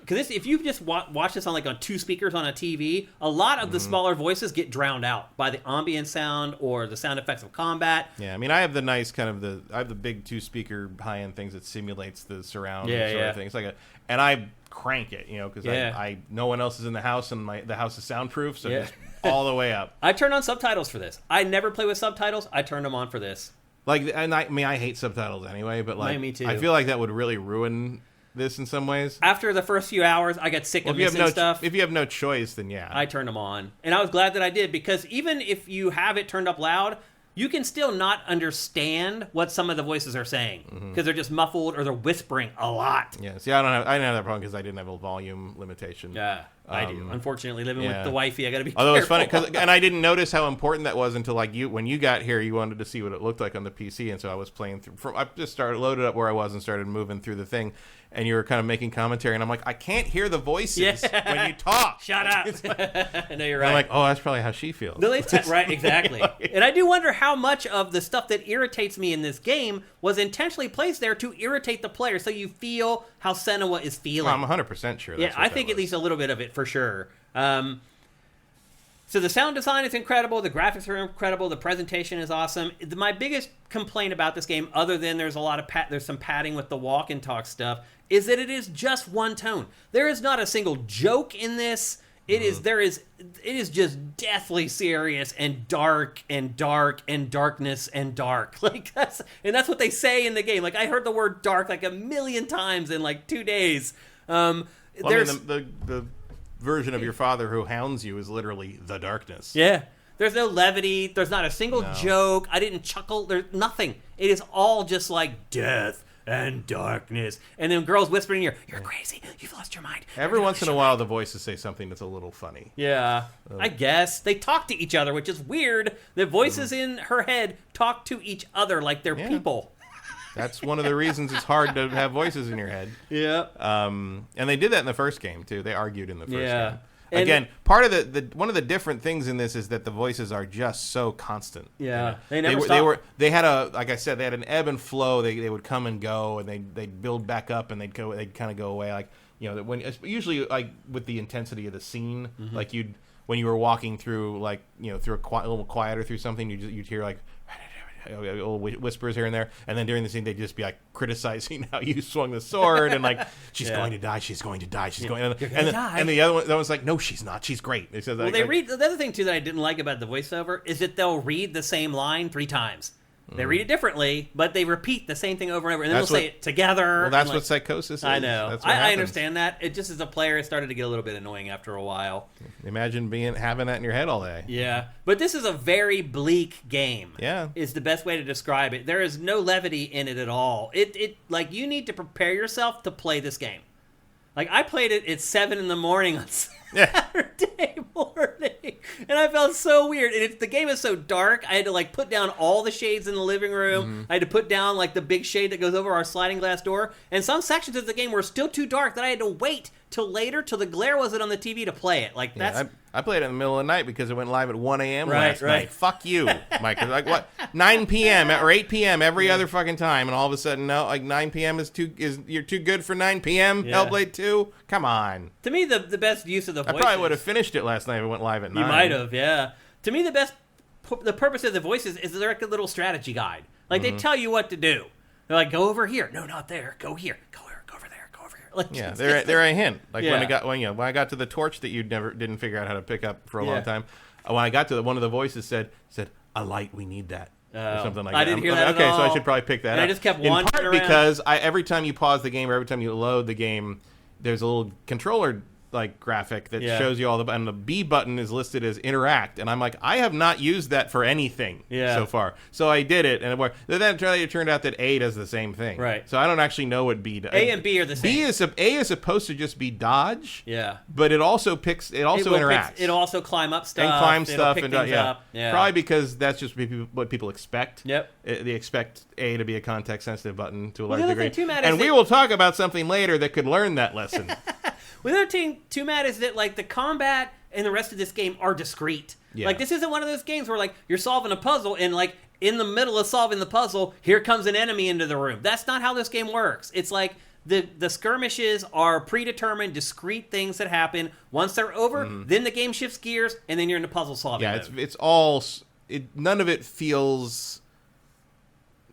because if you just watch this on like on 2 speakers on a TV, a lot of the smaller voices get drowned out by the ambient sound or the sound effects of combat. Yeah, I mean, I have the nice kind of I have the big 2-speaker high-end things that simulates the surround sort of thing. It's like and I crank it, because I no one else is in the house and the house is soundproof, so just all the way up. I turned on subtitles for this. I never play with subtitles. I turned them on for this. Like, and I mean, I hate subtitles anyway, but like, me too. I feel like that would really ruin this in some ways. After the first few hours, I got sick of missing stuff. If you have no choice, then yeah. I turned them on. And I was glad that I did, because even if you have it turned up loud, you can still not understand what some of the voices are saying, because they're just muffled or they're whispering a lot. Yeah, see, I didn't have that problem because I didn't have a volume limitation. Yeah, I do. Unfortunately, living with the wifey, I got to be Although careful. it's funny, and I didn't notice how important that was until like when you got here, you wanted to see what it looked like on the PC, and so I was playing through. I just loaded up where I was and started moving through the thing, and you were kind of making commentary, and I'm like, I can't hear the voices when you talk. Shut up. No, you're right. I'm like, oh, that's probably how she feels. No, right, exactly. And I do wonder how much of the stuff that irritates me in this game was intentionally placed there to irritate the player, so you feel how Senua is feeling. Well, I'm 100% sure. Yeah, I think at least a little bit of it for sure. So the sound design is incredible. The graphics are incredible. The presentation is awesome. My biggest complaint about this game, other than there's a lot of there's some padding with the walk and talk stuff, is that it is just one tone. There is not a single joke in this. It is just deathly serious and dark and dark and darkness and dark. Like that's what they say in the game. Like I heard the word dark like 1,000,000 times in like 2 days. The version of your father who hounds you is literally the darkness. Yeah. There's no levity. There's not a single joke. I didn't chuckle. There's nothing. It is all just like death and darkness. And then girls whispering in your ear, you're crazy. You've lost your mind. Every once in a while, the voices say something that's a little funny. Yeah. I guess. They talk to each other, which is weird. The voices in her head talk to each other like they're people. That's one of the reasons it's hard to have voices in your head. Yeah. And they did that in the first game, too. They argued in the first game. And again, part of the one of the different things in this is that the voices are just so constant. Yeah. They never stop. They had like I said, they had an ebb and flow. They would come and go, and they'd build back up, and they'd kind of go away. Like, when usually like with the intensity of the scene, like when you were walking through like through a little quieter through something, you'd hear like little whispers here and there, and then during the scene they'd just be like criticizing how you swung the sword and like she's going to die, she's going to die, she's going to die. And the other one's like, no, she's not, she's great. They said read the other thing too that I didn't like about the voiceover is that they'll read the same line 3 times. They read it differently, but they repeat the same thing over and over, and then they'll say it together. Well, that's what psychosis is. I know. That's what I understand that. It just as a player, it started to get a little bit annoying after a while. Imagine having that in your head all day. Yeah, but this is a very bleak game. Yeah, is the best way to describe it. There is no levity in it at all. It like you need to prepare yourself to play this game. Like I played it at 7 a.m. on Saturday morning, and I felt so weird. And the game is so dark, I had to like put down all the shades in the living room. I had to put down like the big shade that goes over our sliding glass door. And some sections of the game were still too dark that I had to wait till the glare wasn't on the TV to play it. Like that's. I played it in the middle of the night because it went live at 1 a.m. last night. Fuck you, Mike. Like what? 9 p.m. or 8 p.m. every other fucking time, and all of a sudden, no, like 9 p.m. you're too good for 9 p.m. Yeah. Hellblade 2. Come on. To me, the best use of the voices. I probably would have finished it last night if it went live at 9. You might have, yeah. To me, the purpose of the voices is they're like a little strategy guide. Like they tell you what to do. They're like, go over here. No, not there. Go here. Go over there. Like, yeah, they're a hint. Like when I got to the torch that you didn't figure out how to pick up for a long time. When I got to one of the voices said a light, we need that. Or something like that. I didn't hear that at all. Okay, so I should probably pick that up. I just kept wandering around. In part because every time you pause the game or every time you load the game, there's a little controller like graphic that shows you all and the B button is listed as interact, and I'm like, I have not used that for anything so far. So I did it, and then it turned out that A does the same thing. Right. So I don't actually know what B does. A and B are the same. A is supposed to just be dodge. Yeah. But it also interacts. It'll also climb up stuff. And climb stuff pick and things up. Yeah. Probably because that's just what people expect. Yep. They expect A to be a context sensitive button to a large degree. And we will talk about something later that could learn that lesson. The other thing too, Matt, is that like the combat and the rest of this game are discrete. Yeah. Like this isn't one of those games where like you're solving a puzzle and like in the middle of solving the puzzle, here comes an enemy into the room. That's not how this game works. It's like The skirmishes are predetermined, discrete things that happen. Once they're over, then the game shifts gears, and then you're in the puzzle solving mode. It's all... none of it feels...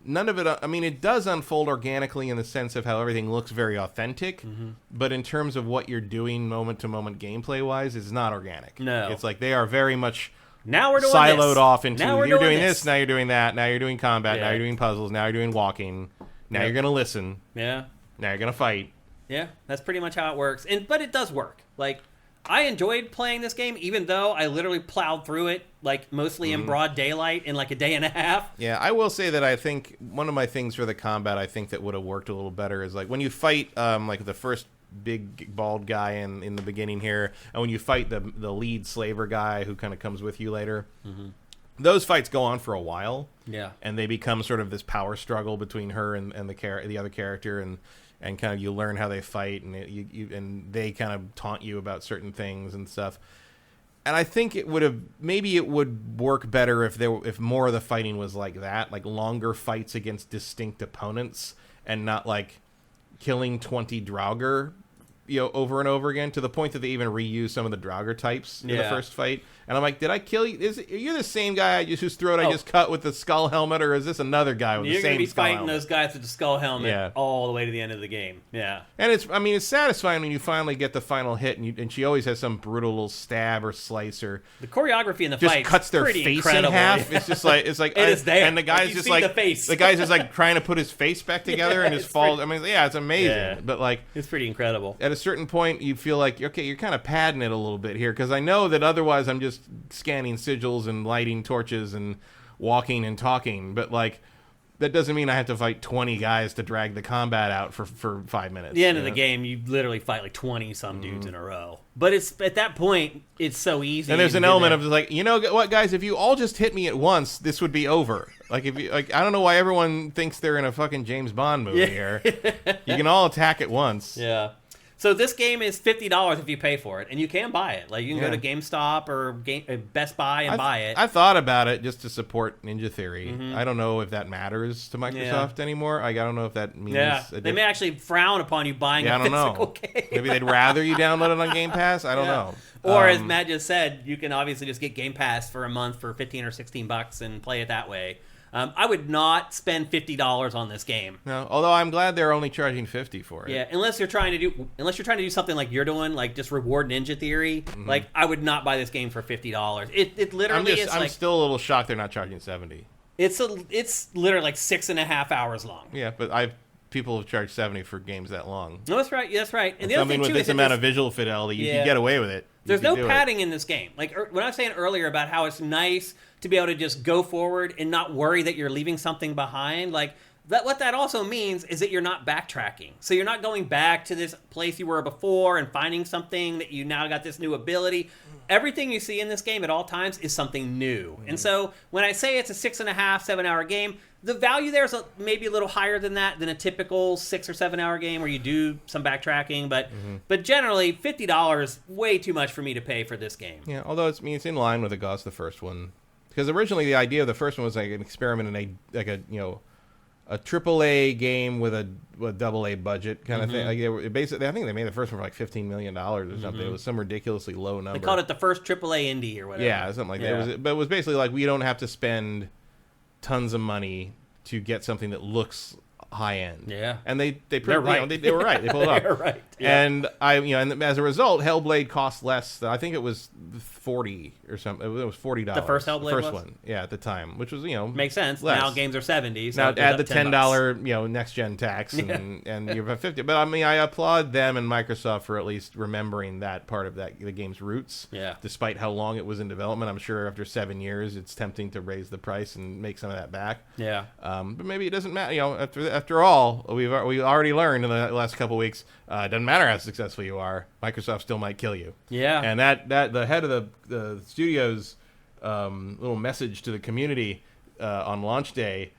None of it... I mean, it does unfold organically in the sense of how everything looks very authentic, but in terms of what you're doing moment-to-moment gameplay-wise, it's not organic. No. It's like they are very much... Now we're doing siloed this. off into Now you're doing this, now you're doing that, now you're doing combat, now you're doing puzzles, now you're doing walking, now you're going to listen, Yeah. now you're going to fight. Yeah, that's pretty much how it works. But it does work. Like, I enjoyed playing this game, even though I literally plowed through it, like, mostly in broad daylight in, like, a day and a half. Yeah, I will say that I think one of my things for the combat I think that would have worked a little better is, like, when you fight, like, the first big bald guy in the beginning here, and when you fight the lead slaver guy who kind of comes with you later, those fights go on for a while. Yeah. And they become sort of this power struggle between her and the other character, and kind of you learn how they fight, and and they kind of taunt you about certain things and stuff. And I think it would work better if more of the fighting was like that, like longer fights against distinct opponents, and not like killing 20 Draugr, over and over again, to the point that they even reuse some of the Draugr types in the first fight. And I'm like, did I kill you? Are you the same guy whose throat I just cut with the skull helmet, or is this another guy with the same skull helmet? You're going to be fighting those guys with the skull helmet all the way to the end of the game. Yeah. And it's satisfying when you finally get the final hit, and she always has some brutal little stab or slice, or the choreography in the just fight cuts their pretty face incredible. in half. It's just like it is there. And the guy's just like the guy's just like trying to put his face back together and just falls. I mean, it's amazing. Yeah. But like, it's pretty incredible. At a certain point, you feel like, okay, you're kind of padding it a little bit here, because I know that otherwise I'm just scanning sigils and lighting torches and walking and talking, but like that doesn't mean I have to fight 20 guys to drag the combat out for 5 minutes. At the end of the game, you literally fight like 20 some dudes in a row. But it's at that point, it's so easy. And there's an element of like, you know what, guys, if you all just hit me at once, this would be over. Like, if you I don't know why everyone thinks they're in a fucking James Bond movie here. You can all attack at once. Yeah. So this game is $50 if you pay for it, and you can buy it. Like, you can go to GameStop or Best Buy and buy it. I thought about it just to support Ninja Theory. I don't know if that matters to Microsoft anymore. I don't know if that means... they may actually frown upon you buying a physical game. Maybe they'd rather you download it on Game Pass. I don't know. Or as Matt just said, you can obviously just get Game Pass for a month for $15 or $16 and play it that way. I would not spend $50 on this game. No, although I'm glad they're only charging $50 for it. Yeah, unless you're trying to do something like you're doing, like just reward Ninja Theory. Like, I would not buy this game for $50. It literally I'm still a little shocked they're not charging $70. It's literally like 6.5 hours long. Yeah, but people have charged $70 for games that long. No, that's right. That's right. And the other thing with this amount of visual fidelity, you can get away with it. There's no padding in this game. Like when I was saying earlier about how it's nice to be able to just go forward and not worry that you're leaving something behind, like what that also means is that you're not backtracking. So you're not going back to this place you were before and finding something that you now got this new ability. Everything you see in this game at all times is something new. And so when I say it's a 6.5, 7 hour game, the value there is maybe a little higher than that, than a typical 6 or 7 hour game where you do some backtracking. But generally, $50 way too much for me to pay for this game. Yeah, although it's in line with the first one. Because originally the idea of the first one was like an experiment in a AAA game with a AA budget kind of thing. Like basically, I think they made the first one for like $15 million or something. It was some ridiculously low number. They called it the first AAA indie or whatever. Yeah, something like that. But it was basically like, we don't have to spend tons of money to get something that looks high end. Yeah, and they were right. They were right. They pulled it off. They're right. Yeah. And and as a result, Hellblade cost less. I think it was $40 or something. It was $40. The first Hellblade one, at the time, which was makes sense. Less. Now games are $70. So now add the $10 next gen tax, and you have $50. But I mean, I applaud them and Microsoft for at least remembering that part of the game's roots. Yeah. Despite how long it was in development, I'm sure after 7 years, it's tempting to raise the price and make some of that back. Yeah. But maybe it doesn't matter. After all, we already learned in the last couple of weeks, it doesn't matter how successful you are, Microsoft still might kill you. Yeah. And that the head of the studio's little message to the community on launch day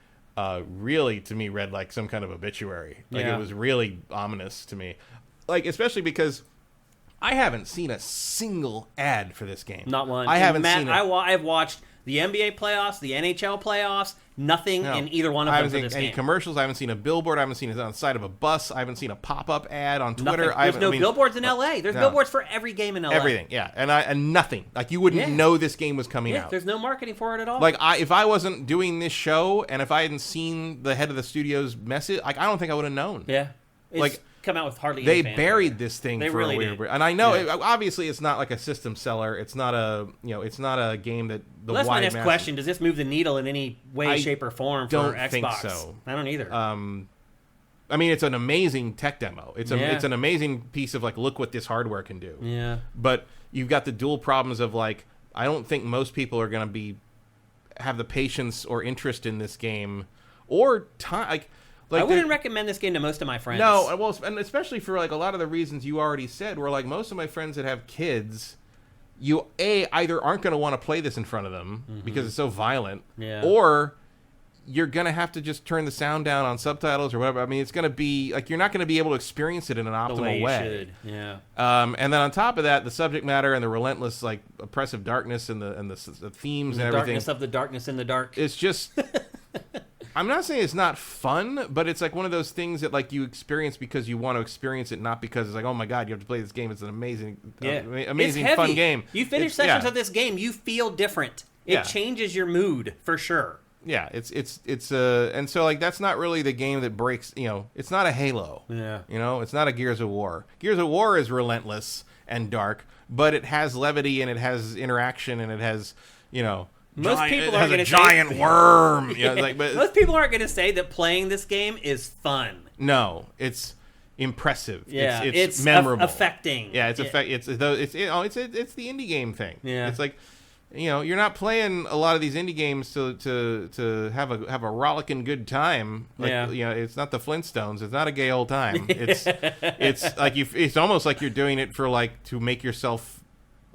really, to me, read like some kind of obituary. Like, it was really ominous to me. Like, especially because I haven't seen a single ad for this game. Not one. I haven't seen it. I've watched the NBA playoffs, the NHL playoffs. nothing in either one of them. I haven't for seen this any game. commercials. I haven't seen a billboard. I haven't seen it on the side of a bus. I haven't seen a pop-up ad on Twitter. Nothing. There's no billboards in LA. There's billboards for every game in LA. Everything, yeah, and nothing. Like you wouldn't know this game was coming out. There's no marketing for it at all. Like if I wasn't doing this show and if I hadn't seen the head of the studio's message, like I don't think I would have known. Yeah, it's like come out with hardly. They any buried this thing for really a weird, and I know obviously it's not like a system seller. It's not a it's not a game that the that's my wide next masses- question. Does this move the needle in any way, shape, or form for don't Xbox? think so. I don't either. I mean, it's an amazing tech demo. It's an amazing piece of like, look what this hardware can do. Yeah. But you've got the dual problems of like, I don't think most people are going to have the patience or interest in this game or time. Like I wouldn't recommend this game to most of my friends. No, well, and especially for like a lot of the reasons you already said, where like most of my friends that have kids, you either aren't going to want to play this in front of them because it's so violent, or you're going to have to just turn the sound down on subtitles or whatever. I mean, it's going to be like you're not going to be able to experience it in an optimal way. Yeah. And then on top of that, the subject matter and the relentless like oppressive darkness and the themes and everything. Darkness of the darkness in the dark. It's just. I'm not saying it's not fun, but it's like one of those things that like you experience because you want to experience it, not because it's like, oh my god, you have to play this game. It's an amazing, amazing fun game. You finish sections of this game, you feel different. It changes your mood for sure. Yeah, it's and so like that's not really the game that breaks. It's not a Halo. Yeah. It's not a Gears of War. Gears of War is relentless and dark, but it has levity and it has interaction and it has Most people aren't going to say giant worm. But most people aren't going to say that playing this game is fun. No, it's impressive. Yeah, it's memorable, affecting. Yeah, it's the indie game thing. Yeah, it's like you're not playing a lot of these indie games to have a rollicking good time. Like, it's not the Flintstones. It's not a gay old time. It's like it's almost like you're doing it for like to make yourself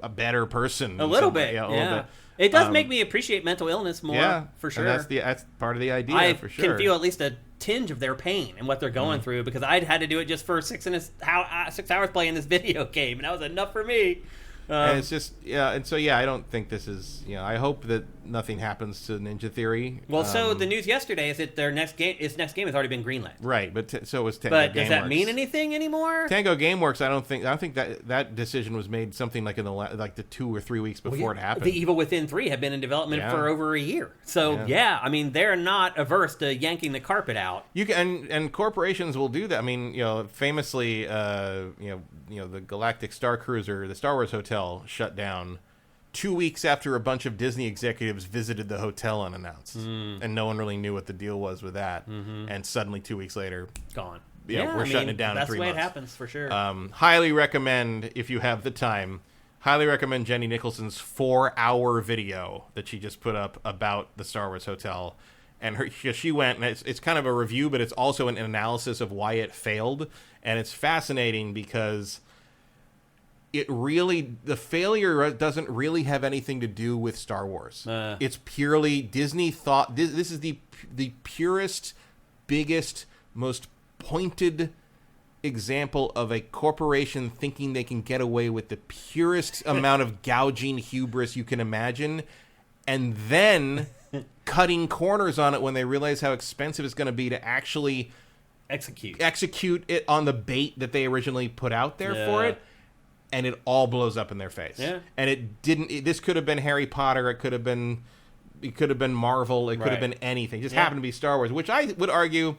a better person. A little bit. A little bit. It does make me appreciate mental illness more, for sure. And that's part of the idea, for sure. I can feel at least a tinge of their pain and what they're going through because I'd had to do it just for 6 hours playing this video game, and that was enough for me. And it's just and so I don't think this is I hope that nothing happens to Ninja Theory. Well, so the news yesterday is that their next game has already been greenlit. Right, but so was Tango. But does that mean anything anymore? Tango GameWorks, I don't think that decision was made something like in the 2 or 3 weeks before it happened. The Evil Within 3 had been in development for over a year, so I mean they're not averse to yanking the carpet out. You can and corporations will do that. I mean, famously, the Galactic Star Cruiser, the Star Wars Hotel, shut down 2 weeks after a bunch of Disney executives visited the hotel unannounced, and no one really knew what the deal was with that. And suddenly 2 weeks later, gone. We're shutting it down in 3 months. That's the way it happens for sure. Highly recommend, if you have the time, Jenny Nicholson's 4-hour video that she just put up about the Star Wars Hotel. And she went, and it's kind of a review, but it's also an analysis of why it failed. And it's fascinating because the failure doesn't really have anything to do with Star Wars. It's purely Disney thought this is the purest, biggest, most pointed example of a corporation thinking they can get away with the purest amount of gouging hubris you can imagine, and then cutting corners on it when they realize how expensive it's going to be to actually execute it on the bait that they originally put out there for it. And it all blows up in their face. Yeah. And it didn't. This could have been Harry Potter. It could have been Marvel. It could have been anything. It just happened to be Star Wars, which I would argue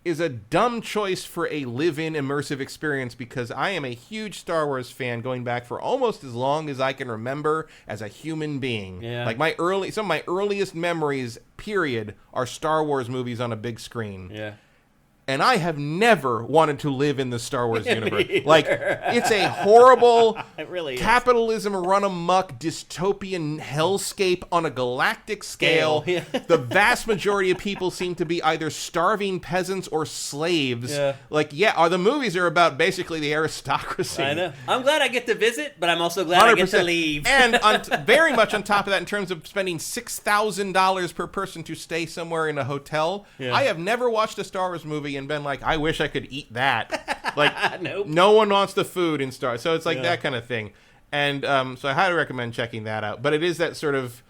is a dumb choice for a live-in immersive experience because I am a huge Star Wars fan going back for almost as long as I can remember as a human being. Yeah. Like some of my earliest memories, period, are Star Wars movies on a big screen. Yeah. And I have never wanted to live in the Star Wars universe. Like, it's a horrible, it really capitalism run amok dystopian hellscape on a galactic scale. Yeah. The vast majority of people seem to be either starving peasants or slaves. Yeah. The movies are about basically the aristocracy. I know. I'm glad I get to visit, but I'm also glad 100%. I get to leave. And very much on top of that, in terms of spending $6,000 per person to stay somewhere in a hotel, I have never watched a Star Wars movie and been like, I wish I could eat that. Like, nope. No one wants the food in Star. So it's like that kind of thing. And so I highly recommend checking that out. But it is that sort of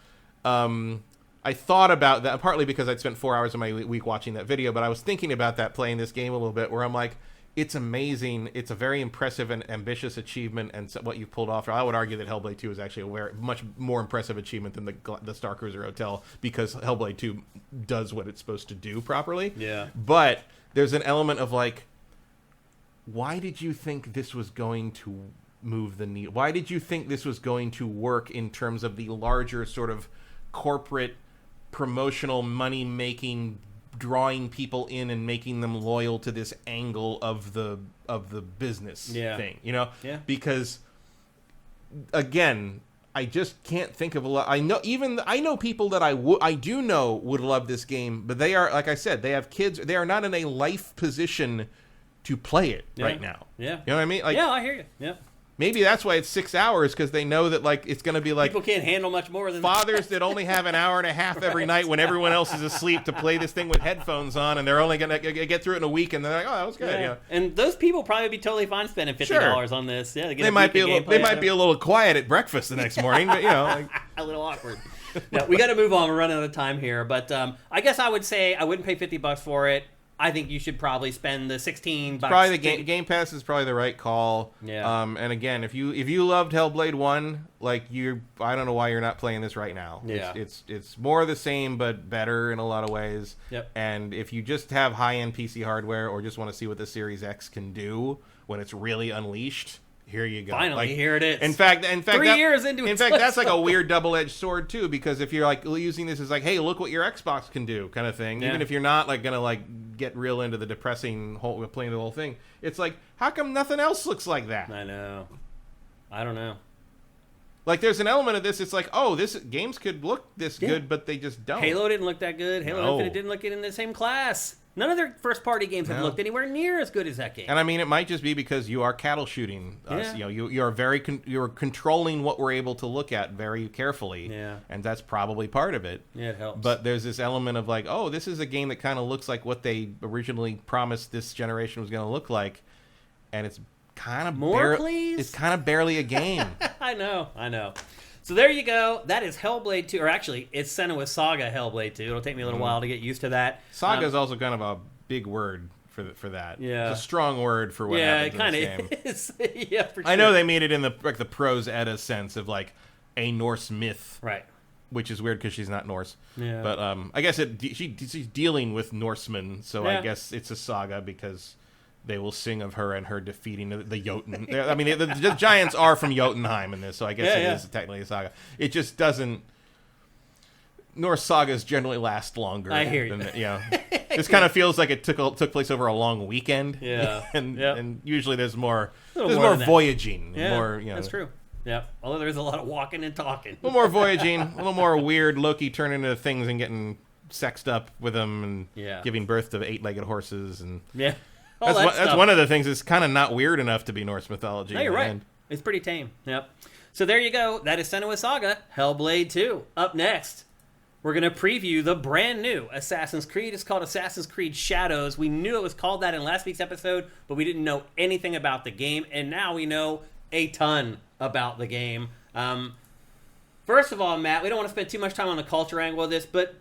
I thought about that partly because I'd spent 4 hours of my week watching that video, but I was thinking about that playing this game a little bit, where I'm like, it's amazing. It's a very impressive and ambitious achievement, and what you've pulled off. I would argue that Hellblade 2 is actually a very, much more impressive achievement than the Star Cruiser Hotel, because Hellblade 2 does what it's supposed to do properly. Yeah. But there's an element of like, why did you think this was going to move the needle? Why did you think this was going to work in terms of the larger sort of corporate promotional money-making, drawing people in and making them loyal to this angle of the business thing, you know? Yeah. Because again, I just can't think of a lot. I know people that I do know would love this game, but they are, like I said, they have kids. They are not in a life position to play it right now. Yeah. You know what I mean? Like, yeah, I hear you. Yeah. Maybe that's why it's 6 hours, because they know that like it's going to be like people can't handle much more than fathers that only have an hour and a half every night when everyone else is asleep to play this thing with headphones on, and they're only going to get through it in a week, and they're like, oh, that was good. Yeah. And those people probably be totally fine spending $50 on this. Yeah, they might be a little quiet at breakfast the next morning, but you know, like, a little awkward. No, we got to move on. We're running out of time here, but I guess I would say I wouldn't pay $50 for it. I think you should probably spend the $16. Probably the Game Pass is probably the right call. Yeah. And again, if you loved Hellblade 1, like I don't know why you're not playing this right now. Yeah. It's more of the same but better in a lot of ways. Yep. And if you just have high-end PC hardware or just want to see what the Series X can do when it's really unleashed, here you go. Finally, here it is. In fact, 3 years into it. In fact, that's like a weird double-edged sword too, because if you're like using this as like, hey, look what your Xbox can do, kind of thing. Yeah. Even if you're not like gonna like get real into the depressing whole playing the whole thing, it's like, how come nothing else looks like that? I know. I don't know. Like, there's an element of this. It's like, oh, this games could look this good, but they just don't. Halo didn't look that good. Halo Infinite didn't look in the same class. None of their first-party games have looked anywhere near as good as that game. And I mean, it might just be because you are cattle shooting us. Yeah. You know, you are very you're controlling what we're able to look at very carefully. Yeah. And that's probably part of it. Yeah, it helps. But there's this element of like, oh, this is a game that kind of looks like what they originally promised this generation was going to look like, and it's kind of please. It's kind of barely a game. I know. So there you go. That is Hellblade 2. Or actually, it's Senua Saga Hellblade 2. It'll take me a little while to get used to that. Saga is also kind of a big word for that. Yeah. It's a strong word for what happens in this game. Is. Yeah, for sure. I know they made it in the prose edda sense of like a Norse myth. Right. Which is weird because she's not Norse. Yeah. But I guess she's dealing with Norsemen, so I guess it's a saga because they will sing of her and her defeating the Jotun. I mean, the giants are from Jotunheim in this, so I guess it is technically a saga. It just doesn't. Norse sagas generally last longer. I hear you. This kind of feels like it took place over a long weekend. Yeah. and usually there's more than voyaging. Yeah, more, that's true. Yeah, although there's a lot of walking and talking. A little more voyaging, a little more weird Loki turning into things and getting sexed up with them and giving birth to 8-legged horses and That's one of the things that's kind of not weird enough to be Norse mythology. No, you're right. It's pretty tame. Yep. So there you go. That is Senua Saga, Hellblade 2. Up next, we're going to preview the brand new Assassin's Creed. It's called Assassin's Creed Shadows. We knew it was called that in last week's episode, but we didn't know anything about the game, and now we know a ton about the game. First of all, Matt, we don't want to spend too much time on the culture angle of this, but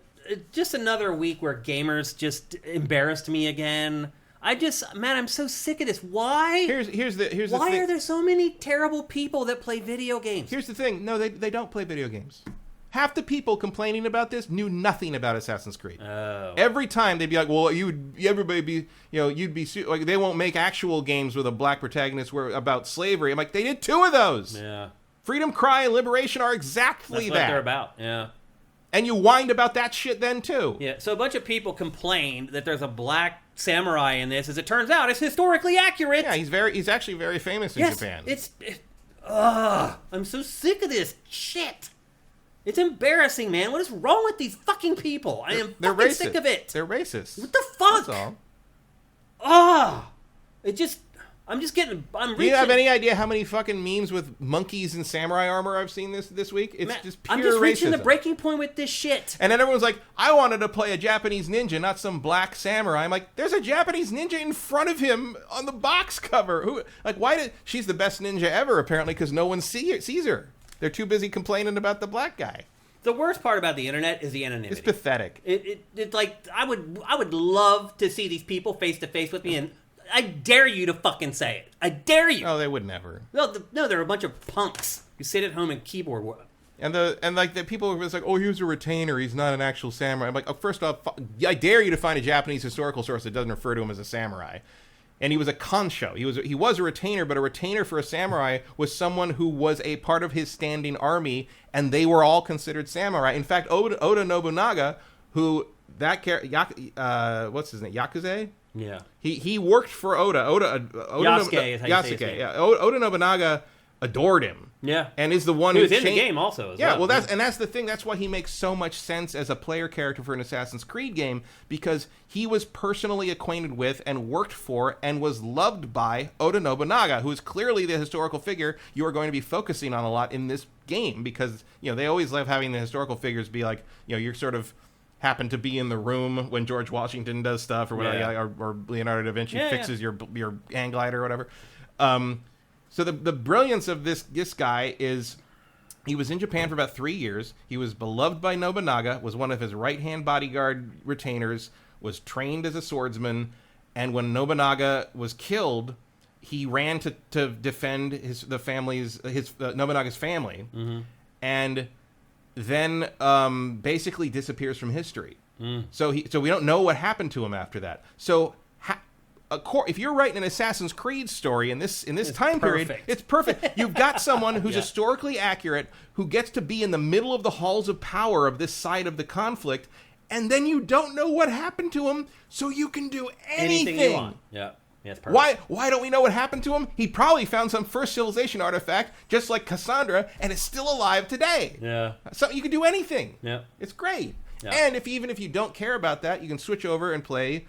just another week where gamers just embarrassed me again. I'm so sick of this. Why? Here's the thing. Why are there so many terrible people that play video games? Here's the thing. No, they don't play video games. Half the people complaining about this knew nothing about Assassin's Creed. Oh. Every time they'd be like, "Well, you'd be like they won't make actual games with a black protagonist about slavery." I'm like, they did 2 of those. Yeah. Freedom Cry and Liberation are exactly That's what they're about. Yeah. And you whined about that shit then too. Yeah. So a bunch of people complained that there's a black samurai in this. As it turns out, it's historically accurate. Yeah, he's actually very famous in Japan. I'm so sick of this shit. It's embarrassing, man. What is wrong with these fucking people? I am fucking sick of it. They're racist. What the fuck? That's all. I'm reaching. Do you have any idea how many fucking memes with monkeys and samurai armor I've seen this week? It's just pure racism. I'm just reaching the breaking point with this shit. And then everyone's like, I wanted to play a Japanese ninja, not some black samurai. I'm like, there's a Japanese ninja in front of him on the box cover. She's the best ninja ever, apparently, because no one sees her. They're too busy complaining about the black guy. The worst part about the internet is the anonymity. It's pathetic. It's like I would love to see these people face to face with me, and I dare you to fucking say it. I dare you. Oh, they would never. No, they're a bunch of punks who sit at home and keyboard work. And the people were like, oh, he was a retainer. He's not an actual samurai. I'm like, oh, first off, I dare you to find a Japanese historical source that doesn't refer to him as a samurai. And he was a kansho. He was a retainer, but a retainer for a samurai was someone who was a part of his standing army, and they were all considered samurai. In fact, Oda Nobunaga, who what's his name, Yakuze? Yeah. He worked for Oda. Yasuke is how you say his name. Yeah. Oda Nobunaga adored him. Yeah. And is the one who who was in the game also as well. Yeah, well that's the thing. That's why he makes so much sense as a player character for an Assassin's Creed game, because he was personally acquainted with and worked for and was loved by Oda Nobunaga, who is clearly the historical figure you are going to be focusing on a lot in this game, because they always love having the historical figures be like, you're sort of happen to be in the room when George Washington does stuff or whatever, or Leonardo da Vinci fixes your hang glider or whatever. So the brilliance of this guy is he was in Japan for about 3 years. He was beloved by Nobunaga, was one of his right-hand bodyguard retainers, was trained as a swordsman, and when Nobunaga was killed, he ran to defend Nobunaga's family, and then basically disappears from history. So we don't know what happened to him after that. So if you're writing an Assassin's Creed story in this time period, it's perfect. You've got someone who's historically accurate, who gets to be in the middle of the halls of power of this side of the conflict, and then you don't know what happened to him, so you can do anything you want. Yeah. Yeah, it's perfect. Why don't we know what happened to him? He probably found some first civilization artifact, just like Cassandra, and is still alive today. Yeah. So you can do anything. Yeah. It's great. Yeah. And even if you don't care about that, you can switch over and play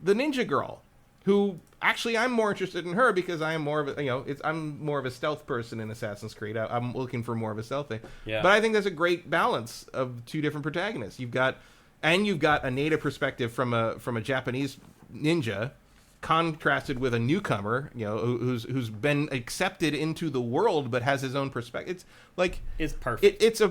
the ninja girl, who actually I'm more interested in her because I am more of a, I'm more of a stealth person in Assassin's Creed. I'm looking for more of a stealth thing. Yeah. But I think there's a great balance of two different protagonists. You've got a native perspective from a Japanese ninja, contrasted with a newcomer, who's been accepted into the world but has his own perspective. It's perfect. It's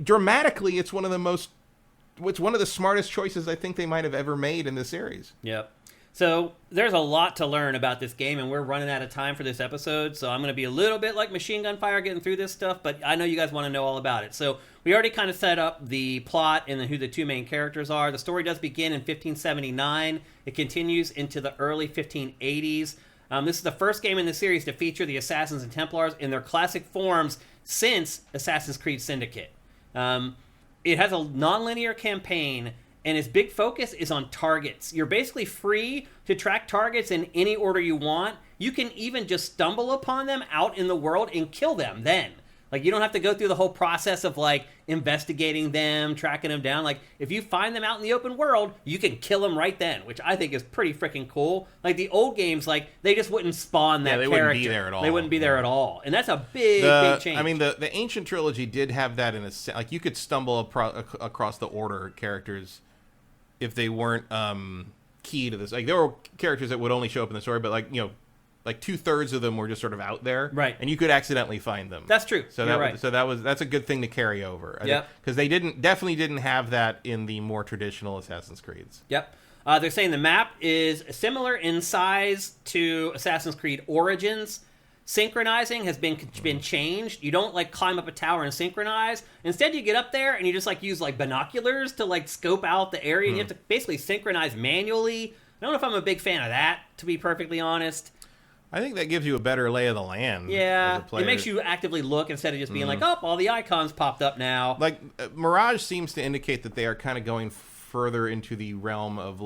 dramatically, it's one of the smartest choices I think they might have ever made in this series. Yep. So there's a lot to learn about this game, and we're running out of time for this episode, so I'm going to be a little bit like Machine Gun Fire getting through this stuff, but I know you guys want to know all about it. So we already kind of set up the plot and who the two main characters are. The story does begin in 1579. It continues into the early 1580s. This is the first game in the series to feature the Assassins and Templars in their classic forms since Assassin's Creed Syndicate. It has a non-linear campaign, and its big focus is on targets. You're basically free to track targets in any order you want. You can even just stumble upon them out in the world and kill them then. You don't have to go through the whole process of, investigating them, tracking them down. If you find them out in the open world, you can kill them right then, which I think is pretty freaking cool. The old games, they just wouldn't spawn that character. They wouldn't be there at all. They wouldn't be there at all. And that's a big change. I mean, the Ancient Trilogy did have that in a sense. You could stumble across the Order characters if they weren't key to this. There were characters that would only show up in the story, but 2/3 of them were just sort of out there, right? And you could accidentally find them. That's true. So that's a good thing to carry over. Yeah, because they definitely didn't have that in the more traditional Assassin's Creeds. Yep. They're saying the map is similar in size to Assassin's Creed Origins. Synchronizing has been changed. You don't climb up a tower and synchronize. Instead, you get up there and you just use binoculars to scope out the area. And you have to basically synchronize manually. I don't know if I'm a big fan of that, to be perfectly honest. I think that gives you a better lay of the land. Yeah, it makes you actively look instead of just being all the icons popped up now. Mirage seems to indicate that they are kind of going further into the realm of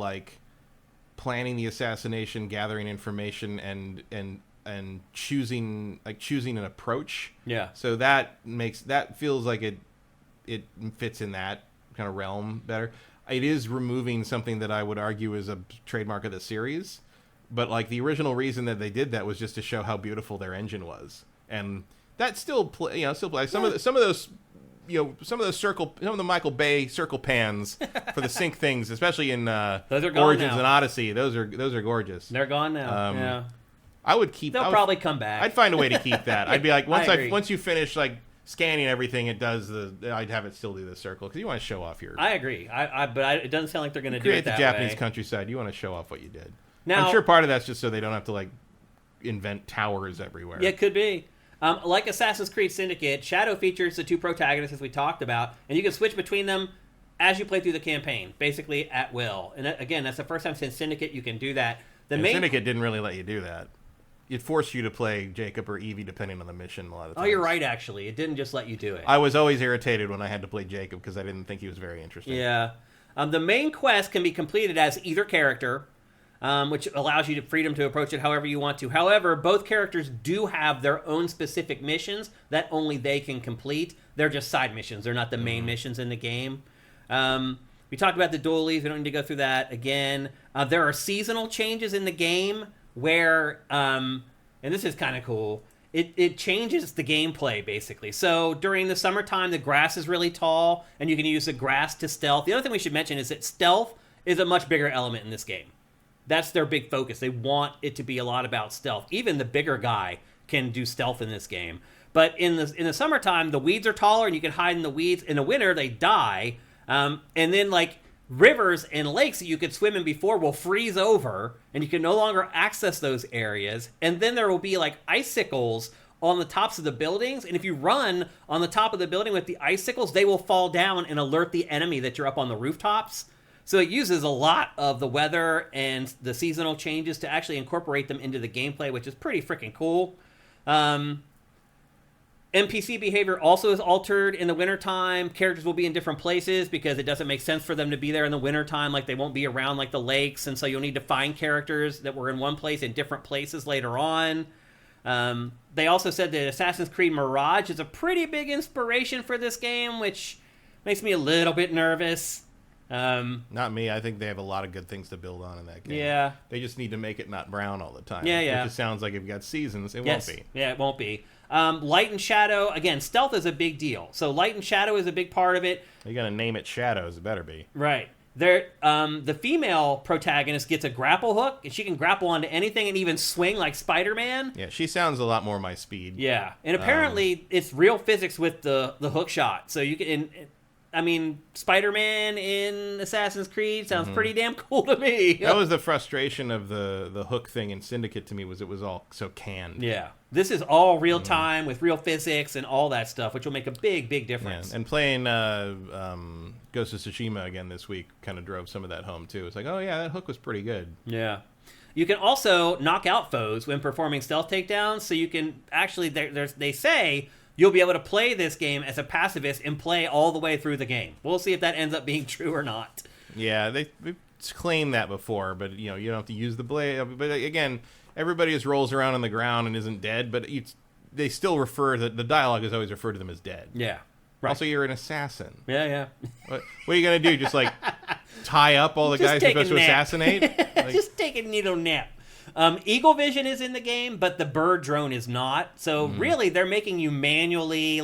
planning the assassination, gathering information, and choosing an approach. Yeah. So that feels like it fits in that kind of realm better. It is removing something that I would argue is a trademark of the series. But the original reason that they did that was just to show how beautiful their engine was, and that still plays. Some of those Michael Bay circle pans for the sync things, especially in Origins and Odyssey. Those are gorgeous. They're gone now. Yeah. I would keep. They'll probably come back. I'd find a way to keep that. I'd be once you finish scanning everything, it does I'd have it still do the circle because you want to show off your. I agree. But it doesn't sound like they're going to do it create the that Japanese way. countryside. You want to show off what you did. Now, I'm sure part of that's just so they don't have to like invent towers everywhere. Yeah, it could be. Like Assassin's Creed Syndicate, Shadow features the two protagonists as we talked about, and you can switch between them as you play through the campaign, basically at will. And again, that's the first time since Syndicate you can do that. Syndicate didn't really let you do that. It forced you to play Jacob or Evie depending on the mission a lot of times. Oh, you're right, actually. It didn't just let you do it. I was always irritated when I had to play Jacob because I didn't think he was very interesting. Yeah. The main quest can be completed as either character, which allows you the freedom to approach it however you want to. However, both characters do have their own specific missions that only they can complete. They're just side missions. They're not the main missions in the game. We talked about the dualies. We don't need to go through that again. There are seasonal changes in the game where, and this is kind of cool, it changes the gameplay, basically. So during the summertime, the grass is really tall, and you can use the grass to stealth. The other thing we should mention is that stealth is a much bigger element in this game. That's their big focus. They want it to be a lot about stealth. Even the bigger guy can do stealth in this game. But in the summertime, the weeds are taller, and you can hide in the weeds. In the winter, they die. And then, like, rivers and lakes that you could swim in before will freeze over, and you can no longer access those areas. And then there will be, like, icicles on the tops of the buildings. And if you run on the top of the building with the icicles, they will fall down and alert the enemy that you're up on the rooftops. So it uses a lot of the weather and the seasonal changes to actually incorporate them into the gameplay, which is pretty freaking cool. NPC behavior also is altered in the wintertime. Characters will be in different places because it doesn't make sense for them to be there in the wintertime. Like, they won't be around, like, the lakes, and so you'll need to find characters that were in one place in different places later on. They also said that Assassin's Creed Mirage is a pretty big inspiration for this game, which makes me a little bit nervous. Not me. I think they have a lot of good things to build on in that game. Yeah. They just need to make it not brown all the time. Yeah, yeah. It just sounds like if you've got seasons, it won't be. Yeah, it won't be. Light and shadow, again, stealth is a big deal. So light and shadow is a big part of it. You got to name it Shadows. It better be. Right. The female protagonist gets a grapple hook, and she can grapple onto anything and even swing like Spider-Man. Yeah, she sounds a lot more my speed. Yeah, and apparently it's real physics with the hook shot. So you can... Spider-Man in Assassin's Creed sounds pretty damn cool to me. That was the frustration of the hook thing in Syndicate to me, was it was all so canned. Yeah. This is all real time with real physics and all that stuff, which will make a big, big difference. Yeah. And playing Ghost of Tsushima again this week kind of drove some of that home, too. It's like, oh, yeah, that hook was pretty good. Yeah. You can also knock out foes when performing stealth takedowns, so you can actually, they say... you'll be able to play this game as a pacifist and play all the way through the game. We'll see if that ends up being true or not. Yeah, they've claimed that before, but you don't have to use the blade. But again, everybody just rolls around on the ground and isn't dead, but they still refer to the dialogue is always referred to them as dead. Yeah. Right. Also, you're an assassin. Yeah, yeah. What are you gonna do? Just like tie up all the guys you're supposed to assassinate? Just take a needle nap. Eagle Vision is in the game, but the bird drone is not. So really, they're making you manually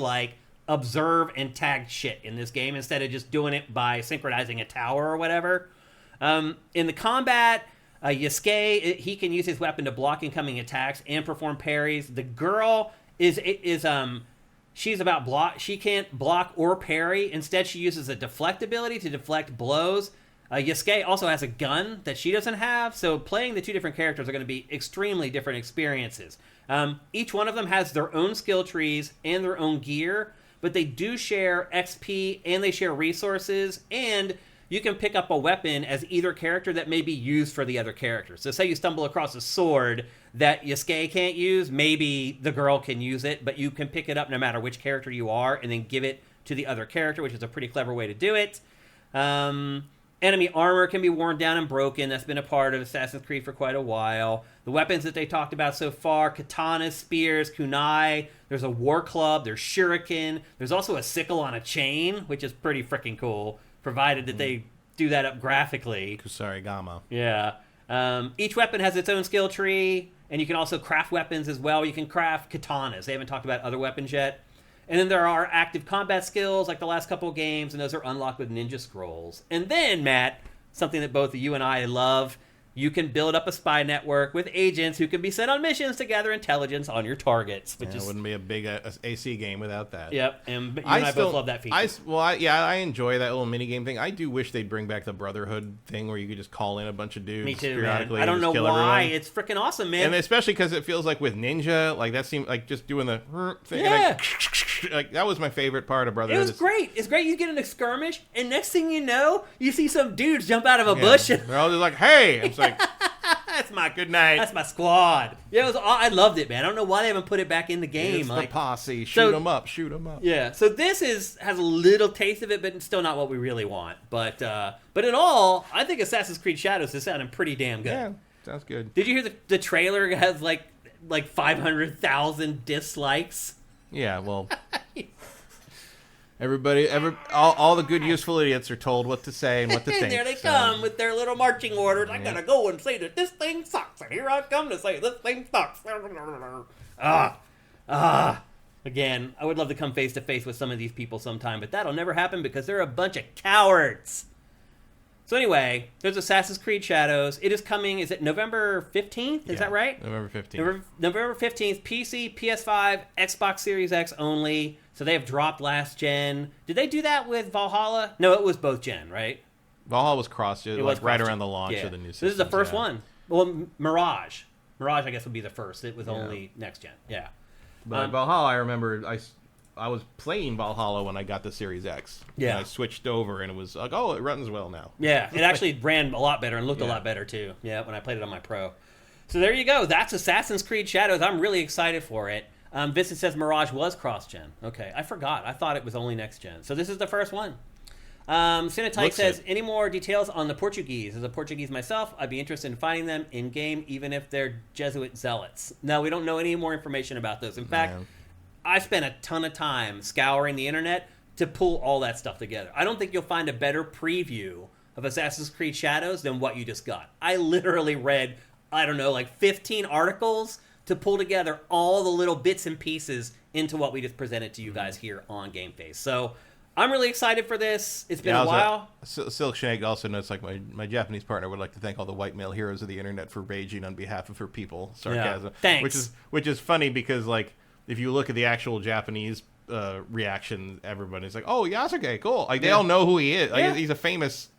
observe and tag shit in this game instead of just doing it by synchronizing a tower or whatever. In the combat, Yasuke, he can use his weapon to block incoming attacks and perform parries. The girl she's about block. She can't block or parry. Instead, she uses a deflect ability to deflect blows. Yasuke also has a gun that she doesn't have, so playing the two different characters are going to be extremely different experiences. Each one of them has their own skill trees and their own gear, but they do share XP and they share resources, and you can pick up a weapon as either character that may be used for the other character. So say you stumble across a sword that Yasuke can't use, maybe the girl can use it, but you can pick it up no matter which character you are, and then give it to the other character, which is a pretty clever way to do it. Enemy armor can be worn down and broken. That's been a part of Assassin's Creed for quite a while. The weapons that they talked about so far, katanas, spears, kunai. There's a war club. There's shuriken. There's also a sickle on a chain, which is pretty freaking cool, provided that they do that up graphically. Kusarigama. Yeah. Each weapon has its own skill tree, and you can also craft weapons as well. You can craft katanas. They haven't talked about other weapons yet. And then there are active combat skills like the last couple of games, and those are unlocked with ninja scrolls. And then, Matt, something that both you and I love, you can build up a spy network with agents who can be sent on missions to gather intelligence on your targets. Which it wouldn't be a big AC game without that. Yep, and you and I both love that feature. I enjoy that little mini game thing. I do wish they'd bring back the Brotherhood thing where you could just call in a bunch of dudes. Me too, periodically. Man. I don't know why. Everyone. It's freaking awesome, man. And especially because it feels like with Ninja, like that seemed like just doing the thing. Yeah. Like that was my favorite part of Brotherhood. It was great. It's great. You get in a skirmish, and next thing you know, you see some dudes jump out of a bush. And they're all just like, "Hey!" It's like, "That's my good night. That's my squad." Yeah, I loved it, man. I don't know why they haven't put it back in the game. It's the posse. Shoot them up. Shoot them up. Yeah. So this has a little taste of it, but still not what we really want. But in all, I think Assassin's Creed Shadows is sounding pretty damn good. Yeah, sounds good. Did you hear the trailer has like 500,000 dislikes? Yeah. Well. All the good, useful idiots are told what to say and what to think. There they come with their little marching orders. I gotta go and say that this thing sucks, and here I come to say this thing sucks. Again, I would love to come face to face with some of these people sometime, but that'll never happen because they're a bunch of cowards. So anyway, there's Assassin's Creed Shadows. It is coming, is it November 15th? Is that right? November 15th. November 15th, PC, PS5, Xbox Series X only. So they have dropped last gen. Did they do that with Valhalla? No, it was both gen, right? Valhalla was cross-gen, right around the launch of the new system. This is the first one. Well, Mirage. Mirage, I guess, would be the first. It was only next gen. Yeah. But Valhalla, I remember I was playing Valhalla when I got the Series X. Yeah. And I switched over, and it was like, oh, it runs well now. Yeah, it actually ran a lot better and looked a lot better, too. Yeah, when I played it on my Pro. So there you go. That's Assassin's Creed Shadows. I'm really excited for it. Vincent says Mirage was cross-gen. Okay, I forgot. I thought it was only next-gen. So this is the first one. Cinetype says, any more details on the Portuguese? As a Portuguese myself, I'd be interested in finding them in-game, even if they're Jesuit zealots. No, we don't know any more information about those. In fact, I spent a ton of time scouring the internet to pull all that stuff together. I don't think you'll find a better preview of Assassin's Creed Shadows than what you just got. I literally read, 15 articles to pull together all the little bits and pieces into what we just presented to you guys here on GameFace. So I'm really excited for this. It's been a while. Silk Shank also notes, like, my Japanese partner would like to thank all the white male heroes of the internet for raging on behalf of her people. Sarcasm. Yeah, thanks. Which is funny because, like, if you look at the actual Japanese reaction, everybody's like, oh, Yasuke, cool. Like, they all know who he is. Like, he's a famous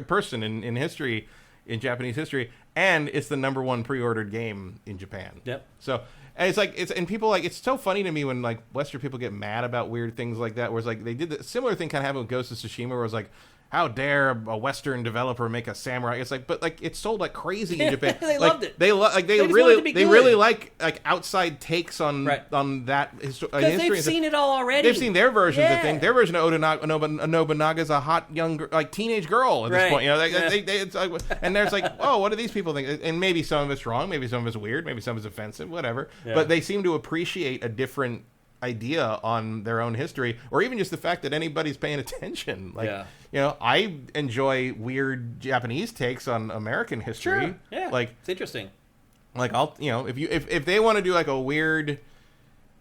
person in history, in Japanese history, and it's the #1 pre-ordered game in Japan. Yep. So, and it's so funny to me when, like, Western people get mad about weird things like that, where it's like, they did the similar thing kind of happened with Ghost of Tsushima, where it was like, how dare a Western developer make a samurai? It's like, but like it's sold like crazy in Japan. They loved it. They really like outside takes on that history. They've seen it all already. They've seen their versions of things. Their version of Nobunaga's a hot young teenage girl at this point. You know, it's like, and there's like, oh, what do these people think? And maybe some of it's wrong, maybe some of it's weird, maybe some of it's offensive, whatever. Yeah. But they seem to appreciate a different idea on their own history, or even just the fact that anybody's paying attention. Like, you know, I enjoy weird Japanese takes on American history. Sure. Yeah, like, it's interesting. Like, I'll, you know, if they want to do like a weird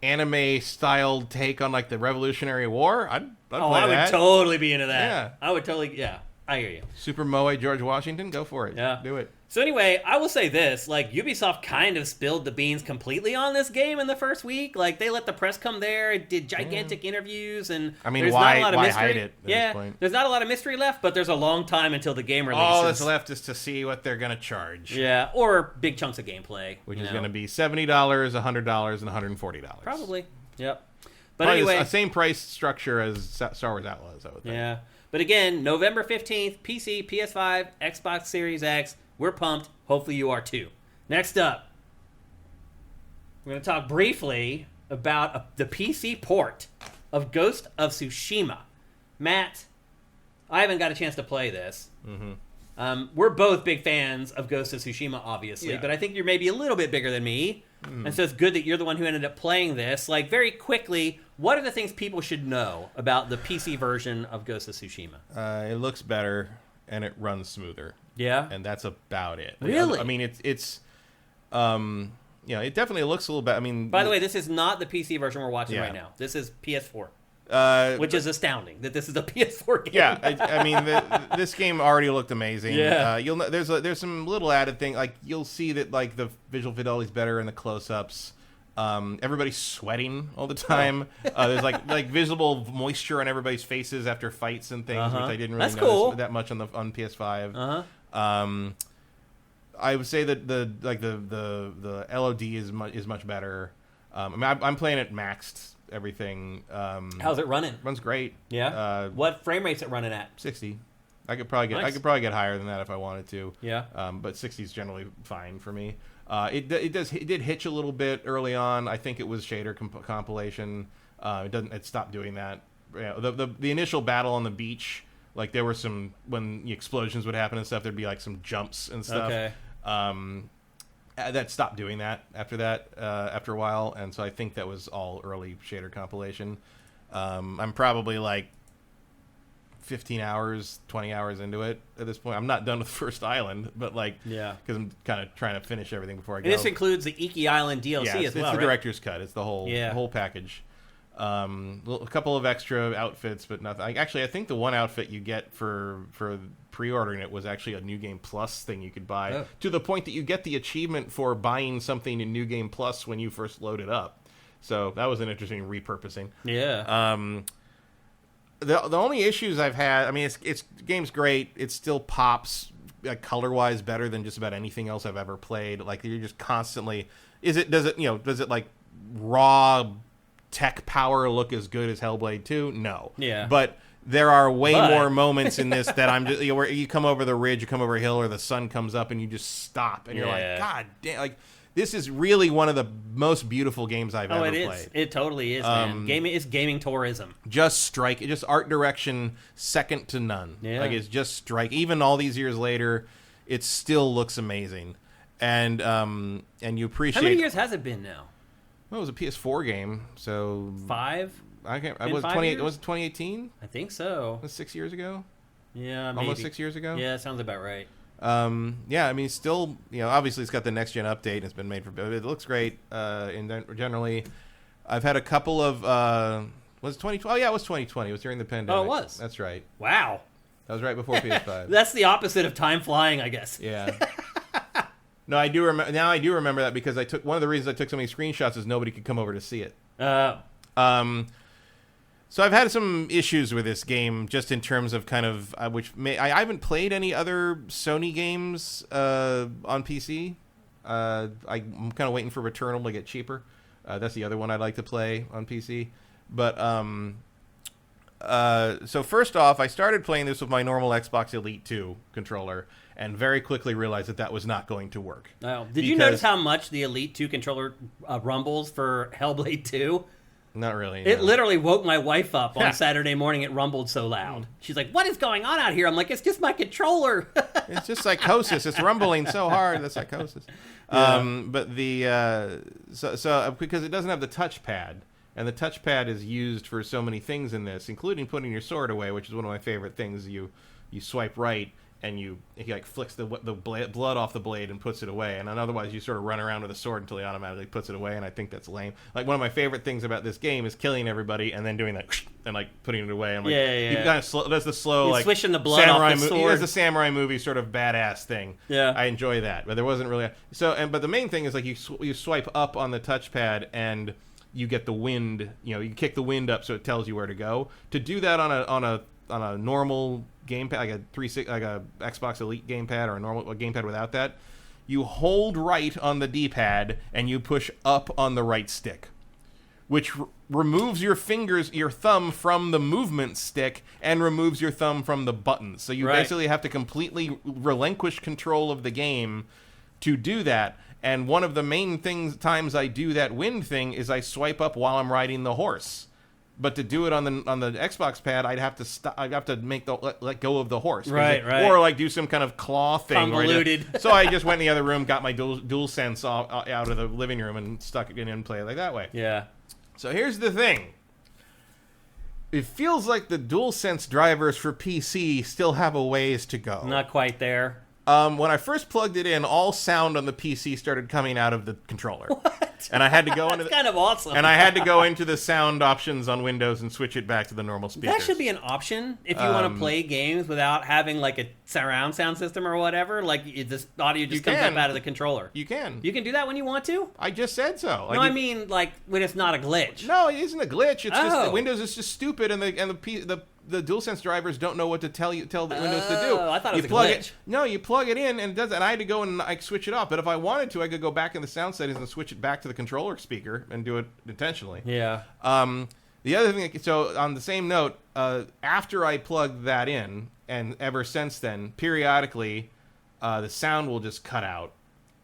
anime styled take on like the Revolutionary War, I'd play that. I would totally be into that. Yeah, I would totally. Yeah, I hear you. Super Moe George Washington, go for it. Yeah, do it. So anyway, I will say this, like, Ubisoft kind of spilled the beans completely on this game in the first week. Like, they let the press come there, did gigantic interviews, and I mean, there's why, not a lot of why mystery. hide it at this point? There's not a lot of mystery left, but there's a long time until the game releases. All that's left is to see what they're going to charge. Yeah, or big chunks of gameplay. Which is going to be $70, $100, and $140. Probably, yep. But probably anyway, the same price structure as Star Wars Outlaws, I would think. Yeah, but again, November 15th, PC, PS5, Xbox Series X. We're pumped. Hopefully you are too. Next up, we're going to talk briefly about the PC port of Ghost of Tsushima. Matt, I haven't got a chance to play this. Mm-hmm. We're both big fans of Ghost of Tsushima, obviously, but I think you're maybe a little bit bigger than me. And so it's good that you're the one who ended up playing this. Like, very quickly, what are the things people should know about the PC version of Ghost of Tsushima? It looks better, and it runs smoother. Yeah, and that's about it. Really? I mean, it's you know, it definitely looks a little better. I mean, by the way, this is not the PC version we're watching right now. This is PS4. Which is astounding that this is a PS4 game. Yeah, I mean, this game already looked amazing. Yeah. There's some little added thing, like you'll see that like the visual fidelity is better in the close-ups. Everybody's sweating all the time. There's like visible moisture on everybody's faces after fights and things, which I didn't really notice that much on PS5. I would say that the LOD is much better. I mean, I'm playing it maxed. Everything. How's it running? Runs great. Yeah. What frame rate's it running at? 60. I could probably get higher than that if I wanted to. Yeah. But 60 is generally fine for me. It did hitch a little bit early on. I think it was shader compilation. It stopped doing that. Yeah, the initial battle on the beach, like there were some when the explosions would happen and stuff. There'd be like some jumps and stuff. Okay. That stopped doing that after a while, and so I think that was all early shader compilation. I'm probably like 15 hours, 20 hours into it at this point. I'm not done with the first island, but because I'm kind of trying to finish everything before I go. And this includes the Iki Island DLC as well, it's the director's cut. It's the whole package. A couple of extra outfits, but nothing. I think the one outfit you get for pre-ordering it was actually a New Game Plus thing you could buy, to the point that you get the achievement for buying something in New Game Plus when you first load it up. So that was an interesting repurposing. Yeah. The only issues I've had, I mean, it's game's great. It still pops color-wise better than just about anything else I've ever played. Like you're just constantly, does it like raw tech power look as good as Hellblade 2? No. Yeah. But there are way more moments in this that I'm just, where you come over the ridge, you come over a hill, or the sun comes up, and you just stop, and you're like, God damn! Like this is really one of the most beautiful games I've ever played. It totally is, man. It's gaming tourism. Just art direction second to none. Yeah. Like it's just strike. Even all these years later, it still looks amazing, and you appreciate. How many years has it been now? Well, it was a PS4 game, so 5. I can't. I was 28. Was it 2018? I think so. Was 6 years ago? Yeah, maybe. Almost 6 years ago. Yeah, sounds about right. Yeah, I mean, still, obviously it's got the next gen update. And it's been made for. It looks great. Generally, I've had a couple of. Was it 2020? Oh yeah, it was 2020. It was during the pandemic. Oh, it was. That's right. Wow. That was right before PS5. That's the opposite of time flying, I guess. Yeah. No, I do remember. Now I do remember that because one of the reasons I took so many screenshots is nobody could come over to see it. So I've had some issues with this game, just in terms of kind of I haven't played any other Sony games on PC. I'm kind of waiting for Returnal to get cheaper. That's the other one I'd like to play on PC. But so first off, I started playing this with my normal Xbox Elite 2 controller, and very quickly realized that was not going to work. Oh. Did you notice how much the Elite 2 controller rumbles for Hellblade 2? Not really. It literally woke my wife up on Saturday morning. It rumbled so loud. She's like, "What is going on out here?" I'm like, "It's just my controller." It's just psychosis. It's rumbling so hard. That's psychosis. Yeah. But so because it doesn't have the touchpad, and the touchpad is used for so many things in this, including putting your sword away, which is one of my favorite things. You swipe right, and he like flicks the blood off the blade and puts it away, and then otherwise you sort of run around with a sword until he automatically puts it away, and I think that's lame. Like one of my favorite things about this game is killing everybody and then doing that and like putting it away. And like, yeah. He kind of does the slow He's like swishing the blood off the sword. He does the samurai movie sort of badass thing. Yeah, I enjoy that, but there wasn't really but the main thing is like you swipe up on the touchpad and you get the wind. You kick the wind up so it tells you where to go. To do that on a normal gamepad, like a Xbox Elite gamepad or a normal gamepad without that, you hold right on the D-pad and you push up on the right stick, which removes your thumb from the movement stick and removes your thumb from the buttons. So you basically have to completely relinquish control of the game to do that. And one of the main times I do that wind thing is I swipe up while I'm riding the horse. But to do it on the Xbox pad, I'd have to stop. I'd have to let go of the horse, right, or like do some kind of claw thing, convoluted. So I just went in the other room, got my DualSense out of the living room, and stuck it in and played like that way. Yeah. So here's the thing: it feels like the DualSense drivers for PC still have a ways to go. Not quite there. When I first plugged it in, all sound on the PC started coming out of the controller. What? And I had to go into kind of awesome. And I had to go into the sound options on Windows and switch it back to the normal speakers. That should be an option if you want to play games without having like a surround sound system or whatever. Like this audio just comes up out of the controller. You can. You can do that when you want to? I just said so. Like, no, I mean like when it's not a glitch. No, it isn't a glitch. It's just Windows is just stupid, and the DualSense drivers don't know what to tell the Windows to do. I thought it was a glitch. No, you plug it in and it does. And I had to go and switch it off. But if I wanted to, I could go back in the sound settings and switch it back to the controller speaker and do it intentionally. Yeah. The other thing, so on the same note, after I plugged that in, and ever since then, periodically, the sound will just cut out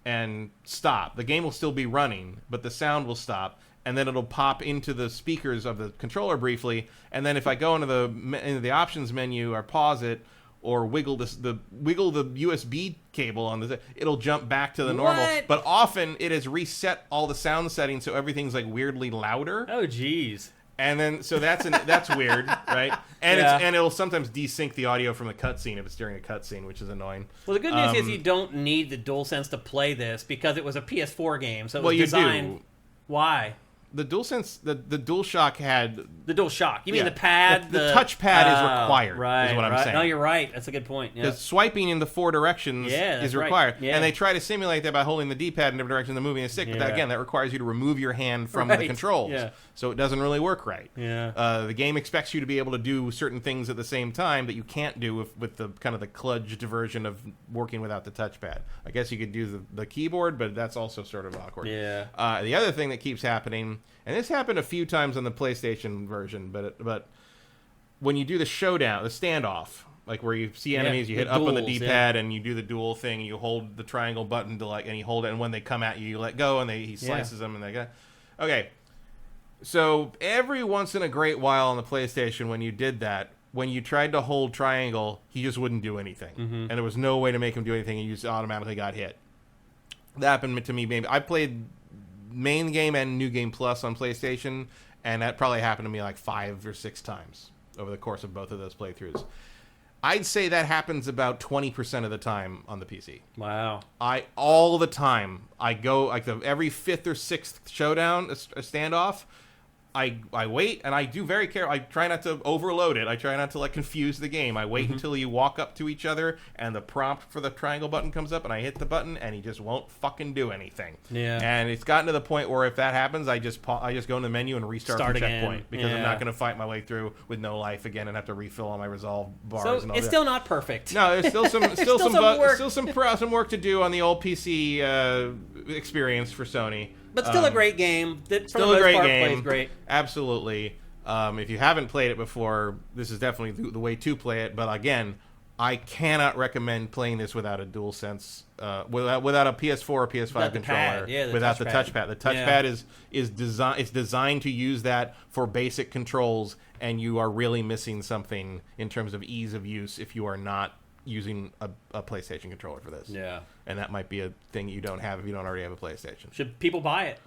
and stop. The game will still be running, but the sound will stop. And then it'll pop into the speakers of the controller briefly, and then if I go into the options menu or pause it or wiggle the USB cable on it'll jump back to the normal. But often it has reset all the sound settings so everything's like weirdly louder. Oh, geez. And then so that's weird, right? And and it'll sometimes desync the audio from the cutscene if it's during a cutscene, which is annoying. Well, the good news is you don't need the DualSense to play this because it was a PS4 game, so it was designed. Do. Why? The DualSense, the DualShock had... The DualShock. You mean the pad? The touchpad is required, right, is what I'm saying. No, you're right. That's a good point. Because swiping in the 4 directions is required. Yeah. And they try to simulate that by holding the D-pad in different directions and moving the stick. But that requires you to remove your hand from the controls. Yeah. So it doesn't really work right. Yeah. The game expects you to be able to do certain things at the same time that you can't do with the kind of the kludged version of working without the touchpad. I guess you could do the keyboard, but that's also sort of awkward. Yeah. The other thing that keeps happening... And this happened a few times on the PlayStation version, but when you do the showdown, the standoff, like where you see enemies, you hit up on the D-pad and you do the duel thing, and you hold the triangle button to and you hold it, and when they come at you, you let go, and he slices them, and they go. Okay, so every once in a great while on the PlayStation, when you did that, when you tried to hold triangle, he just wouldn't do anything, and there was no way to make him do anything, and you just automatically got hit. That happened to me. Maybe I played main game and new game plus on PlayStation, and that probably happened to me like 5 or 6 times over the course of both of those playthroughs. I'd say that happens about 20% of the time on the PC. Wow. All the time I go like every 5th or 6th showdown, a standoff, I wait, and I do very careful. I try not to overload it. I try not to confuse the game. I wait until you walk up to each other and the prompt for the triangle button comes up, and I hit the button, and he just won't fucking do anything. Yeah. And it's gotten to the point where if that happens, I just go in the menu and restart from checkpoint because I'm not going to fight my way through with no life again and have to refill all my resolve bars. So and all it's that. still not perfect. No, there's still some work to do on the old PC experience for Sony. But still a great game. That Still a great game. Plays great. Absolutely. If you haven't played it before, this is definitely the way to play it. But again, I cannot recommend playing this without a DualSense, without a PS4 or PS5 controller, without the touchpad. The touchpad is designed to use that for basic controls, and you are really missing something in terms of ease of use if you are not using a PlayStation controller for this. Yeah. And that might be a thing you don't have if you don't already have a PlayStation. Should people buy it?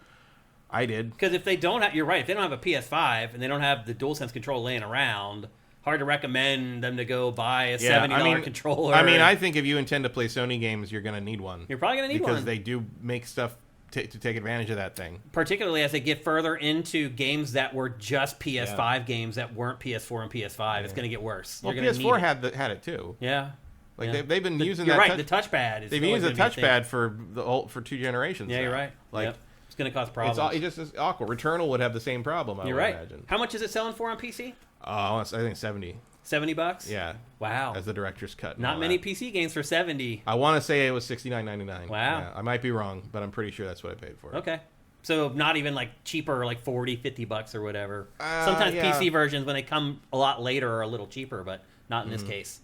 I did. Because if they don't have, you're right, if they don't have a PS5 and they don't have the DualSense controller laying around, hard to recommend them to go buy a $70 controller. I mean, I think if you intend to play Sony games, you're going to need one. You're probably going to need one. Because they do make stuff to take advantage of that thing. Particularly as they get further into games that were just PS5 games that weren't PS4 and PS5. It's going to get worse. Well, PS4 had it too. Yeah. Like they've been using you're that. Right. The touchpad. They've been using the touchpad for 2 generations. Yeah, now. You're right. Like it's going to cause problems. It's just awkward. Returnal would have the same problem. You're would right. Imagine. How much is it selling for on PC? I think $70. $70? Yeah. Wow. As the director's cut. Not many PC games for $70. I want to say it was $69.99. Wow. Yeah, I might be wrong, but I'm pretty sure that's what I paid for it. Okay. So not even like cheaper, like $40-$50 or whatever. Sometimes PC versions, when they come a lot later, are a little cheaper, but not in this case.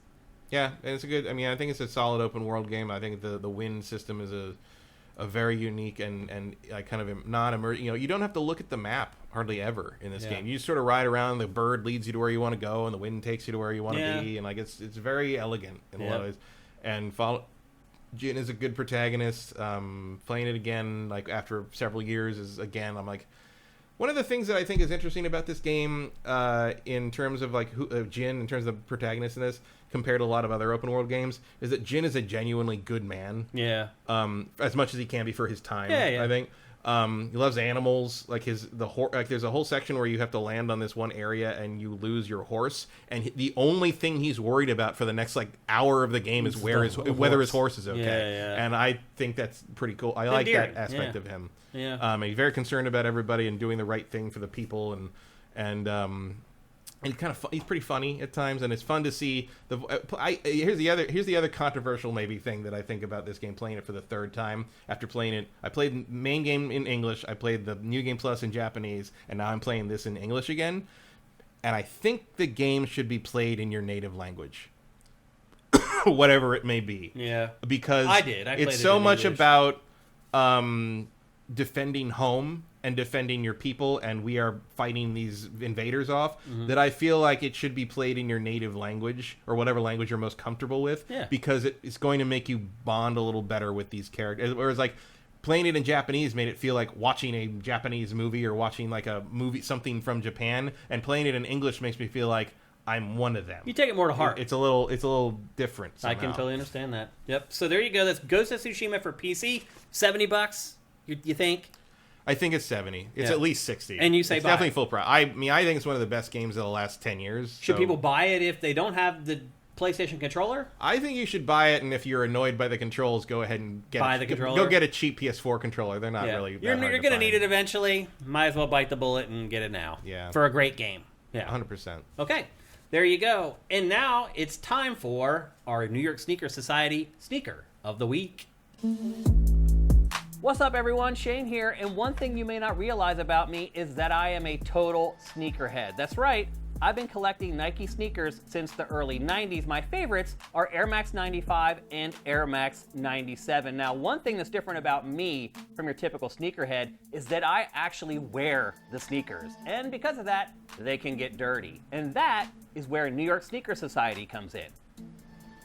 Yeah, and it's a good. I mean, I think it's a solid open world game. I think the win system is a very unique and kind of non-emergent. You know, you don't have to look at the map hardly ever in this game. You just sort of ride around. The bird leads you to where you want to go, and the wind takes you to where you want to be. And like it's very elegant in a lot of ways. And Jin is a good protagonist. Playing it again, like after several years, is again. I'm like, One of the things that I think is interesting about this game, in terms of like Jin, in terms of the protagonist in this, compared to a lot of other open world games, is that Jin is a genuinely good man. Yeah. As much as he can be for his time. Yeah. I think. He loves animals. Like there's a whole section where you have to land on this one area and you lose your horse, and the only thing he's worried about for the next like hour of the game is whether his horse is okay. Yeah. And I think that's pretty cool. I like that aspect of him. Yeah. And he's very concerned about everybody and doing the right thing for the people, and he's pretty funny at times, and it's fun to see here's the other controversial maybe thing that I think about this game, playing it for the third time after playing it. I played the main game in English, I played the New Game Plus in Japanese, and now I'm playing this in English again. And I think the game should be played in your native language. Whatever it may be. Yeah. Because I played it's it so in much English. about defending home and defending your people, and we are fighting these invaders off, that I feel like it should be played in your native language, or whatever language you're most comfortable with, because it's going to make you bond a little better with these characters. Whereas like playing it in Japanese made it feel like watching a Japanese movie or watching like a movie, something from Japan, and playing it in English makes me feel like I'm one of them. You take it more to heart. It's a little different somehow. I can totally understand that. Yep. So there you go. That's Ghost of Tsushima for PC. $70. You think? I think it's 70. It's at least 60. And you say it's buy definitely it. full price. I think it's one of the best games of the last 10 years. Should people buy it if they don't have the PlayStation controller? I think you should buy it, and if you're annoyed by the controls, go ahead and Buy the controller? Go get a cheap PS4 controller. They're not really. You're going to need it eventually. Might as well bite the bullet and get it now. Yeah. For a great game. Yeah. 100%. Okay. There you go. And now it's time for our New York Sneaker Society Sneaker of the Week. What's up, everyone? Shane here, and one thing you may not realize about me is that I am a total sneakerhead. That's right. I've been collecting Nike sneakers since the early 90s. My favorites are Air Max 95 and Air Max 97. Now, one thing that's different about me from your typical sneakerhead is that I actually wear the sneakers. And because of that, they can get dirty. And that is where New York Sneaker Society comes in.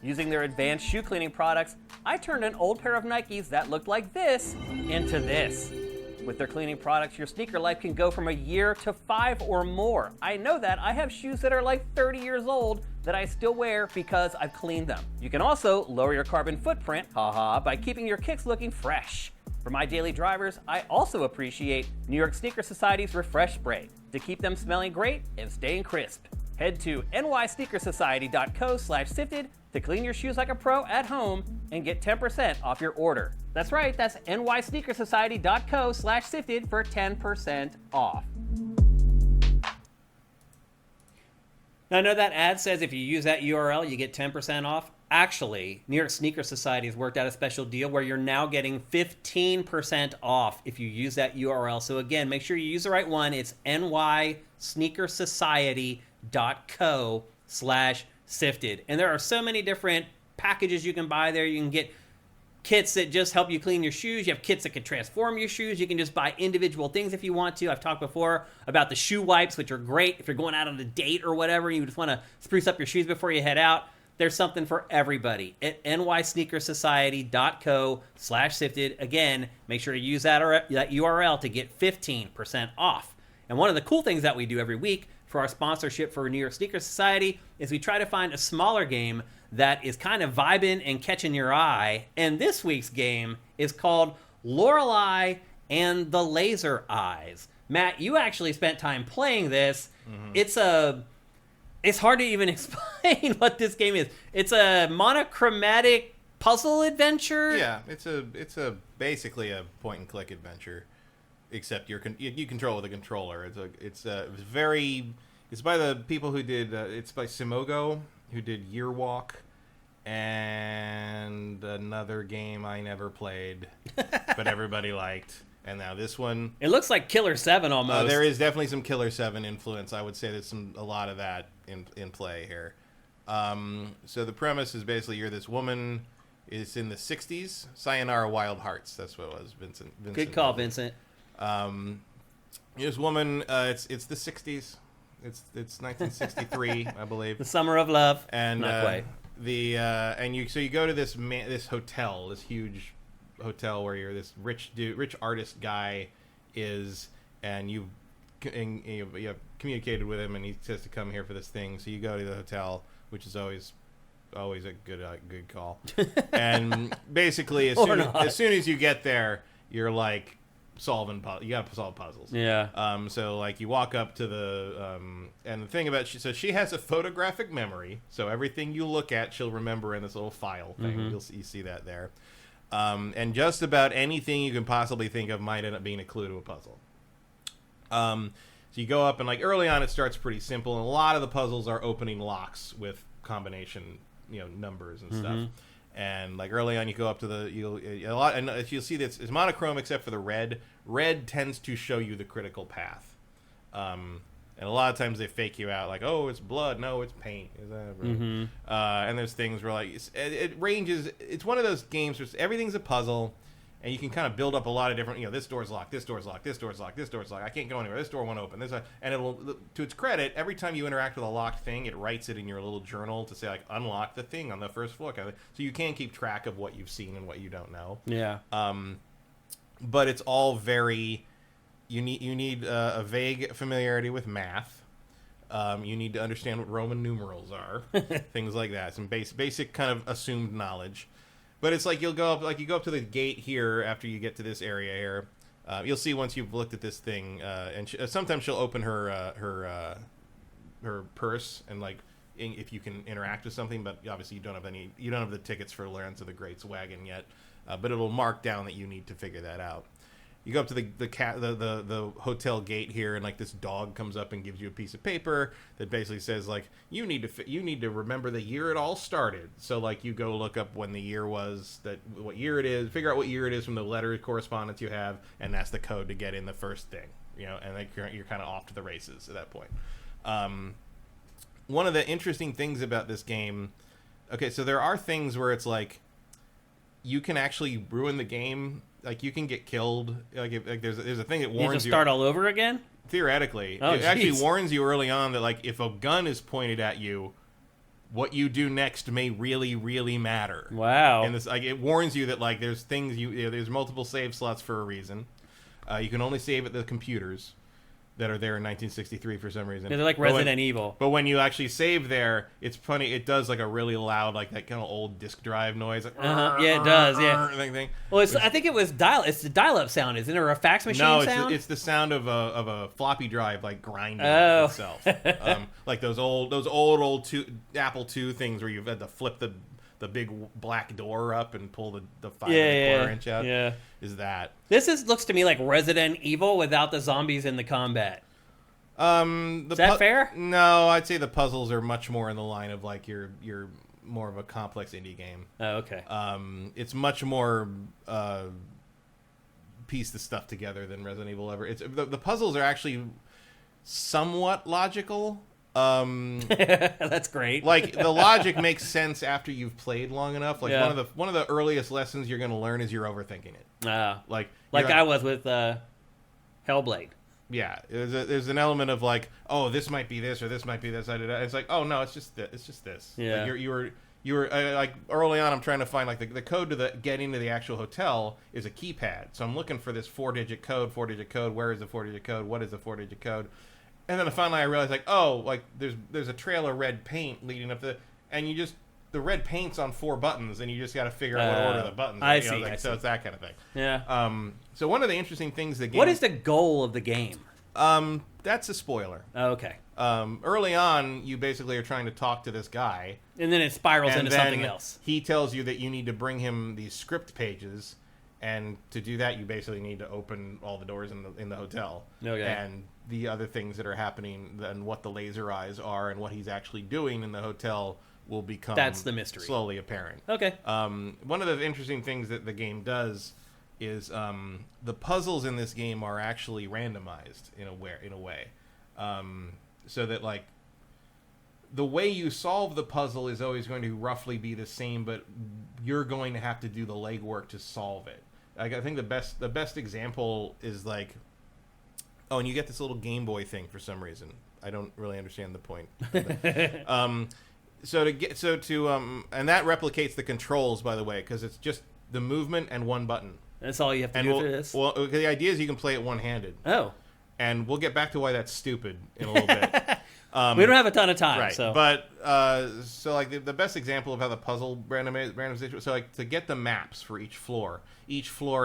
Using their advanced shoe cleaning products, I turned an old pair of Nikes that looked like this into this. With their cleaning products, your sneaker life can go from a year to 5 or more. I know that. I have shoes that are like 30 years old that I still wear because I've cleaned them. You can also lower your carbon footprint, by keeping your kicks looking fresh. For my daily drivers, I also appreciate New York Sneaker Society's Refresh Spray to keep them smelling great and staying crisp. Head to nysneakersociety.co/sifted to clean your shoes like a pro at home and get 10% off your order. That's right, that's nysneakersociety.co/sifted for 10% off. Now, I know that ad says if you use that URL, you get 10% off. Actually, New York Sneaker Society has worked out a special deal where you're now getting 15% off if you use that URL. So again, make sure you use the right one. It's nysneakersociety.co/sifted. And there are so many different packages you can buy there. You can get kits that just help you clean your shoes. You have kits that can transform your shoes. You can just buy individual things if you want to. I've talked before about the shoe wipes, which are great if you're going out on a date or whatever. You just want to spruce up your shoes before you head out. There's something for everybody at nysneakersociety.co/sifted. Again, make sure you use that URL to get 15% off. And one of the cool things that we do every week for our sponsorship for New York Sneaker Society is we try to find a smaller game that is kind of vibing and catching your eye. And this week's game is called Lorelei and the Laser Eyes. Matt, you actually spent time playing this. Mm-hmm. It's hard to even explain what this game is. It's a monochromatic puzzle adventure. Yeah, it's basically a point and click adventure, except you control with a controller. It's by the people who did it's by Simogo, who did Year Walk and another game I never played but everybody liked. And now this one, it looks like Killer 7 almost. There is definitely some Killer 7 influence. I would say there's a lot of that in play here. So the premise is basically you're this woman. It's in the 60s. Sayonara Wild Hearts. That's what it was. Vincent. Good call, Vincent. This woman. It's the 60s. It's 1963, I believe. The summer of love. And not quite. So you go to this hotel, this huge hotel where you're this rich artist guy and you you have communicated with him, and he says to come here for this thing. So you go to the hotel, which is always a good call. And basically, as soon as you get there, you're like you got to solve puzzles. Yeah. So like you walk up to the and the thing about she has a photographic memory, so everything you look at, she'll remember in this little file thing. Mm-hmm. You see that there. And just about anything you can possibly think of might end up being a clue to a puzzle. So you go up, and like early on, it starts pretty simple, and a lot of the puzzles are opening locks with combination, numbers and stuff. And like early on, you go up to you'll see that it's monochrome except for the red. Red tends to show you the critical path. And a lot of times they fake you out, like, oh, it's blood. No, it's paint. Is that right? Mm-hmm. And there's things where, like, it ranges. It's one of those games where everything's a puzzle, and you can kind of build up a lot of different, this door's locked, this door's locked, this door's locked, this door's locked. I can't go anywhere. This door won't open. And it'll, to its credit, every time you interact with a locked thing, it writes it in your little journal to say, like, unlock the thing on the first floor. So you can keep track of what you've seen and what you don't know. Yeah. But it's all very... You need a vague familiarity with math. You need to understand what Roman numerals are, things like that. Some basic kind of assumed knowledge. But it's like you go up to the gate here after you get to this area here. You'll see once you've looked at this thing, and sometimes she'll open her purse and like if you can interact with something. But obviously you don't have the tickets for Lawrence of the Great's wagon yet. But it'll mark down that you need to figure that out. You go up to the hotel gate here, and like this dog comes up and gives you a piece of paper that basically says like you need to remember the year it all started. So like you go look up when the year was, what year it is, figure out what year it is from the letter correspondence you have, and that's the code to get in the first thing. And like you're kind of off to the races at that point. One of the interesting things about this game, okay, so there are things where it's like you can actually ruin the game. Like you can get killed. Like there's a thing that warns you. You just start all over again? Theoretically, it actually warns you early on that like if a gun is pointed at you, what you do next may really, really matter. Wow! And this it warns you that like there's things there's multiple save slots for a reason. You can only save at the computers that are there in 1963 for some reason. They're like Resident Evil. But when you actually save there, it's funny. It does like a really loud, like that kind of old disk drive noise. Like, yeah, it does. Yeah. Thing. Well, I think it was it's the dial-up sound, isn't it, or a fax machine sound? No, it's the sound of a floppy drive like grinding itself. Like those old Apple II things where you've had to flip the big black door up and pull the 5.25 inch out. Yeah. Is that looks to me like Resident Evil without the zombies in the combat. Is that fair? No, I'd say the puzzles are much more in the line of like you're more of a complex indie game. Oh, okay. It's much more piece the stuff together than Resident Evil ever. It's the puzzles are actually somewhat logical. That's great. Like the logic makes sense after you've played long enough. Like one of the earliest lessons you're going to learn is you're overthinking it. Like I was with Hellblade. Yeah, there's an element of like, oh, this might be this or this might be this. It's like, oh no, it's just this. Yeah, like you were like early on. I'm trying to find like the code to get into the actual hotel is a keypad. So I'm looking for this 4-digit code. Where is the 4-digit code? What is the 4-digit code? And then finally I realized like, oh, like there's a trail of red paint leading up and the red paint's on 4 buttons, and you just got to figure out what order the buttons are. I see. So it's that kind of thing. Yeah. So one of the interesting things the game... What is the goal of the game? That's a spoiler. Oh, okay. Early on, you basically are trying to talk to this guy. And then it spirals into something else. He tells you that you need to bring him these script pages, and to do that, you basically need to open all the doors in the hotel. Okay. And the other things that are happening, and what the laser eyes are, and what he's actually doing in the hotel will become... That's the mystery. ...slowly apparent. Okay. One of the interesting things that the game does is the puzzles in this game are actually randomized in a way. So that, like, the way you solve the puzzle is always going to roughly be the same, but you're going to have to do the legwork to solve it. Like, I think the best example is, like... Oh, and you get this little Game Boy thing for some reason. I don't really understand the point. And that replicates the controls, by the way, because it's just the movement and one button. That's all you have to do for this? Well, the idea is you can play it one-handed. Oh. And we'll get back to why that's stupid in a little bit. We don't have a ton of time, right. so. But so like the best example of how the puzzle randomization. So like to get the maps for each floor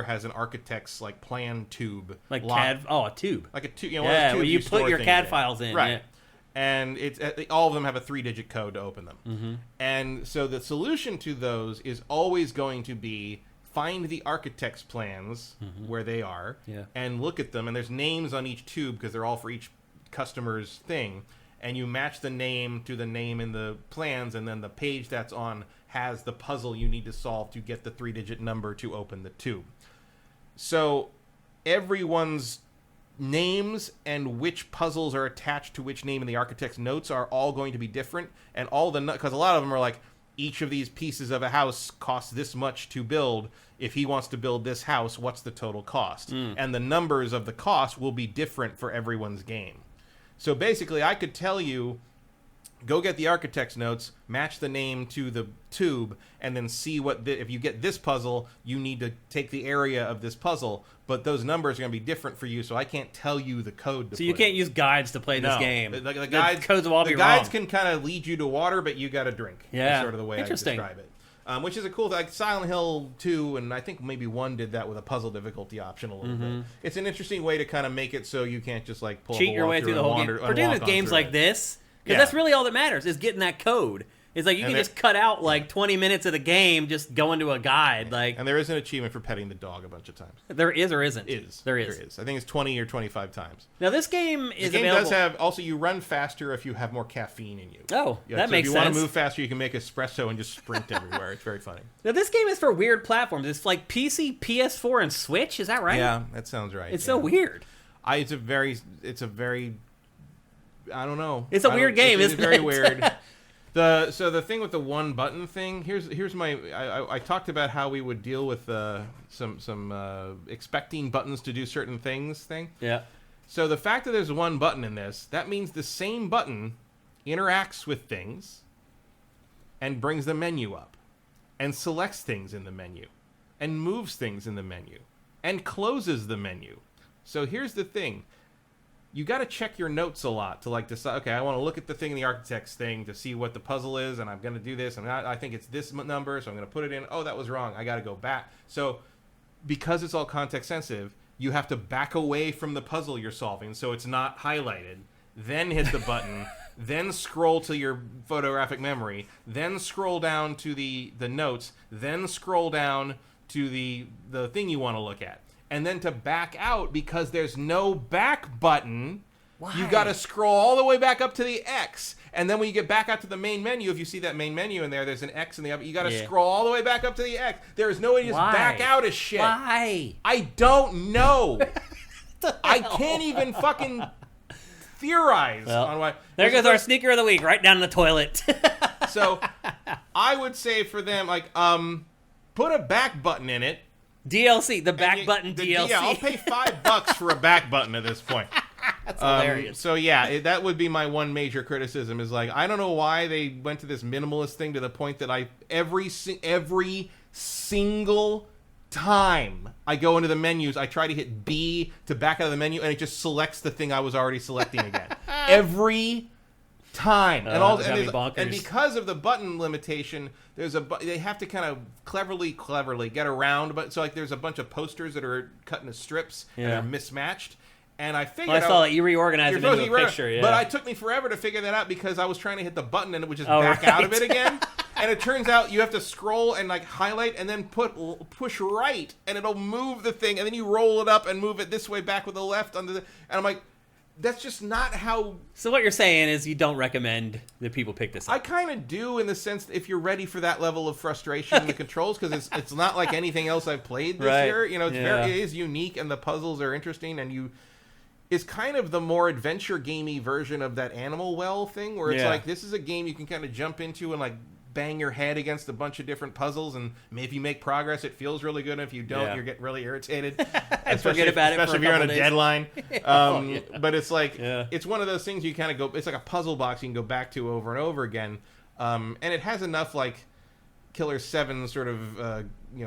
has an architect's like plan tube, like CAD. Oh, a tube. Like a tube. Where you put your CAD files in. Right. Yeah. And it's all of them have a 3-digit code to open them. Mm-hmm. And so the solution to those is always going to be find the architect's plans where they are and look at them. And there's names on each tube because they're all for each customer's thing. And you match the name to the name in the plans, and then the page that's on has the puzzle you need to solve to get the 3-digit number to open the tube. So everyone's names and which puzzles are attached to which name in the architect's notes are all going to be different, and all the because a lot of them are like each of these pieces of a house costs this much to build. If he wants to build this house, what's the total cost? And the numbers of the cost will be different for everyone's game. So basically, I could tell you, go get the architect's notes, match the name to the tube, and then see what if you get this puzzle, you need to take the area of this puzzle. But those numbers are going to be different for you, so I can't tell you the code. So you can't use guides to play this game. The guides, codes will all be wrong. The guides can kind of lead you to water, but you got to drink. Yeah, that's sort of the way I describe it. Which is a cool thing. Like Silent Hill 2, and I think maybe 1 did that with a puzzle difficulty option a little bit. It's an interesting way to kind of make it so you can't just like pull cheat your way through the whole game. Particularly with games like this, because that's really all that matters is getting that code. It's like you can just cut out like 20 minutes of the game just going to a guide. Like, and there is an achievement for petting the dog a bunch of times. There is or isn't? There is. I think it's 20 or 25 times. Now this game is the game available. does have also you run faster if you have more caffeine in you. Oh, that makes sense. If you want to move faster, you can make espresso and just sprint everywhere. It's very funny. Now this game is for weird platforms. It's like PC, PS4, and Switch. Is that right? Yeah, that sounds right. It's so weird. It's a very. I don't know. It's a weird game. It's very weird. So the thing with the one button thing, here's my I talked about how we would deal with some expecting buttons to do certain things thing. Yeah. So the fact that there's one button in this, that means the same button interacts with things and brings the menu up and selects things in the menu and moves things in the menu and closes the menu. So here's the thing. You got to check your notes a lot to like decide, okay, I want to look at the thing in the architect's thing to see what the puzzle is, and I'm going to do this, and I think it's this number, so I'm going to put it in. Oh, that was wrong. I got to go back. So because it's all context sensitive, you have to back away from the puzzle you're solving so it's not highlighted, then hit the button, then scroll to your photographic memory, then scroll down to the notes, then scroll down to the thing you want to look at. And then to back out, because there's no back button, you got to scroll all the way back up to the X. And then when you get back out to the main menu, if you see that main menu in there, there's an X in the up. You got to scroll all the way back up to the X. There is no way to just back out of shit. Why? I don't know. I can't even fucking theorize on why. There goes our sneaker of the week, right down the toilet. So I would say for them, like, put a back button in it. DLC, the back button DLC. Yeah, I'll pay $5 for a back button at this point. That's hilarious. So yeah, that would be my one major criticism. Is like I don't know why they went to this minimalist thing to the point that every single time I go into the menus, I try to hit B to back out of the menu, and it just selects the thing I was already selecting again. Every time. And because of the button limitation, they have to kind of cleverly get around. But so like there's a bunch of posters that are cut into strips and are mismatched. And I figured I saw that you reorganized them into a picture. Yeah. But it took me forever to figure that out because I was trying to hit the button and it would just back out of it again. And it turns out you have to scroll and like highlight and then push right, and it'll move the thing, and then you roll it up and move it this way back with the left and I'm like, that's just not how. So what you're saying is you don't recommend that people pick this up. I kind of do, in the sense that if you're ready for that level of frustration in the controls, because it's not like anything else I've played this year. You know, it is unique, and the puzzles are interesting, and it's kind of the more adventure gamey version of that Animal Well thing, where it's like this is a game you can kind of jump into and like bang your head against a bunch of different puzzles, and if you make progress, it feels really good. And if you don't, you get really irritated. And forget about it. Especially if you're on a deadline. But it's like it's one of those things you kind of go. It's like a puzzle box you can go back to over and over again, and it has enough like Killer 7 sort of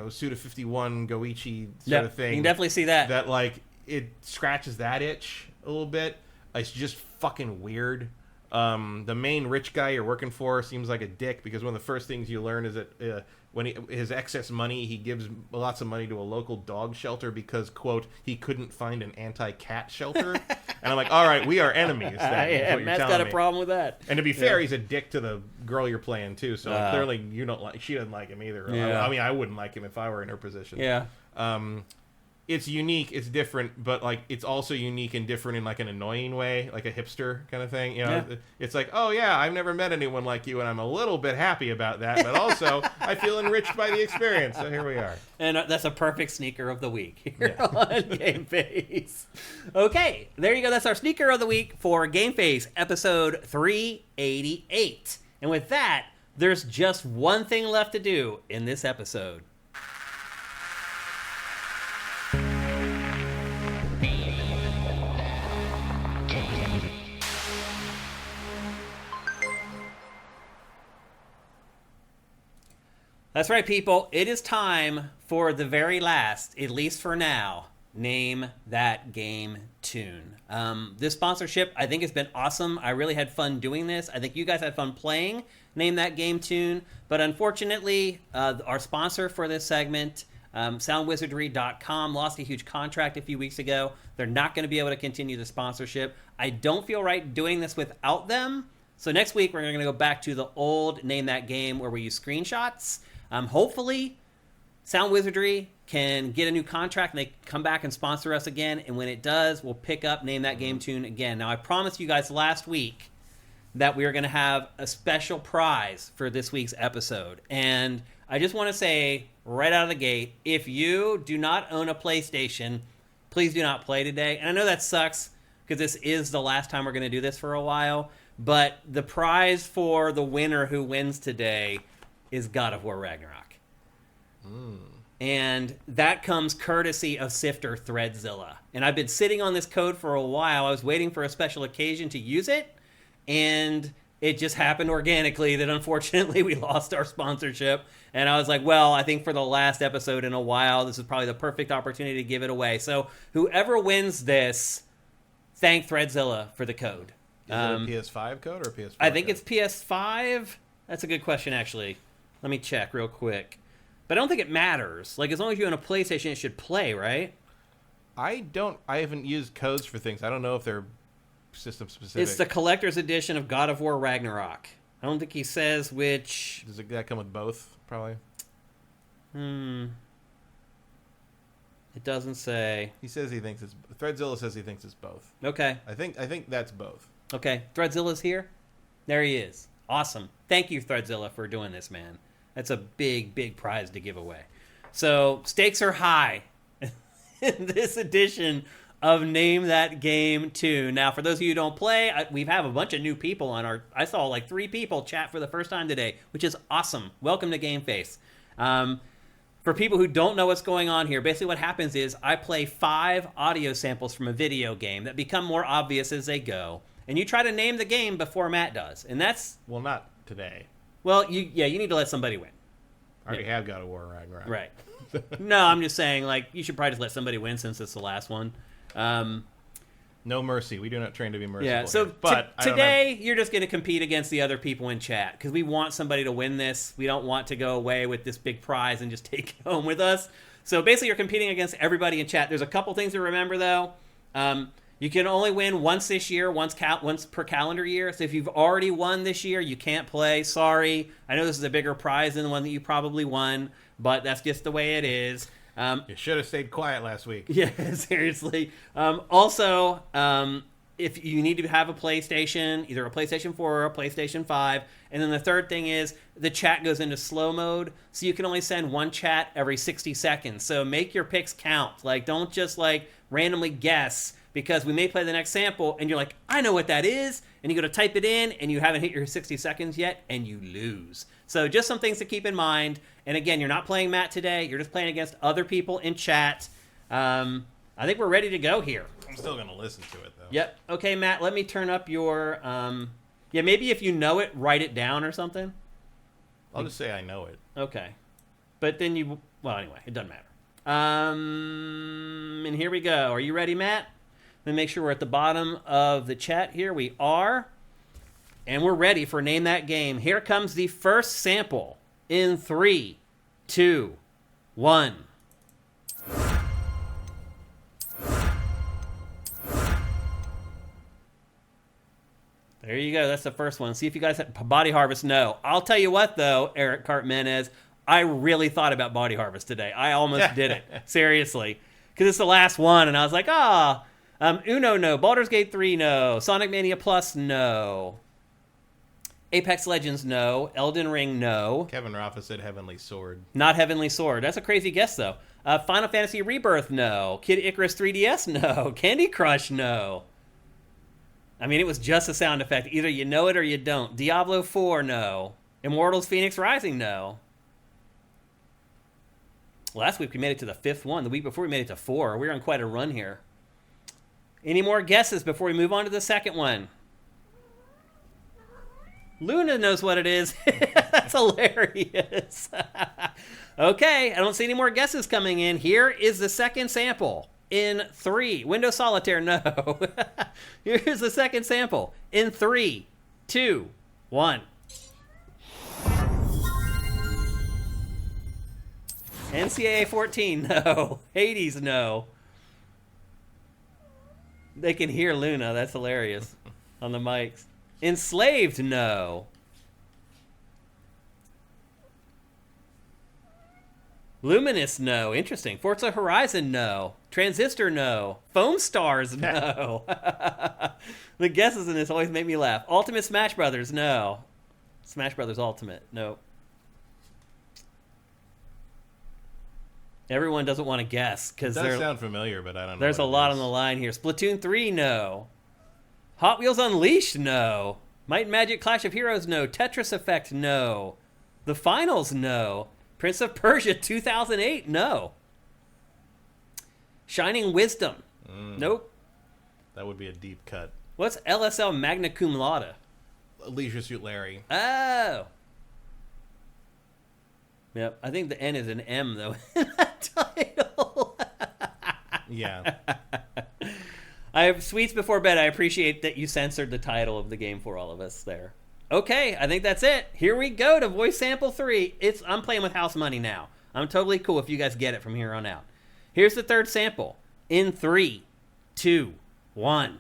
Suda 51 Goichi sort of thing. You can definitely see that. That like it scratches that itch a little bit. It's just fucking weird. The main rich guy you're working for seems like a dick because one of the first things you learn is that when his excess money, he gives lots of money to a local dog shelter because, quote, he couldn't find an anti-cat shelter. And I'm like, all right, we are enemies. Yeah, Matt's got a problem with that. And to be fair, he's a dick to the girl you're playing too. So clearly, you don't like. She doesn't like him either. Yeah. I mean, I wouldn't like him if I were in her position. Yeah. It's unique, it's different, but like it's also unique and different in like an annoying way, like a hipster kind of thing. You know, It's like, oh yeah, I've never met anyone like you, and I'm a little bit happy about that, but also I feel enriched by the experience. So here we are. And that's a perfect sneaker of the week here on GameFace. Okay, there you go. That's our sneaker of the week for GameFace episode 388. And with that, there's just one thing left to do in this episode. That's right, people. It is time for the very last, at least for now, Name That Game tune. This sponsorship, I think, has been awesome. I really had fun doing this. I think you guys had fun playing Name That Game tune. But unfortunately, our sponsor for this segment, soundwizardry.com, lost a huge contract a few weeks ago. They're not going to be able to continue the sponsorship. I don't feel right doing this without them. So next week, we're going to go back to the old Name That Game where we use screenshots. Hopefully, Sound Wizardry can get a new contract and they come back and sponsor us again. And when it does, we'll pick up Name That Game tune again. Now, I promised you guys last week that we were going to have a special prize for this week's episode. And I just want to say right out of the gate, if you do not own a PlayStation, please do not play today. And I know that sucks because this is the last time we're going to do this for a while. But the prize for the winner who wins today is God of War Ragnarok. And that comes courtesy of Sifter Threadzilla. And I've been sitting on this code for a while. I was waiting for a special occasion to use it. And it just happened organically that unfortunately we lost our sponsorship. And I was like, well, I think for the last episode in a while, this is probably the perfect opportunity to give it away. So whoever wins this, thank Threadzilla for the code. Is it a PS5 code or a PS4 I think code? it's PS5. That's a good question, actually. Let me check real quick. But I don't think it matters. Like, as long as you own a PlayStation, it should play, right? I haven't used codes for things. I don't know if they're system specific. It's the collector's edition of God of War Ragnarok. I don't think he says which. Does that come with both, probably? It doesn't say. He says he thinks it's... Threadzilla says he thinks it's both. Okay. I think that's both. Okay. Threadzilla's here? There he is. Awesome. Thank you, Threadzilla, for doing this, man. That's a big, big prize to give away. So, stakes are high in this edition of Name That Game 2. Now, for those of you who don't play, we have a bunch of new people on our... I saw like 3 people chat for the first time today, which is awesome. Welcome to GameFace. For people who don't know what's going on here, basically what happens is I play 5 audio samples from a video game that become more obvious as they go. And you try to name the game before Matt does. And that's... Well, not today. Well, you need to let somebody win. I already have God of War Ragnarok. Right. No, I'm just saying, like, you should probably just let somebody win since it's the last one. No mercy. We do not train to be merciful. Yeah, so here. But today, you're just going to compete against the other people in chat, because we want somebody to win this. We don't want to go away with this big prize and just take it home with us. So basically, you're competing against everybody in chat. There's a couple things to remember, though. You can only win once this year, once per calendar year. So if you've already won this year, you can't play. Sorry. I know this is a bigger prize than the one that you probably won, but that's just the way it is. You should have stayed quiet last week. Yeah, seriously. Also, if you need to have a PlayStation, either a PlayStation 4 or a PlayStation 5. And then the third thing is the chat goes into slow mode, so you can only send one chat every 60 seconds. So make your picks count. Like, don't just, like, randomly guess, because we may play the next sample, and you're like, I know what that is, and you go to type it in, and you haven't hit your 60 seconds yet, and you lose. So just some things to keep in mind. And again, you're not playing Matt today. You're just playing against other people in chat. I think we're ready to go here. I'm still going to listen to it, though. Yep. Okay, Matt, let me turn up your... yeah, maybe if you know it, write it down or something. I'll just say I know it. Okay. But then you... Well, anyway, it doesn't matter. And here we go. Are you ready, Matt? Let me make sure we're at the bottom of the chat here. We are. And we're ready for Name That Game. Here comes the first sample in 3, 2, 1. There you go. That's the first one. See if you guys have Body Harvest. No. I'll tell you what, though, Eric Cartmenez, I really thought about Body Harvest today. I almost did it. Seriously. Because it's the last one, and I was like, Uno, no. Baldur's Gate 3, no. Sonic Mania Plus, no. Apex Legends, no. Elden Ring, no. Kevin Rafa said Heavenly Sword. Not Heavenly Sword. That's a crazy guess, though. Final Fantasy Rebirth, no. Kid Icarus 3DS, no. Candy Crush, no. I mean, it was just a sound effect. Either you know it or you don't. Diablo 4, no. Immortals Phoenix Rising, no. Last week we made it to the 5th one. The week before we made it to 4. We're on quite a run here. Any more guesses before we move on to the second one? Luna knows what it is. That's hilarious. Okay, I don't see any more guesses coming in. Here is the second sample. In 3. Windows Solitaire, no. Here's the second sample. In 3, 2, 1. NCAA 14, no. Hades, no. They can hear Luna. That's hilarious. On the mics. Enslaved, no. Luminous, no. Interesting. Forza Horizon, no. Transistor, no. Foam Stars, no. The guesses in this always make me laugh. Ultimate Smash Brothers, no. Smash Brothers Ultimate, no. Everyone doesn't want to guess because It does sound familiar, but I don't know. There's a lot on the line here. Splatoon 3, no. Hot Wheels Unleashed, no. Might and Magic Clash of Heroes, no. Tetris Effect, no. The Finals, no. Prince of Persia 2008, no. Shining Wisdom, nope. That would be a deep cut. What's LSL Magna Cum Laude? Leisure Suit Larry. Oh. Yep, I think the N is an M, though, in that title. Yeah. I have Sweets Before Bed. I appreciate that you censored the title of the game for all of us there. Okay, I think that's it. Here we go to voice sample 3. I'm playing with house money now. I'm totally cool if you guys get it from here on out. Here's the third sample. In 3, 2, 1.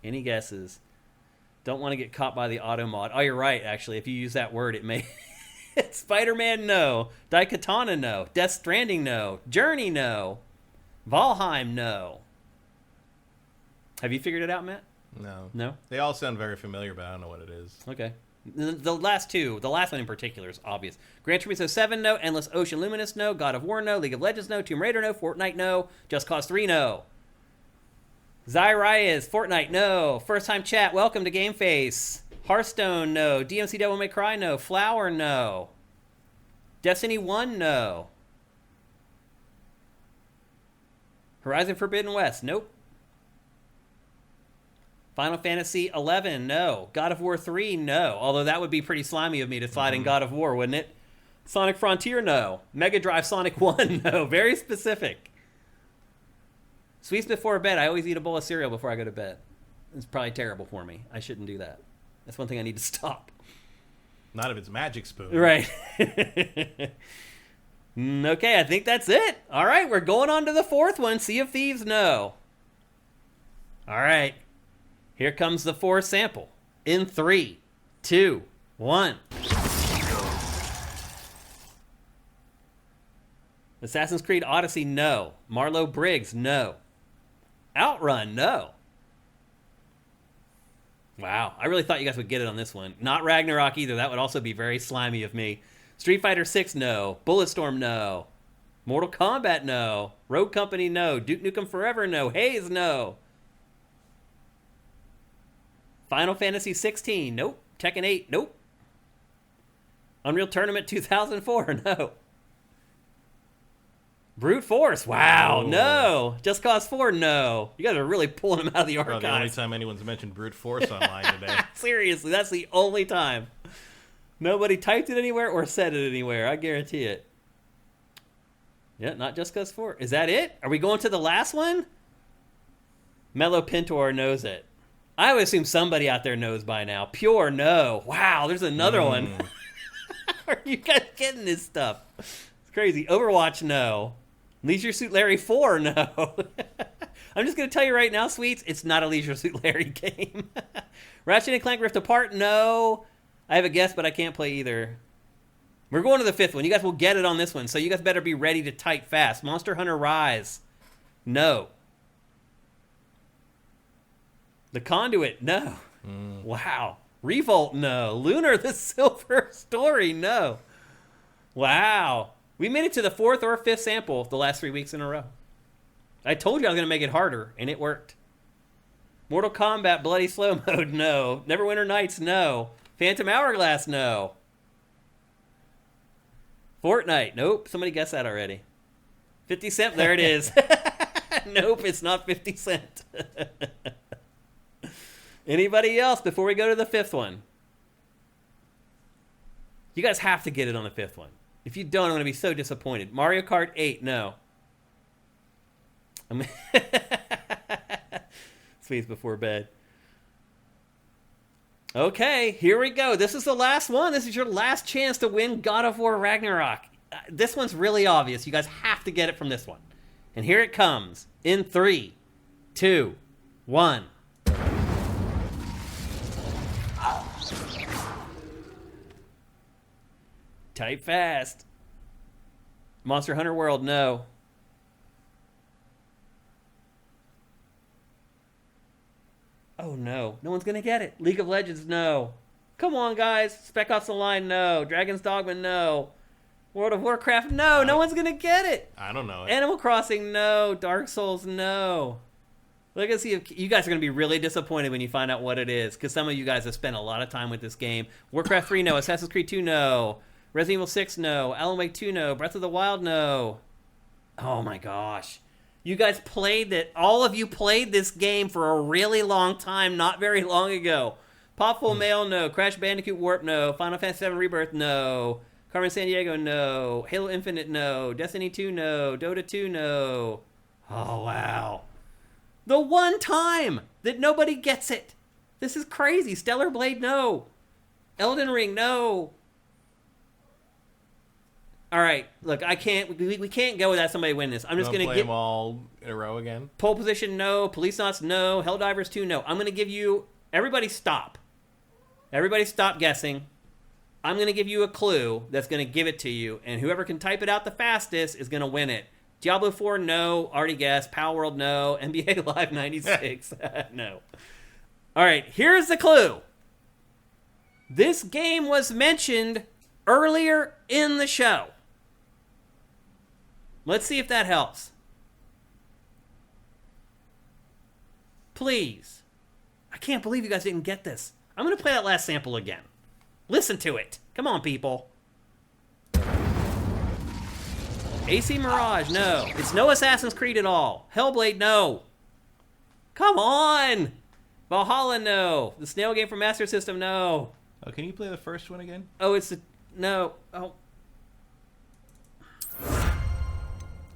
Any guesses? Don't want to get caught by the auto mod. Oh, you're right, actually. If you use that word, it may... Spider-Man, no. Daikatana, no. Death Stranding, no. Journey, no. Valheim, no. Have you figured it out, Matt? No. No? They all sound very familiar, but I don't know what it is. Okay. The last two, the last one in particular is obvious. Gran Turismo 7, no. Endless Ocean Luminous, no. God of War, no. League of Legends, no. Tomb Raider, no. Fortnite, no. Just Cause 3, no. Zyraiz, Fortnite, no. First time chat, welcome to GameFace. Hearthstone, no. DMC Devil May Cry, no. Flower, no. Destiny 1, no. Horizon Forbidden West, nope. Final Fantasy 11, no. God of War 3, no. Although that would be pretty slimy of me to slide in God of War, wouldn't it? Sonic Frontier, no. Mega Drive Sonic 1, no. Very specific. Sweets Before Bed. I always eat a bowl of cereal before I go to bed. It's probably terrible for me. I shouldn't do that. That's one thing I need to stop. Not if it's Magic Spoon. Right. Okay, I think that's it. All right, we're going on to the fourth one. Sea of Thieves, no. All right. Here comes the fourth sample. In 3, 2, 1. Assassin's Creed Odyssey, no. Marlo Briggs, no. Outrun, no. Wow, I really thought you guys would get it on this one. Not Ragnarok either. That would also be very slimy of me. Street Fighter 6, no. Bulletstorm, no. Mortal Kombat, no. Rogue Company, no. Duke Nukem Forever, no. Haze, no. Final Fantasy 16, nope. Tekken 8, nope. Unreal Tournament 2004, no. Brute Force. Wow. Oh. No. Just Cause 4. No. You guys are really pulling them out of the archives. Probably the only time anyone's mentioned Brute Force online today. Seriously, that's the only time. Nobody typed it anywhere or said it anywhere. I guarantee it. Yeah, not Just Cause 4. Is that it? Are we going to the last one? Mellow Pintor knows it. I would assume somebody out there knows by now. Pure, no. Wow, there's another one. Are you guys getting this stuff? It's crazy. Overwatch, no. Leisure Suit Larry 4, no. I'm just going to tell you right now, Sweets, it's not a Leisure Suit Larry game. Ratchet and Clank Rift Apart, no. I have a guess, but I can't play either. We're going to the 5th one. You guys will get it on this one, so you guys better be ready to type fast. Monster Hunter Rise, no. The Conduit, no. Wow. Revolt, no. Lunar the Silver Story, no. Wow. We made it to the 4th or 5th sample the last 3 weeks in a row. I told you I was going to make it harder, and it worked. Mortal Kombat Bloody Slow Mode, no. Neverwinter Nights, no. Phantom Hourglass, no. Fortnite, nope. Somebody guessed that already. 50 Cent, there it is. Nope, it's not 50 Cent. Anybody else before we go to the 5th one? You guys have to get it on the 5th one. If you don't, I'm going to be so disappointed. Mario Kart 8, no. Sweets before bed. Okay, here we go. This is the last one. This is your last chance to win God of War Ragnarok. This one's really obvious. You guys have to get it from this one. And here it comes in 3, 2, 1. Type fast. Monster Hunter World, no. Oh, no. No one's going to get it. League of Legends, no. Come on, guys. Spec Ops: The Line, no. Dragon's Dogma, no. World of Warcraft, no. No one's going to get it. I don't know it. Animal Crossing, no. Dark Souls, no. Let's see if you guys are going to be really disappointed when you find out what it is, because some of you guys have spent a lot of time with this game. Warcraft 3, no. Assassin's Creed 2, no. Resident Evil 6, no. Alan Wake 2, no. Breath of the Wild, no. Oh, my gosh. You guys played it. All of you played this game for a really long time, not very long ago. Popful Mail, no. Crash Bandicoot Warp, no. Final Fantasy VII Rebirth, no. Carmen Sandiego, no. Halo Infinite, no. Destiny 2, no. Dota 2, no. Oh, wow. The one time that nobody gets it. This is crazy. Stellar Blade, no. Elden Ring, no. All right, look, I can't. We can't go without somebody winning this. I'm just going to play them all in a row again. Pole Position, no. Police Knots, no. Helldivers 2, no. I'm going to give you. Everybody stop. Everybody stop guessing. I'm going to give you a clue that's going to give it to you, and whoever can type it out the fastest is going to win it. Diablo 4, no. Already guessed. Power World, no. NBA Live 96, no. All right, here's the clue. This game was mentioned earlier in the show. Let's see if that helps. Please. I can't believe you guys didn't get this. I'm going to play that last sample again. Listen to it. Come on, people. AC Mirage, no. It's no Assassin's Creed at all. Hellblade, no. Come on. Valhalla, no. The snail game from Master System, no. Oh, can you play the first one again? Oh, it's the... No. Oh.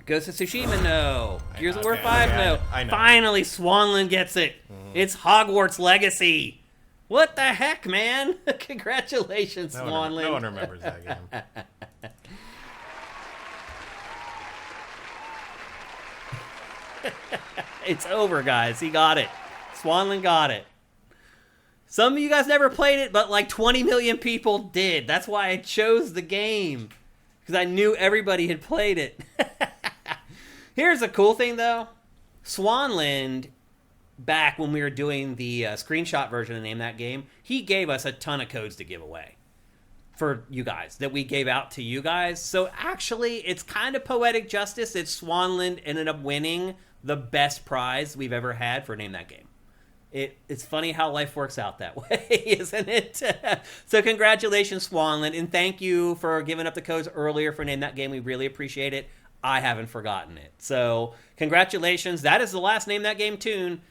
Ghost of Tsushima, no. Gears of War 5, no. Finally, Swanland gets it. It's Hogwarts Legacy. What the heck, man? Congratulations, Swanland. No one remembers that game. It's over, guys. He got it. Swanland got it. Some of you guys never played it, but like 20 million people did. That's why I chose the game. Because I knew everybody had played it. Here's the cool thing, though. Swanland, back when we were doing the screenshot version of Name That Game, he gave us a ton of codes to give away for you guys, that we gave out to you guys. So actually, it's kind of poetic justice that Swanland ended up winning the best prize we've ever had for Name That Game. It's funny how life works out that way, isn't it? So congratulations, Swanland, and thank you for giving up the codes earlier for Name That Game. We really appreciate it. I haven't forgotten it. So congratulations. That is the last Name That Game tune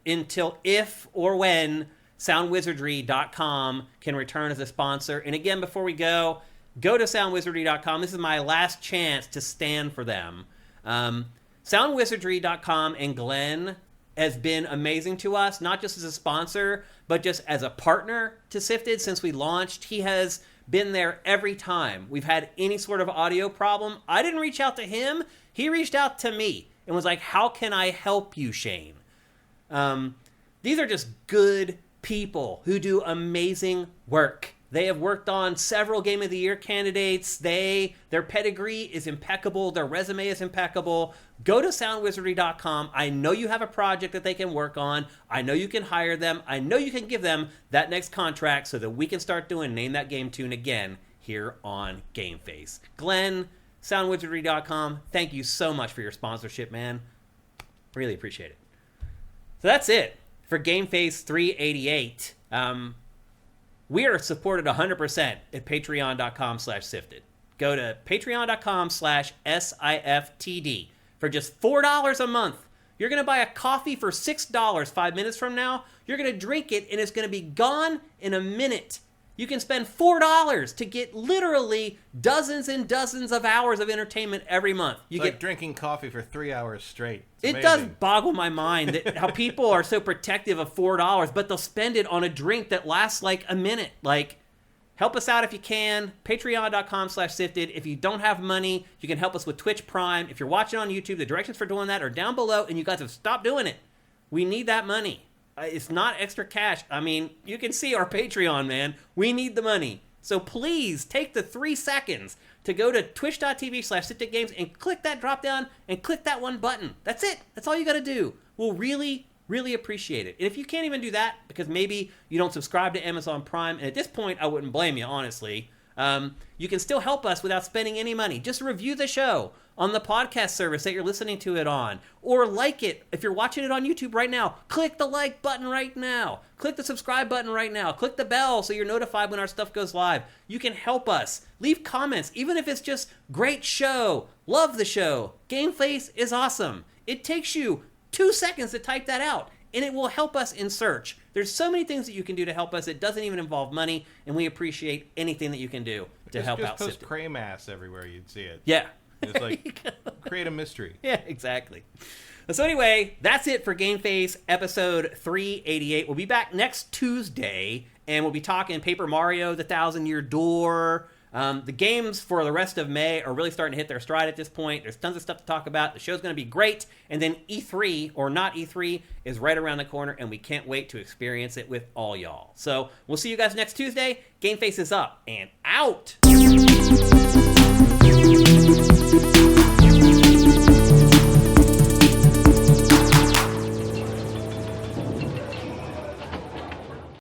until if or when soundwizardry.com can return as a sponsor. And again, before we go to soundwizardry.com. This is my last chance to stand for them. Soundwizardry.com and Glenn has been amazing to us, not just as a sponsor, but just as a partner to Sifted since we launched. He has been there every time we've had any sort of audio problem. I didn't reach out to him. He reached out to me and was like, how can I help you, Shane? These are just good people who do amazing work. They have worked on several Game of the Year candidates. Their pedigree is impeccable. Their resume is impeccable. Go to soundwizardry.com. I know you have a project that they can work on. I know you can hire them. I know you can give them that next contract so that we can start doing Name That Game tune again here on GameFace. Glenn, soundwizardry.com, thank you so much for your sponsorship, man. Really appreciate it. So that's it for GameFace 388. We are supported 100% at patreon.com/sifted. Go to patreon.com/SIFTD. For just $4 a month, you're going to buy a coffee for $6 5 minutes from now. You're going to drink it, and it's going to be gone in a minute. You can spend $4 to get literally dozens and dozens of hours of entertainment every month. It's like drinking coffee for 3 hours straight. It does boggle my mind that how people are so protective of $4, but they'll spend it on a drink that lasts like a minute. Like, help us out if you can. Patreon.com/sifted. If you don't have money, you can help us with Twitch Prime. If you're watching on YouTube, the directions for doing that are down below, and you guys have stopped doing it. We need that money. It's not extra cash. I mean, you can see our Patreon, man. We need the money. So please take the 3 seconds to go to twitch.tv/SiftedGames and click that drop down and click that one button. That's it. That's all you got to do. We'll really, really appreciate it. And if you can't even do that because maybe you don't subscribe to Amazon Prime, and at this point, I wouldn't blame you, honestly, you can still help us without spending any money. Just review the show on the podcast service that you're listening to it on, or like it. If you're watching it on YouTube right now, click the like button right now. Click the subscribe button right now. Click the bell so you're notified when our stuff goes live. You can help us. Leave comments, even if it's just great show, love the show, GameFace is awesome. It takes you 2 seconds to type that out, and it will help us in search. There's so many things that you can do to help us. It doesn't even involve money, and we appreciate anything that you can do to help out. Just post Craymass everywhere you'd see it. Yeah. It's like, create a mystery. Yeah, exactly. So anyway, that's it for GameFace episode 388. We'll be back next Tuesday, and we'll be talking Paper Mario, The Thousand-Year Door. The games for the rest of May are really starting to hit their stride at this point. There's tons of stuff to talk about. The show's going to be great. And then E3, or not E3, is right around the corner, and we can't wait to experience it with all y'all. So we'll see you guys next Tuesday. GameFace is up and out.